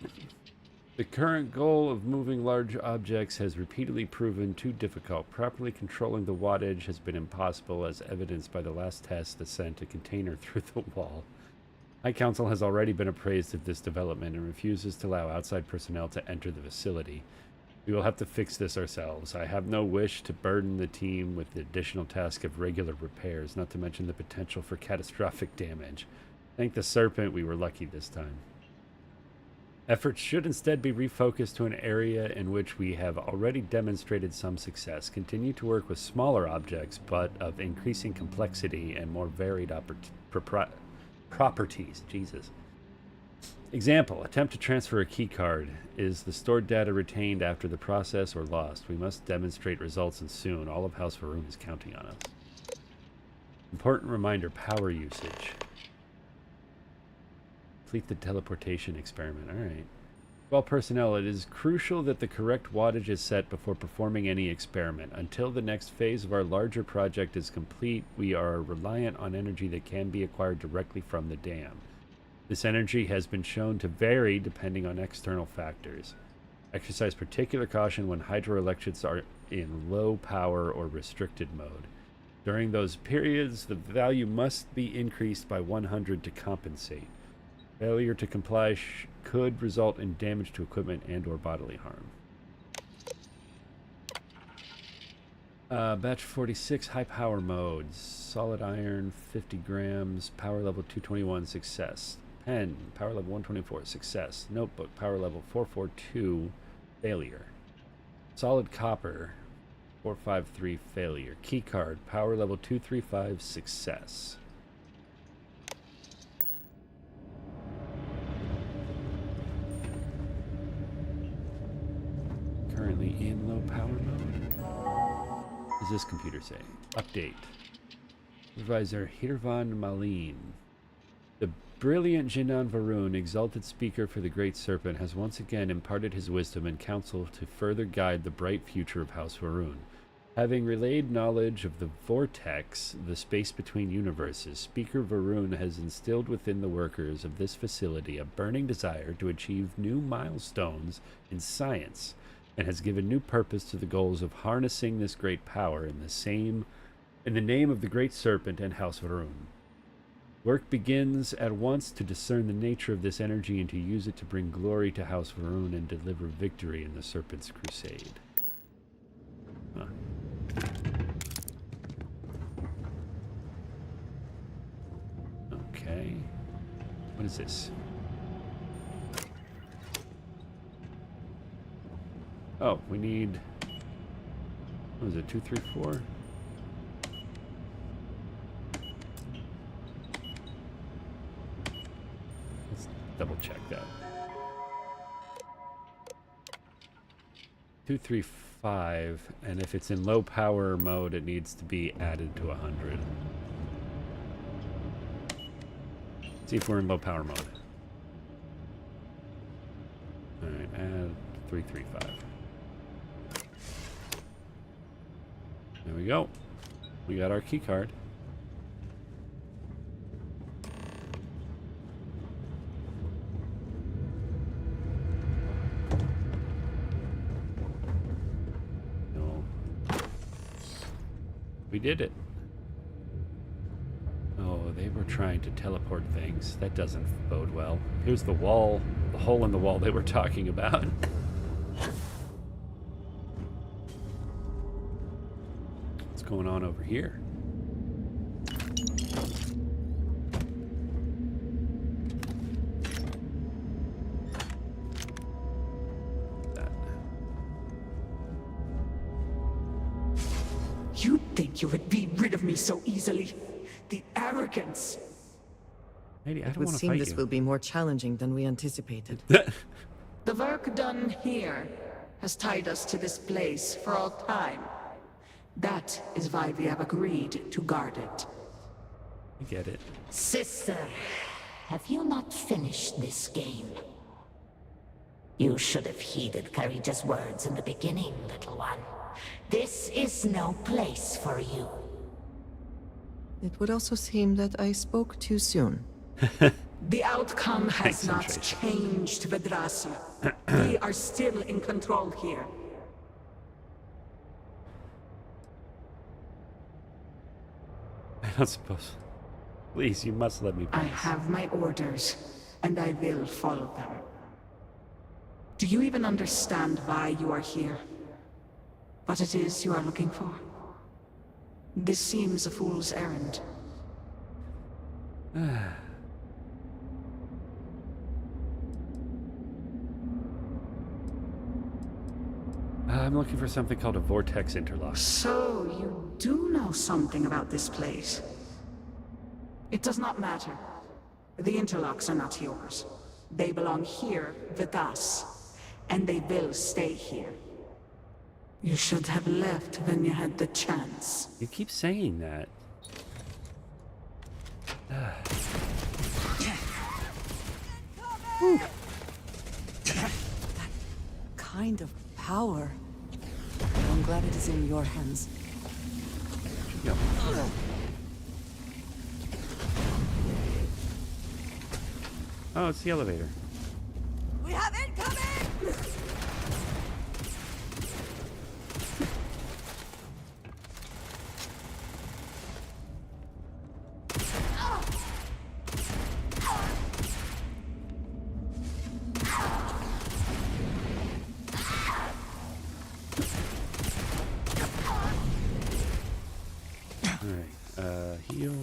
The current goal of moving large objects has repeatedly proven too difficult. Properly controlling the wattage has been impossible, as evidenced by the last test that sent a container through the wall. High Council has already been appraised of this development and refuses to allow outside personnel to enter the facility. We will have to fix this ourselves. I have no wish to burden the team with the additional task of regular repairs, not to mention the potential for catastrophic damage. Thank the Serpent, we were lucky this time. Efforts should instead be refocused to an area in which we have already demonstrated some success. Continue to work with smaller objects, but of increasing complexity and more varied properties. Jesus. Example, attempt to transfer a key card. Is the stored data retained after the process or lost? We must demonstrate results, and soon. All of House Varun is counting on us. Important reminder, power usage. Complete the teleportation experiment. Alright. Well, personnel, it is crucial that the correct wattage is set before performing any experiment. Until the next phase of our larger project is complete, we are reliant on energy that can be acquired directly from the dam. This energy has been shown to vary depending on external factors. Exercise particular caution when hydroelectrics are in low power or restricted mode. During those periods, the value must be increased by 100 to compensate. Failure to comply could result in damage to equipment and or bodily harm. Batch 46, high power modes. Solid iron, 50 grams, power level 221, success. Pen, power level 124, success. Notebook, power level 442, failure. Solid copper, 453, failure. Keycard, power level 235, success. Currently in low power mode. What does this computer say? Update. Supervisor Hirvan Malin. The brilliant Jinan Varun, exalted speaker for the Great Serpent, has once again imparted his wisdom and counsel to further guide the bright future of House Varun. Having relayed knowledge of the vortex, the space between universes, Speaker Varun has instilled within the workers of this facility a burning desire to achieve new milestones in science, and has given new purpose to the goals of harnessing this great power in the name of the Great Serpent and House Varun. Work begins at once to discern the nature of this energy and to use it to bring glory to House Varun and deliver victory in the Serpent's Crusade. Huh. Okay. What is this? Oh, we need... What is it? 2, 3, 4? Let's double check that. 2, 3, 5, and if it's in low power mode, it needs to be added to 100. See if we're in low power mode. Alright, add 3, 3, 5. There we go. We got our key card. No. We did it. Oh, they were trying to teleport things. That doesn't bode well. Here's the wall, the hole in the wall they were talking about. What's going on over here? You'd think you would be rid of me so easily. The arrogance. Lady, I It don't would want to seem fight this you. will be more challenging than we anticipated. The work done here has tied us to this place for all time. That is why we have agreed to guard it. I get it. Sister, have you not finished this game? You should have heeded Courageous words in the beginning, little one. This is no place for you. It would also seem that I spoke too soon. The outcome has not changed, Vedrasa. We are still in control here. I don't suppose. Please, you must let me I pass. have my orders, and I will follow them. Do you even understand why you are here? What it is you are looking for? This seems a fool's errand. I'm looking for something called a vortex interlock. So, you do know something about this place. It does not matter. The interlocks are not yours. They belong here with us, and they will stay here. You should have left when you had the chance. You keep saying that. That kind of power. I'm glad it is in your hands. Yep. Oh, it's the elevator. We have incoming! Alright, heal.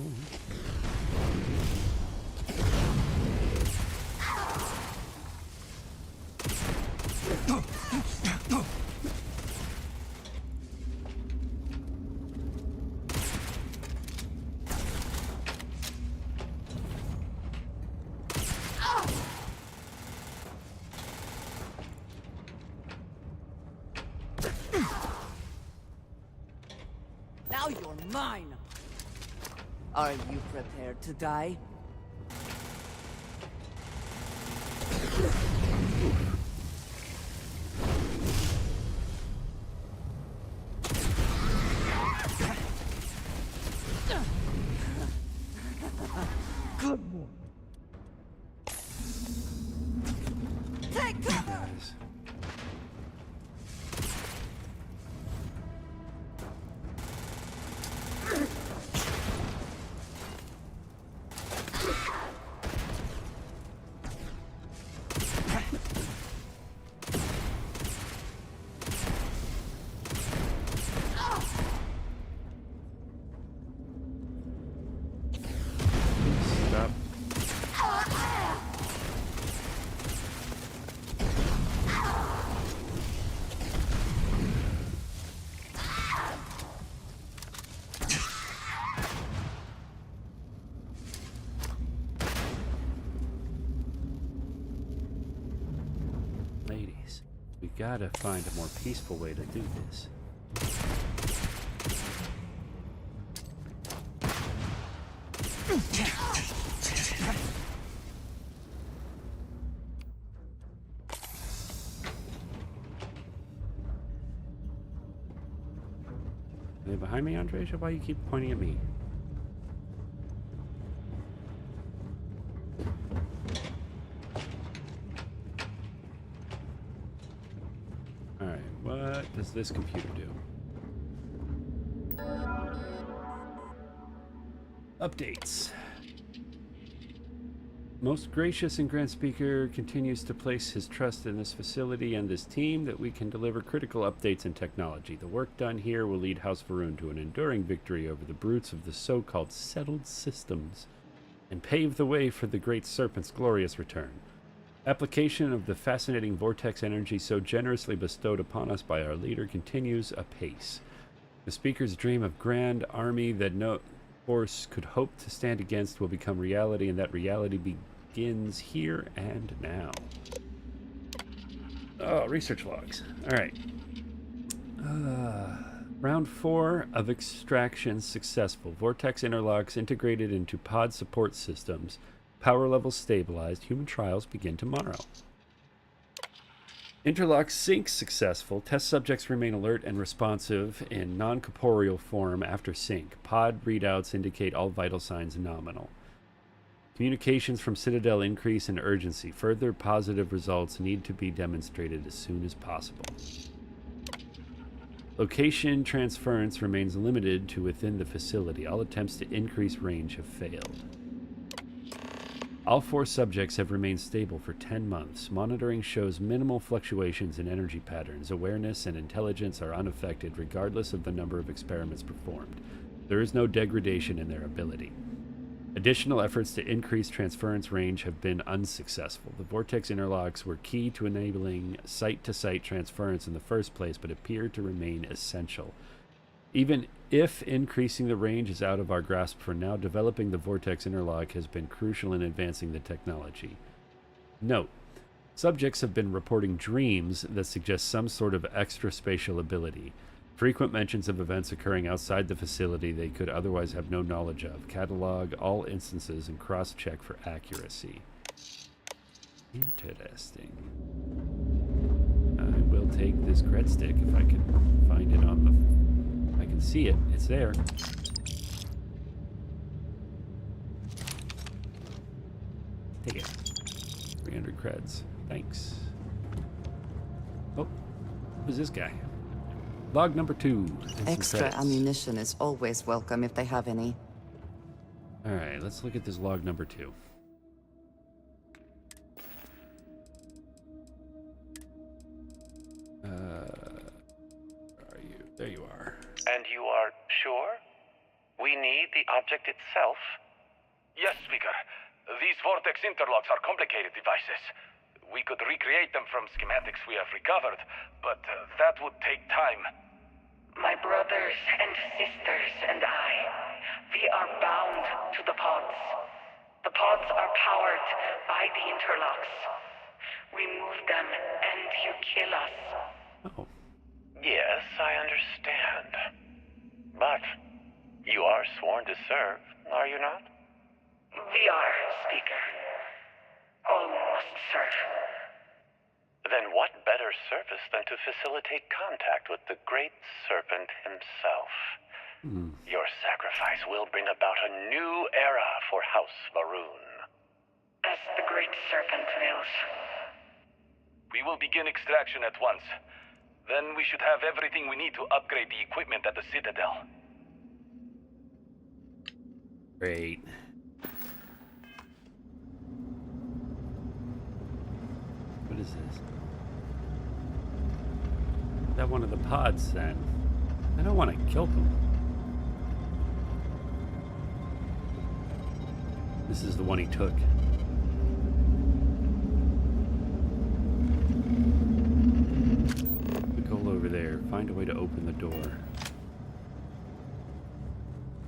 Now you're mine! Are you prepared to die? Good one. Take cover! gotta find a more peaceful way to do this. Are they behind me, Andreja? Why do you keep pointing at me? Alright, what does this computer do? Updates. Most gracious and Grand Speaker continues to place his trust in this facility and this team that we can deliver critical updates in technology. The work done here will lead House Varun to an enduring victory over the brutes of the so-called settled systems and pave the way for the Great Serpent's glorious return. Application of the fascinating vortex energy so generously bestowed upon us by our leader continues apace. The Speaker's dream of grand army that no force could hope to stand against will become reality, and that reality begins here and now. Oh, research logs. All right. Round 4 of extraction successful. Vortex interlocks integrated into pod support systems. Power levels stabilized. Human trials begin tomorrow. Interlock sync successful. Test subjects remain alert and responsive in non-corporeal form after sync. Pod readouts indicate all vital signs nominal. Communications from Citadel increase in urgency. Further positive results need to be demonstrated as soon as possible. Location transference remains limited to within the facility. All attempts to increase range have failed. All 4 subjects have remained stable for 10 months. Monitoring shows minimal fluctuations in energy patterns. Awareness and intelligence are unaffected regardless of the number of experiments performed. There is no degradation in their ability. Additional efforts to increase transference range have been unsuccessful. The vortex interlocks were key to enabling site-to-site transference in the first place, but appear to remain essential. Even if increasing the range is out of our grasp for now, developing the vortex interlock has been crucial in advancing the technology. Note: subjects have been reporting dreams that suggest some sort of extra-spatial ability. Frequent mentions of events occurring outside the facility they could otherwise have no knowledge of. Catalog all instances and cross-check for accuracy. Interesting. I will take this cred stick if I can find it on the... I can see it. It's there. Take it. 300 creds. Thanks. Oh, who's this guy? Log number 2. Extra ammunition is always welcome if they have any. Alright, let's look at this log number 2. Where are you? There you are. And you are sure? We need the object itself? Yes, Speaker. These vortex interlocks are complicated devices. We could recreate them from schematics we have recovered, but that would take time. My brothers and sisters and I, we are bound to the pods. The pods are powered by the interlocks. We move them and you kill us. Oh. Yes, I understand. But you are sworn to serve, are you not? We are, Speaker. All must serve. Then what better service than to facilitate contact with the Great Serpent himself? Your sacrifice will bring about a new era for House Varun. As the Great Serpent wills. We will begin extraction at once. Then we should have everything we need to upgrade the equipment at the Citadel. Great. What is this? Is that one of the pods then? I don't want to kill them. This is the one he took. The goal over there. Find a way to open the door.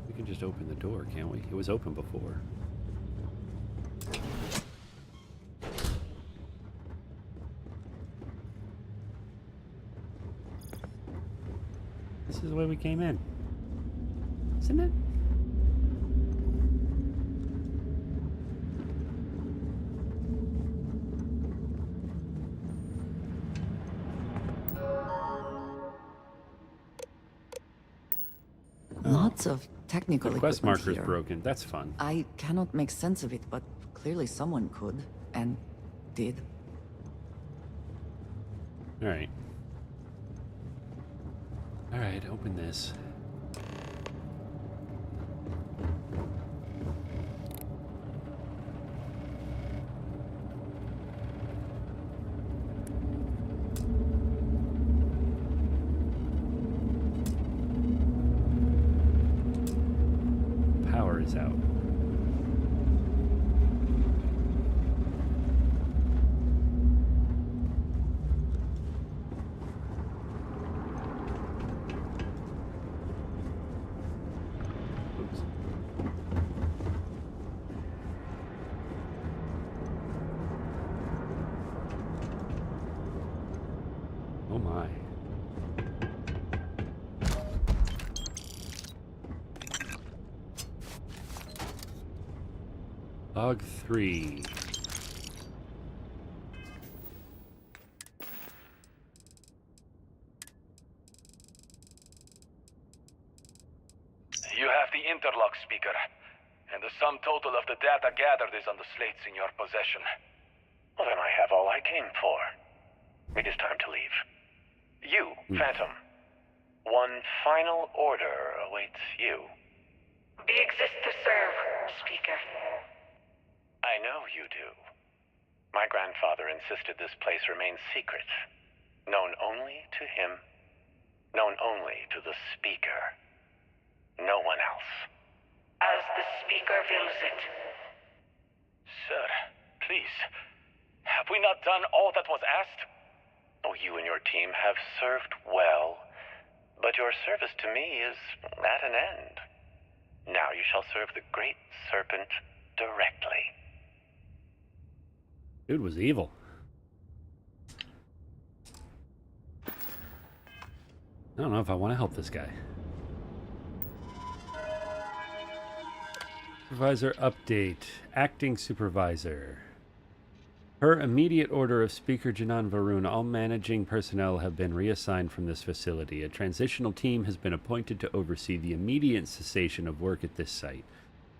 We can just open the door, can't we? It was open before. the way we came in. Isn't it? Lots of technical The quest equipment marker's here. broken. That's fun. I cannot make sense of it, but clearly someone could, and did. Alright. Alright, open this. Power is out. Oops. Oh my. Log 3. You have the interlock speaker, and the sum total of the data gathered is on the slates in your possession. Well, then I have all I came for. It is time to leave. You, Phantom. One final order awaits you. We exist to serve, Speaker. I know you do. My grandfather insisted this place remain secret. Known only to him. Known only to the Speaker. No one else. As the Speaker wills it. Sir, please. Have we not done all that was asked? Oh, you and your team have served well. But your service to me is at an end. Now you shall serve the Great Serpent directly. Dude was evil. I don't know if I want to help this guy. Supervisor update. Acting supervisor. Per immediate order of Speaker Janan Varun, all managing personnel have been reassigned from this facility. A transitional team has been appointed to oversee the immediate cessation of work at this site.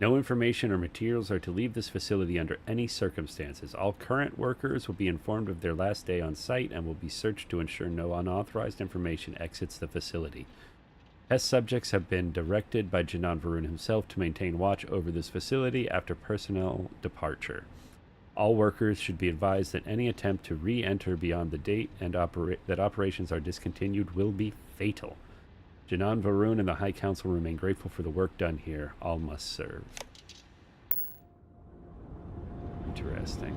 No information or materials are to leave this facility under any circumstances. All current workers will be informed of their last day on site and will be searched to ensure no unauthorized information exits the facility. Test subjects have been directed by Janan Varun himself to maintain watch over this facility after personnel departure. All workers should be advised that any attempt to re-enter beyond the date and that operations are discontinued will be fatal. Janan Varun and the High Council remain grateful for the work done here. All must serve. Interesting.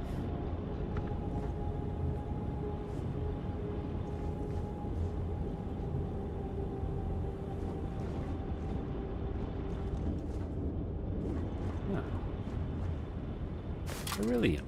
Beryllium.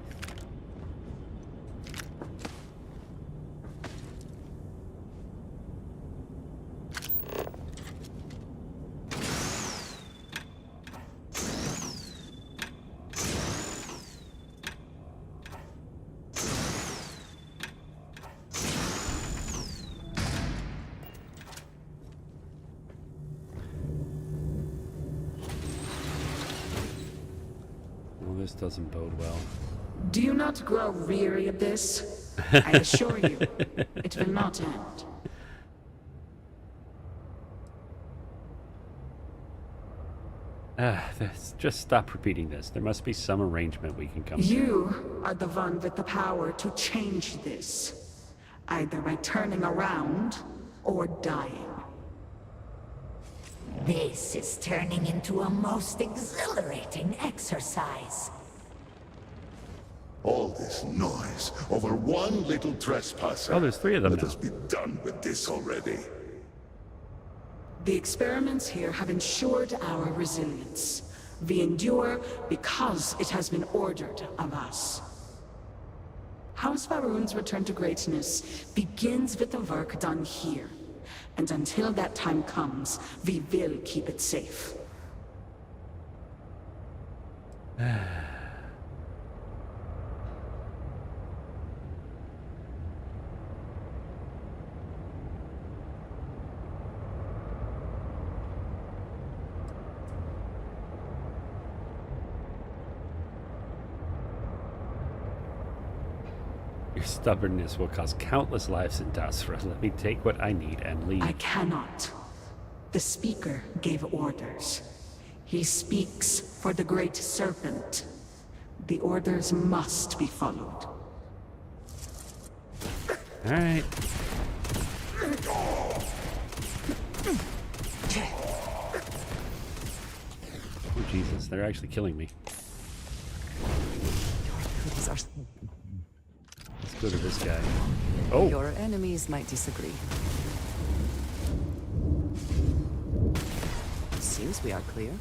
Well, this doesn't bode well. Do you not grow weary of this? I assure you, it will not end. Just stop repeating this. There must be some arrangement we can come to. You are the one with the power to change this, either by turning around or dying. This is turning into a most exhilarating exercise. All this noise over one little trespasser. Oh, there's 3 of them Let now. us be done with this already. The experiments here have ensured our resilience. We endure because it has been ordered of us. House Varun's return to greatness begins with the work done here, And until that time comes, we will keep it safe. Your stubbornness will cost countless lives in Dasra. Let me take what I need and leave. I cannot. The Speaker gave orders. He speaks for the Great Serpent. The orders must be followed. All right. Oh, Jesus, they're actually killing me. These are... Let's go to this guy. Oh! Your enemies might disagree. Seems we are clear.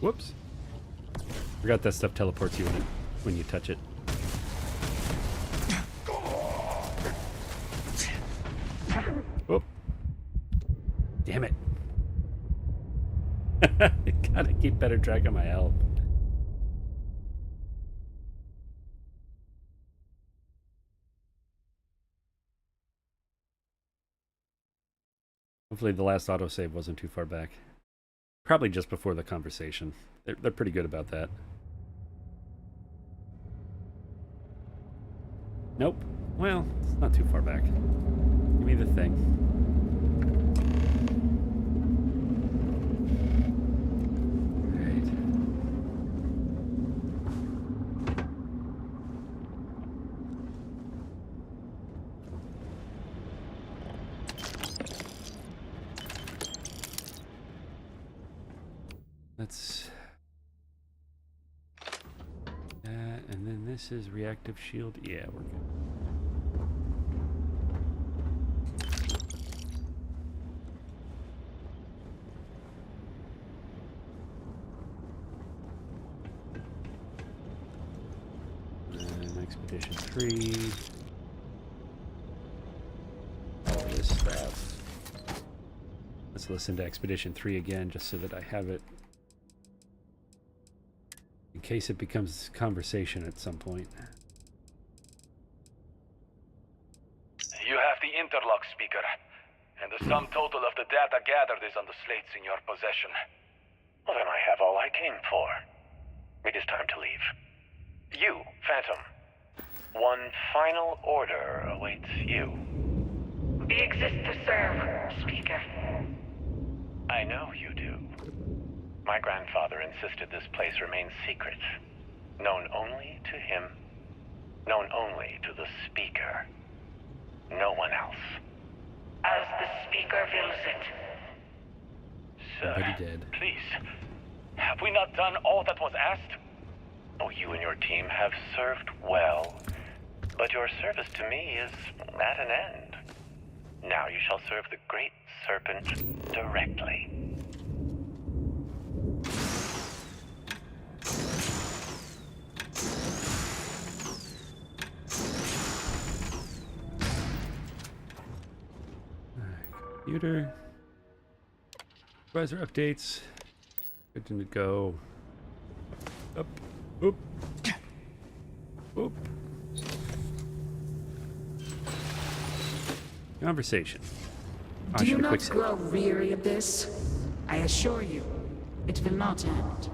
Whoops. Forgot that stuff teleports you when you touch it. Whoop. Damn it. Gotta keep better track of my health. Hopefully the last autosave wasn't too far back. Probably just before the conversation. They're pretty good about that. Nope. Well, it's not too far back. Give me the thing. Let's... and then this is reactive shield. Yeah, we're good. Expedition 3. All this stuff. Let's listen to Expedition 3 again, just so that I have it in case it becomes conversation at some point. You have the interlock speaker, and the sum total of the data gathered is on the slates in your possession. Well, then I have all I came for. It is time to leave. You, Phantom. One final order awaits you. We exist to serve, Speaker. I know you do. My grandfather insisted this place remain secret. Known only to him. Known only to the Speaker. No one else. As the Speaker wills it. Sir, please. Have we not done all that was asked? Oh, you and your team have served well. But your service to me is at an end. Now you shall serve the Great Serpent directly. Computer. Supervisor updates. Good to go. Up. Oop. Oop. Conversation. Do you not grow weary of this? I assure you, it will not end.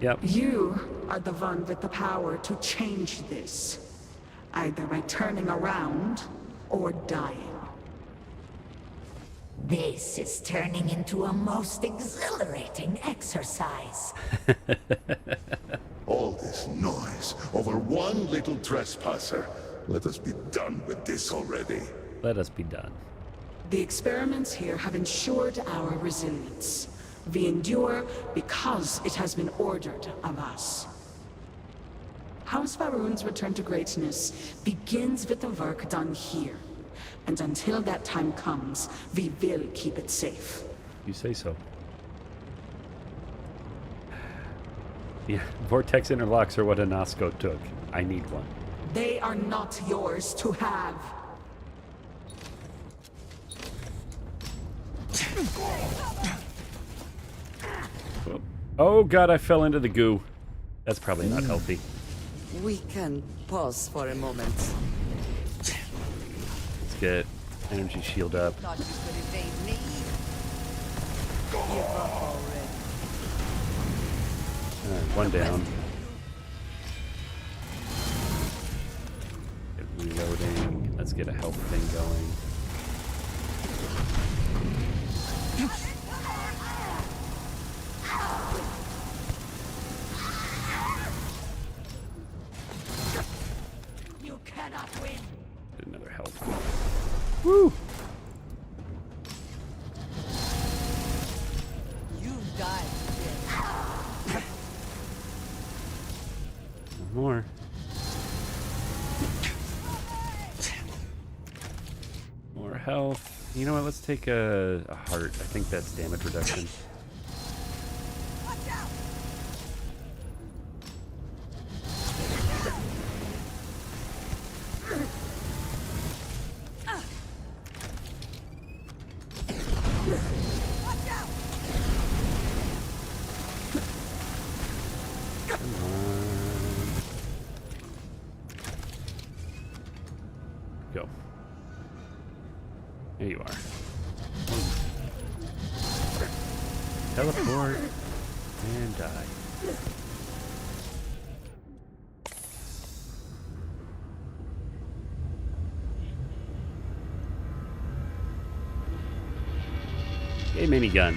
Yep. You are the one with the power to change this. Either by turning around or dying. This is turning into a most exhilarating exercise. All this noise over one little trespasser. Let us be done with this already. Let us be done. The experiments here have ensured our resilience. We endure because it has been ordered of us. House Faroon's return to greatness begins with the work done here. And until that time comes, we will keep it safe. You say so. Yeah, vortex interlocks are what Anasco took. I need one. They are not yours to have. Oh god, I fell into the goo. That's probably not healthy. We can pause for a moment. Let's get energy shield up. Thought you could evade me? Give up already. Alright, one down. Get reloading. Let's get a health thing going. You cannot win. Get another health. Woo! You died. More. More health. You know what? Let's take a heart. I think that's damage reduction. Go. There you are. Teleport and die. A minigun.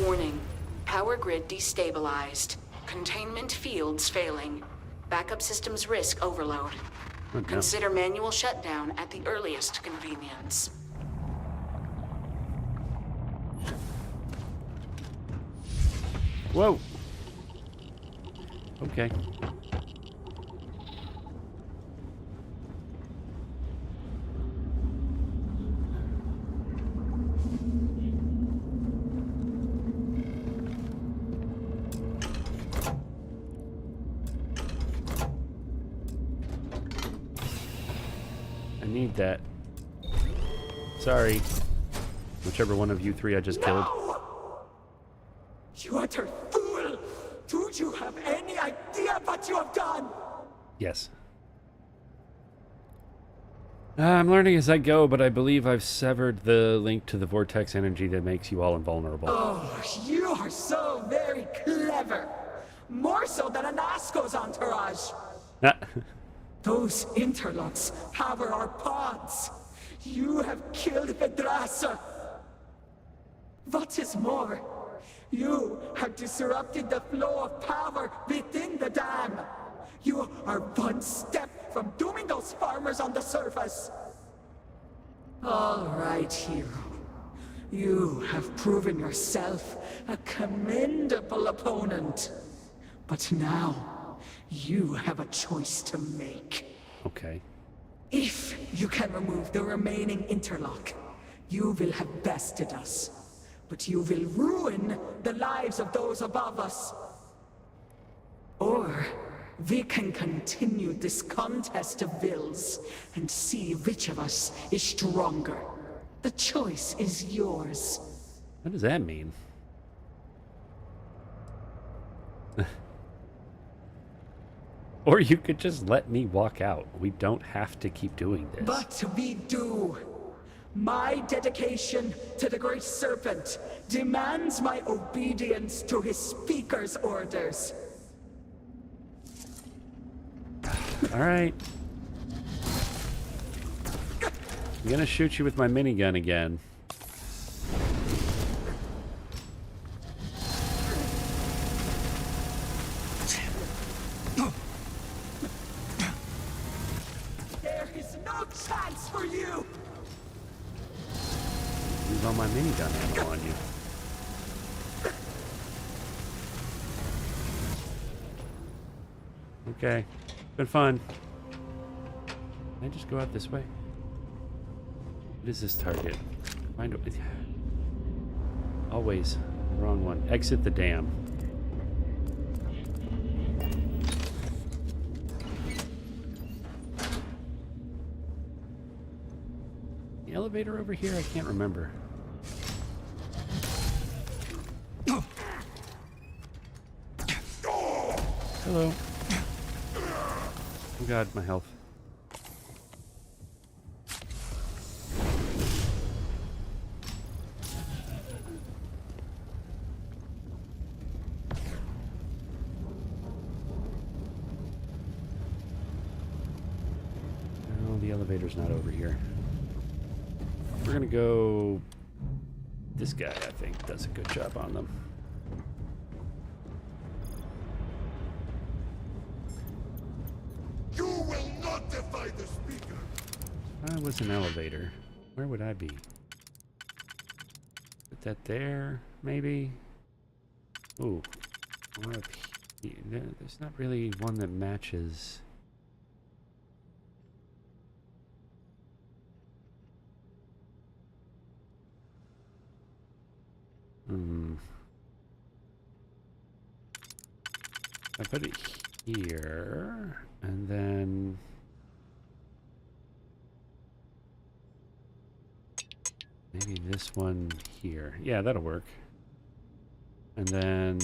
Warning. Power grid destabilized. Containment fields failing. Backup systems risk overload. Oh, no. Consider manual shutdown at the earliest convenience. Whoa. Okay. I need that. Sorry. Whichever one of you three I just killed. You utter fool! Do you have any idea what you have done? Yes. I'm learning as I go, but I believe I've severed the link to the vortex energy that makes you all invulnerable. Oh, you are so very clever. More so than Anasco's entourage. Those interlocks power our pods. You have killed Vedrasa. What is more, you have disrupted the flow of power within the dam. You are one step from dooming those farmers on the surface. All right, hero. You have proven yourself a commendable opponent. But now, you have a choice to make. Okay. If you can remove the remaining interlock, you will have bested us. But you will ruin the lives of those above us. Or we can continue this contest of wills and see which of us is stronger. The choice is yours. What does that mean? Or you could just let me walk out. We don't have to keep doing this. But we do. My dedication to the Great Serpent demands my obedience to his speaker's orders. All right. I'm gonna shoot you with my minigun again. There is no chance for you! all my minigun ammo on you. Okay. Been fun. Can I just go out this way? What is this target? Find it. Always the wrong one. Exit the dam. The elevator over here? I can't remember. Hello. Oh god, my health. No, the elevator's not over here. We're gonna go... This guy, I think, does a good job on them. You will not defy the speaker. If I was an elevator, where would I be? Put that there, maybe? Ooh, or up here. There's not really one that matches. I put it here, and then maybe this one here. Yeah, that'll work. And then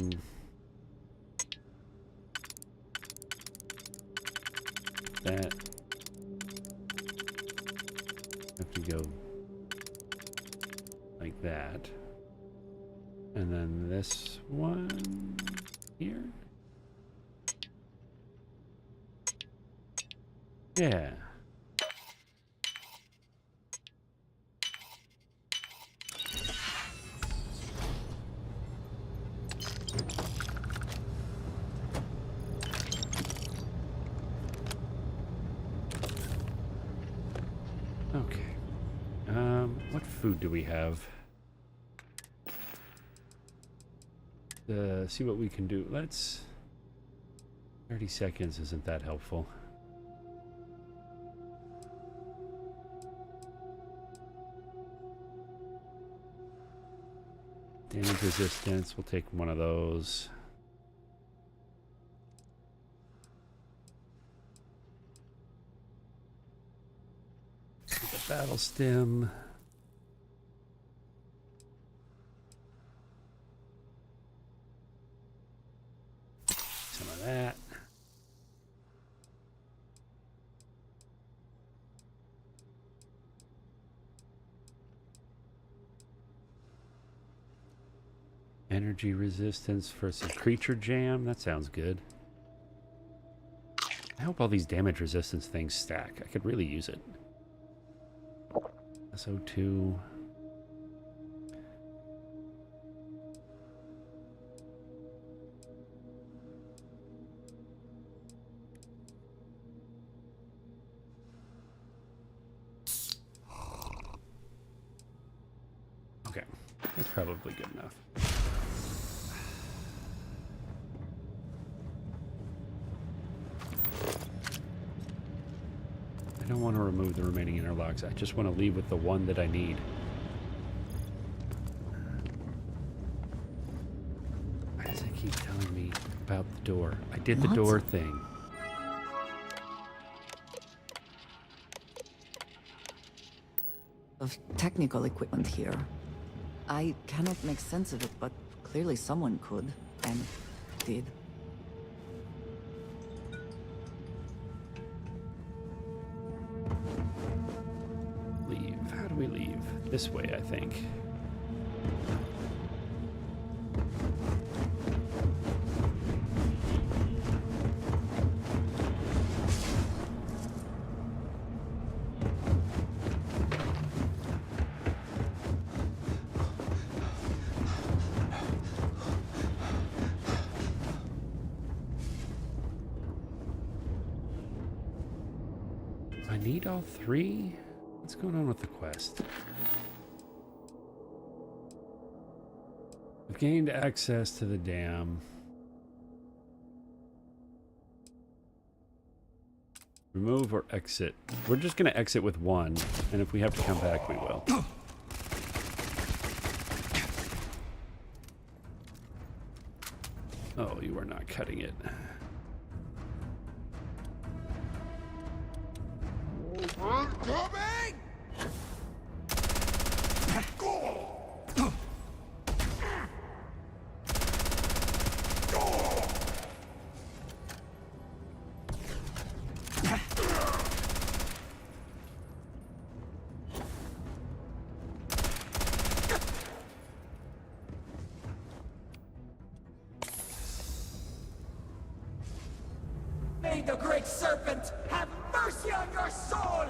that have to go like that. And then this one here. Yeah. Okay. What food do we have? See what we can do. Let's... 30 seconds isn't that helpful. Damage resistance, we'll take one of those. The battle stem. Some of that. Energy resistance versus creature jam. That sounds good. I hope all these damage resistance things stack. I could really use it. SO2. Okay, that's probably good enough. I don't want to remove the remaining interlocks. I just want to leave with the one that I need. Why does it keep telling me about the door? I did the door thing. Of technical equipment here. I cannot make sense of it, but clearly someone could, and did. Leave. How do we leave? This way, I think. I need all three? What's going on with the quest? gained access to the dam. Remove or exit. We're just going to exit with one, and if we have to come back, we will. Oh, you are not cutting it. I'm coming! May the Great Serpent have mercy on your soul!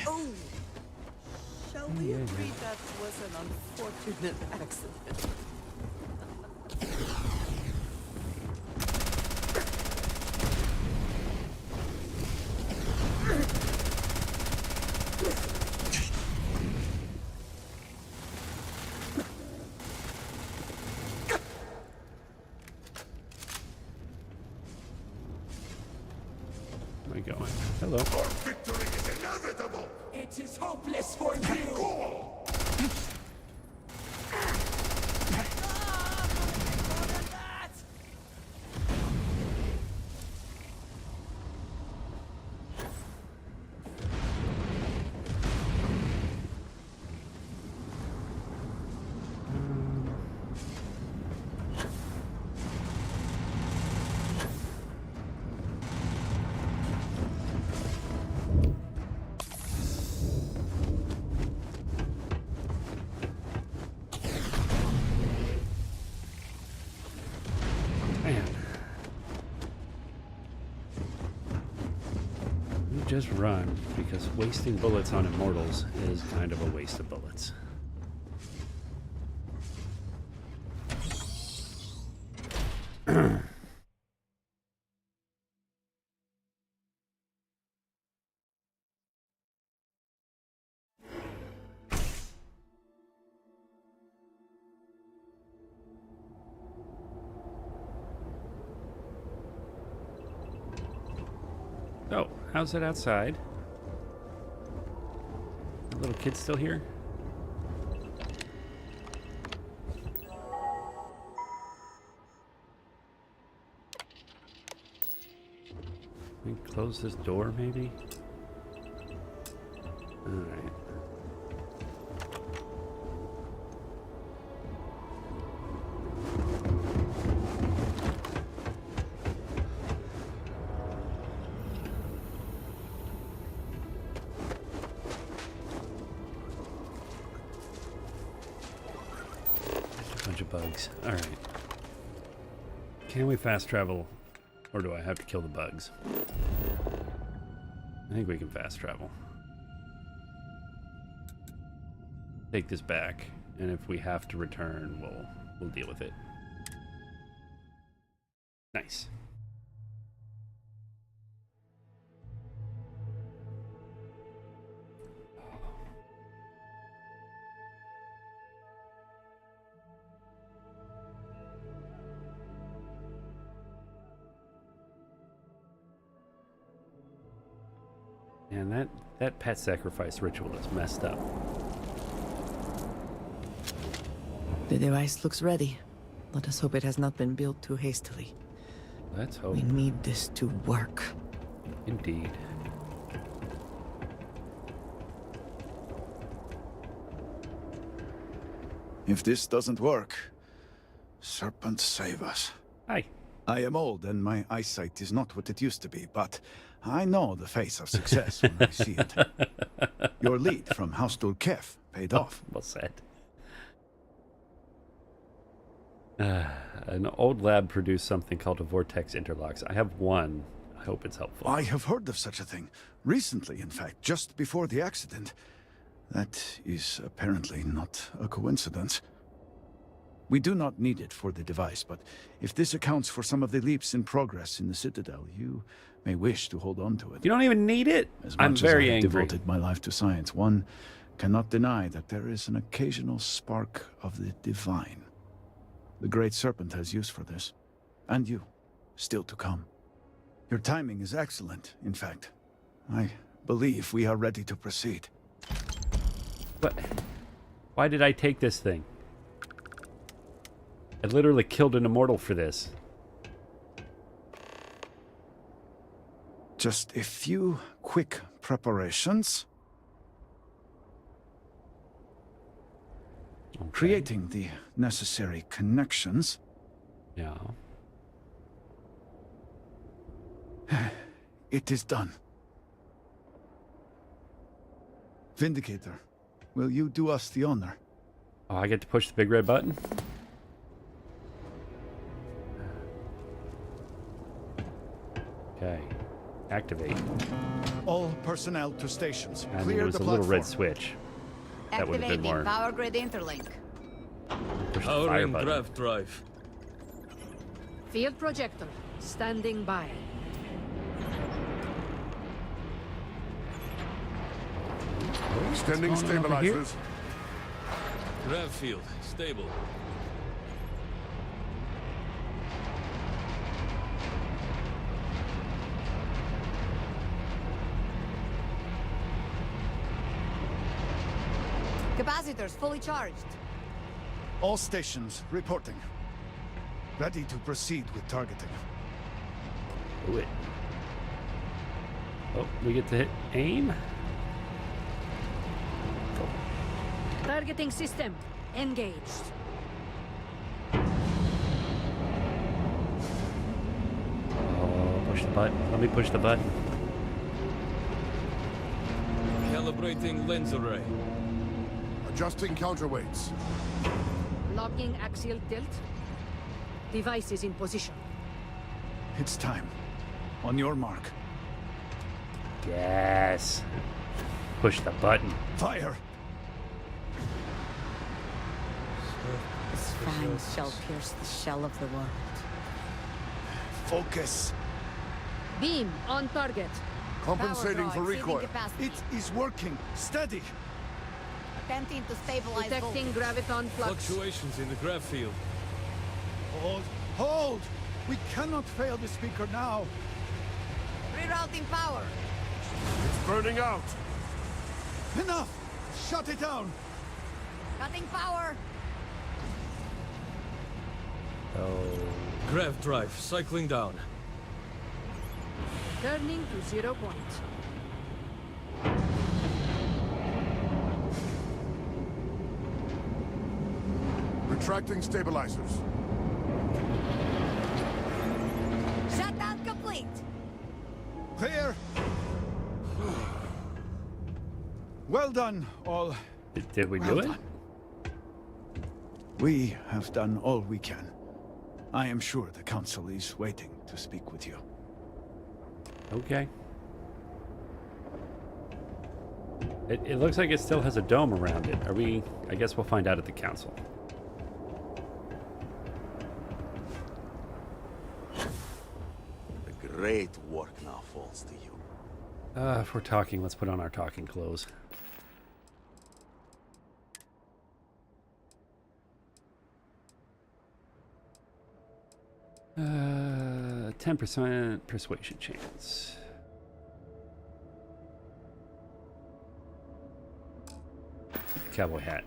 Oh! Shall we agree that was an unfortunate accident? Hello. Our victory is inevitable! It is hopeless for you! Just run, because wasting bullets on immortals is kind of a waste of bullets. Oh, how's it outside? The little kid still here? We close this door, maybe? Alright. Bugs. All right. Can we fast travel, or do I have to kill the bugs? I think we can fast travel. Take this back, and if we have to return, we'll deal with it. Nice. And that pet sacrifice ritual is messed up. The device looks ready. Let us hope it has not been built too hastily. Let's hope. We need this to work. Indeed. If this doesn't work, Serpent, save us. Hi. I am old and my eyesight is not what it used to be, but I know the face of success when I see it. Your lead from Haustul Kef paid off. Well said. An old lab produced something called a vortex interlocks. I have one. I hope it's helpful. I have heard of such a thing. Recently, in fact, just before the accident. That is apparently not a coincidence. We do not need it for the device, but if this accounts for some of the leaps in progress in the Citadel, you may wish to hold on to it. You don't even need it? As I'm much very as I have angry. devoted my life to science, one cannot deny that there is an occasional spark of the divine. The Great Serpent has use for this. And you, still to come. Your timing is excellent, in fact. I believe we are ready to proceed. But why did I take this thing? I literally killed an immortal for this. Just a few quick preparations. Okay. Creating the necessary connections. Yeah. It is done. Vindicator, will you do us the honor? Oh, I get to push the big red button? Okay. Activate. All personnel to stations. And Clear there was the a little red platform. switch. That would have been more. Power grid interlink. Push the fire Powering button. grav drive. Field projector, standing by. Extending stabilizers. Grav field, stable. Capacitors fully charged. All stations reporting. Ready to proceed with targeting. Do it. Oh, we get to hit aim. Targeting system engaged. Oh, push the button. Let me push the button. Calibrating lens array. Adjusting counterweights. Locking axial tilt. Device is in position. It's time. On your mark. Yes. Push the button. Fire! His fangs shall pierce the shell of the world. Focus. Beam on target. Compensating for recoil. It is working. Steady. Attempting to stabilize Detecting voltage. graviton flux. Fluctuations in the grav field. Hold. Hold! We cannot fail the speaker now. Rerouting power. It's burning out. Enough! Shut it down! Cutting power. Oh. Grav drive, cycling down. Turning to 0 point. Retracting stabilizers. Shutdown complete. Clear! Well done, all. Did we do it? Done. We have done all we can. I am sure the Council is waiting to speak with you. Okay. It looks like it still has a dome around it. Are we... I guess we'll find out at the Council. The great work now falls to you. If we're talking, let's put on our talking clothes. Uh, 10% persuasion chance. Cowboy hat.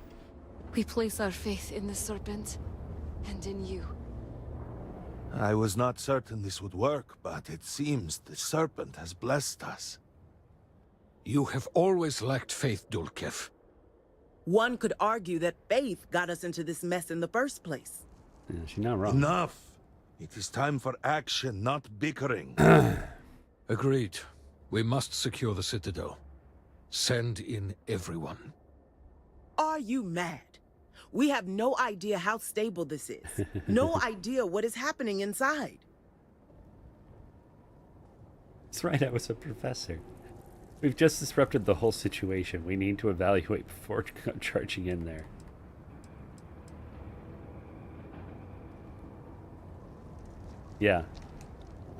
We place our faith in the serpent and in you. I was not certain this would work, but it seems the serpent has blessed us. You have always lacked faith, Dulkev. One could argue that faith got us into this mess in the first place. Yeah, she's not wrong. Enough! It is time for action, not bickering. Agreed. We must secure the Citadel. Send in everyone. Are you mad? We have no idea how stable this is. No idea what is happening inside. That's right, I was a professor. We've just disrupted the whole situation. We need to evaluate before charging in there. Yeah.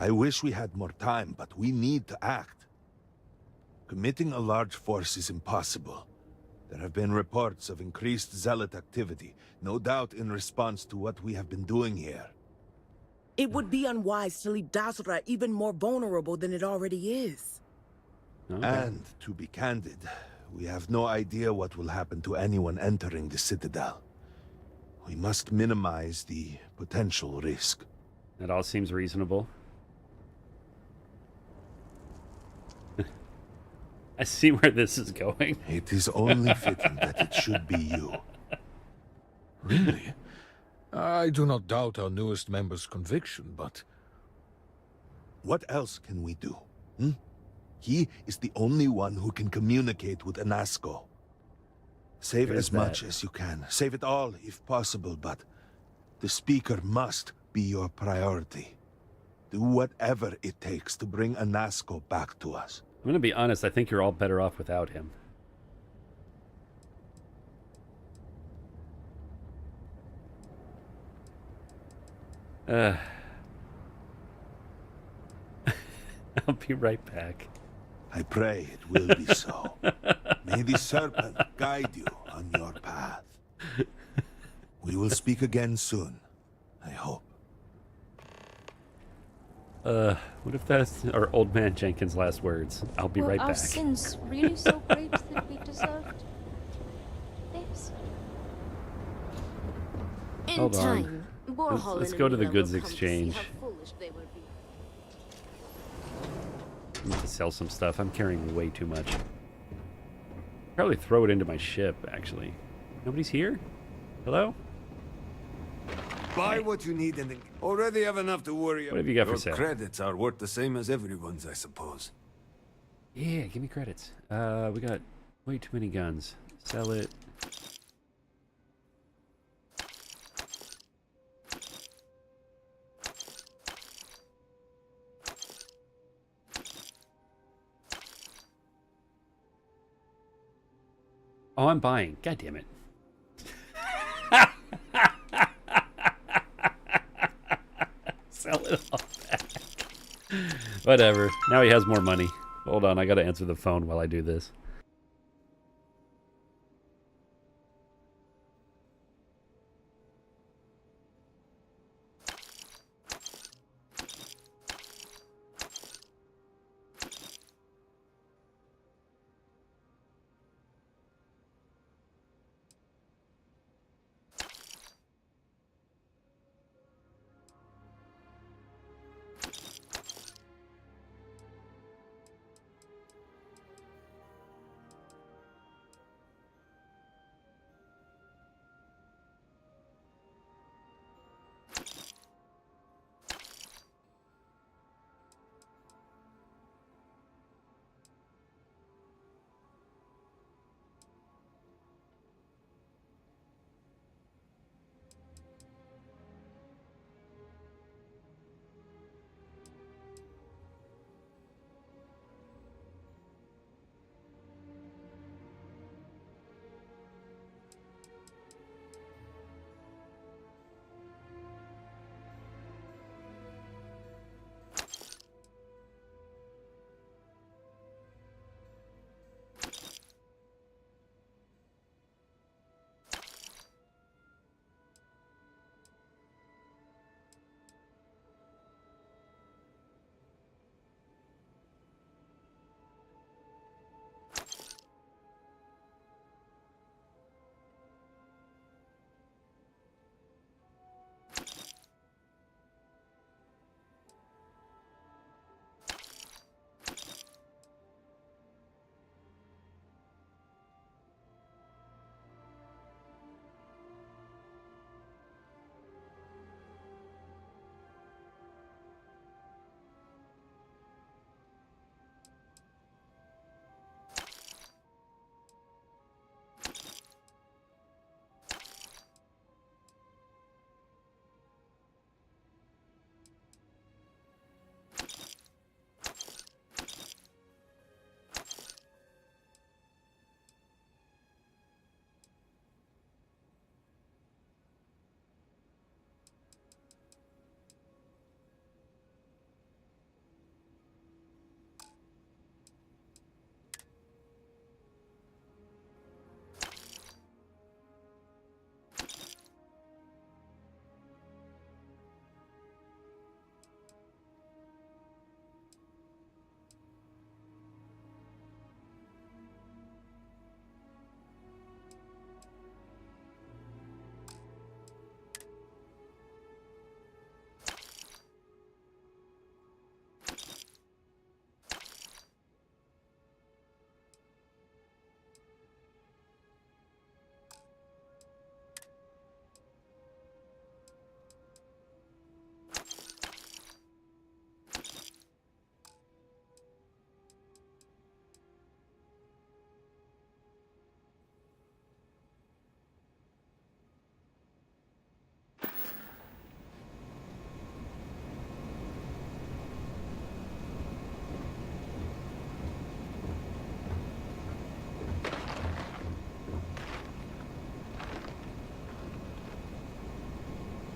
I wish we had more time, but we need to act. Committing a large force is impossible. There have been reports of increased zealot activity, no doubt in response to what we have been doing here. It would be unwise to leave Dasra even more vulnerable than it already is. Okay. And, to be candid, we have no idea what will happen to anyone entering the Citadel. We must minimize the potential risk. That all seems reasonable. I see where this is going. It is only fitting that it should be you. Really? I do not doubt our newest member's conviction, but... What else can we do? He is the only one who can communicate with Anasco. Save There's as much as you can. Save it all, if possible, but the Speaker must be your priority. Do whatever it takes to bring Anasco back to us. I'm going to be honest, I think you're all better off without him. I'll be right back. I pray it will be so. May the serpent guide you on your path. We will speak again soon, I hope. What if that's our old man Jenkins' last words? I'll be right Were our back. sins really so great that we deserved this? In Hold on. time, Let's go to the goods exchange. I need to sell some stuff. I'm carrying way too much. Probably throw it into my ship, actually. Nobody's here? Hello? Buy what you need and already have enough to worry about. What have you got for Your sale? credits are worth the same as everyone's, I suppose. Yeah, give me credits. We got way too many guns. Sell it. Oh, I'm buying. God damn it. Sell it all back. Whatever. Now he has more money. Hold on, I gotta answer the phone while I do this.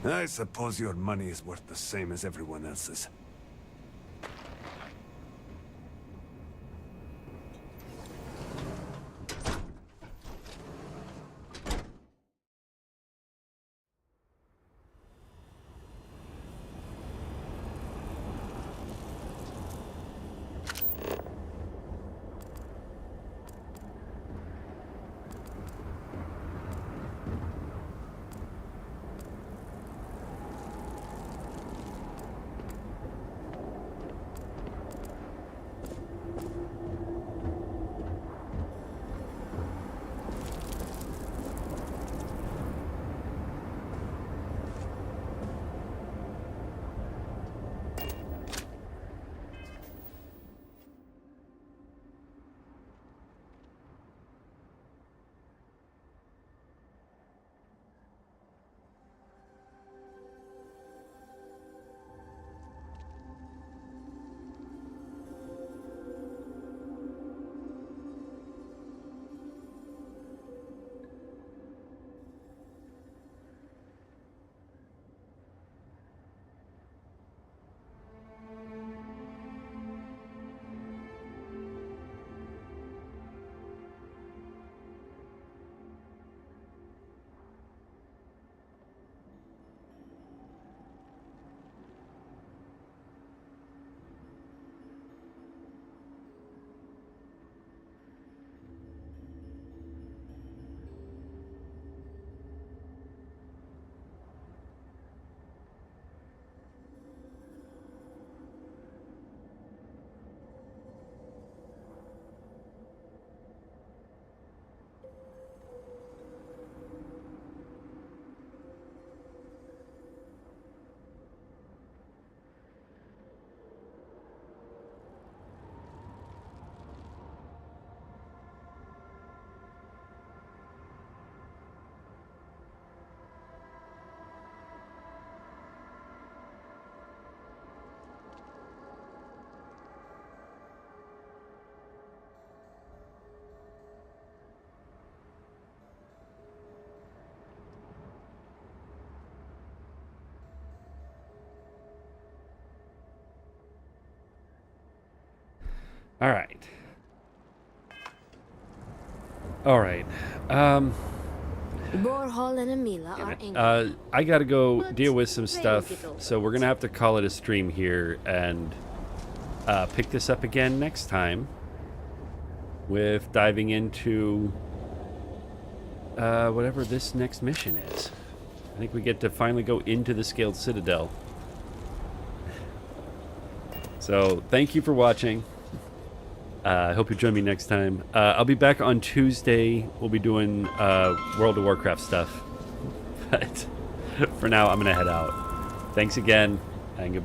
I suppose your money is worth the same as everyone else's. All right. All right. Borhol and Amila are angry. I gotta go deal with some stuff, so we're gonna have to call it a stream here and pick this up again next time with diving into whatever this next mission is. I think we get to finally go into the Scaled Citadel. So thank you for watching. I hope you join me next time. I'll be back on Tuesday. We'll be doing World of Warcraft stuff. But for now, I'm going to head out. Thanks again, and goodbye.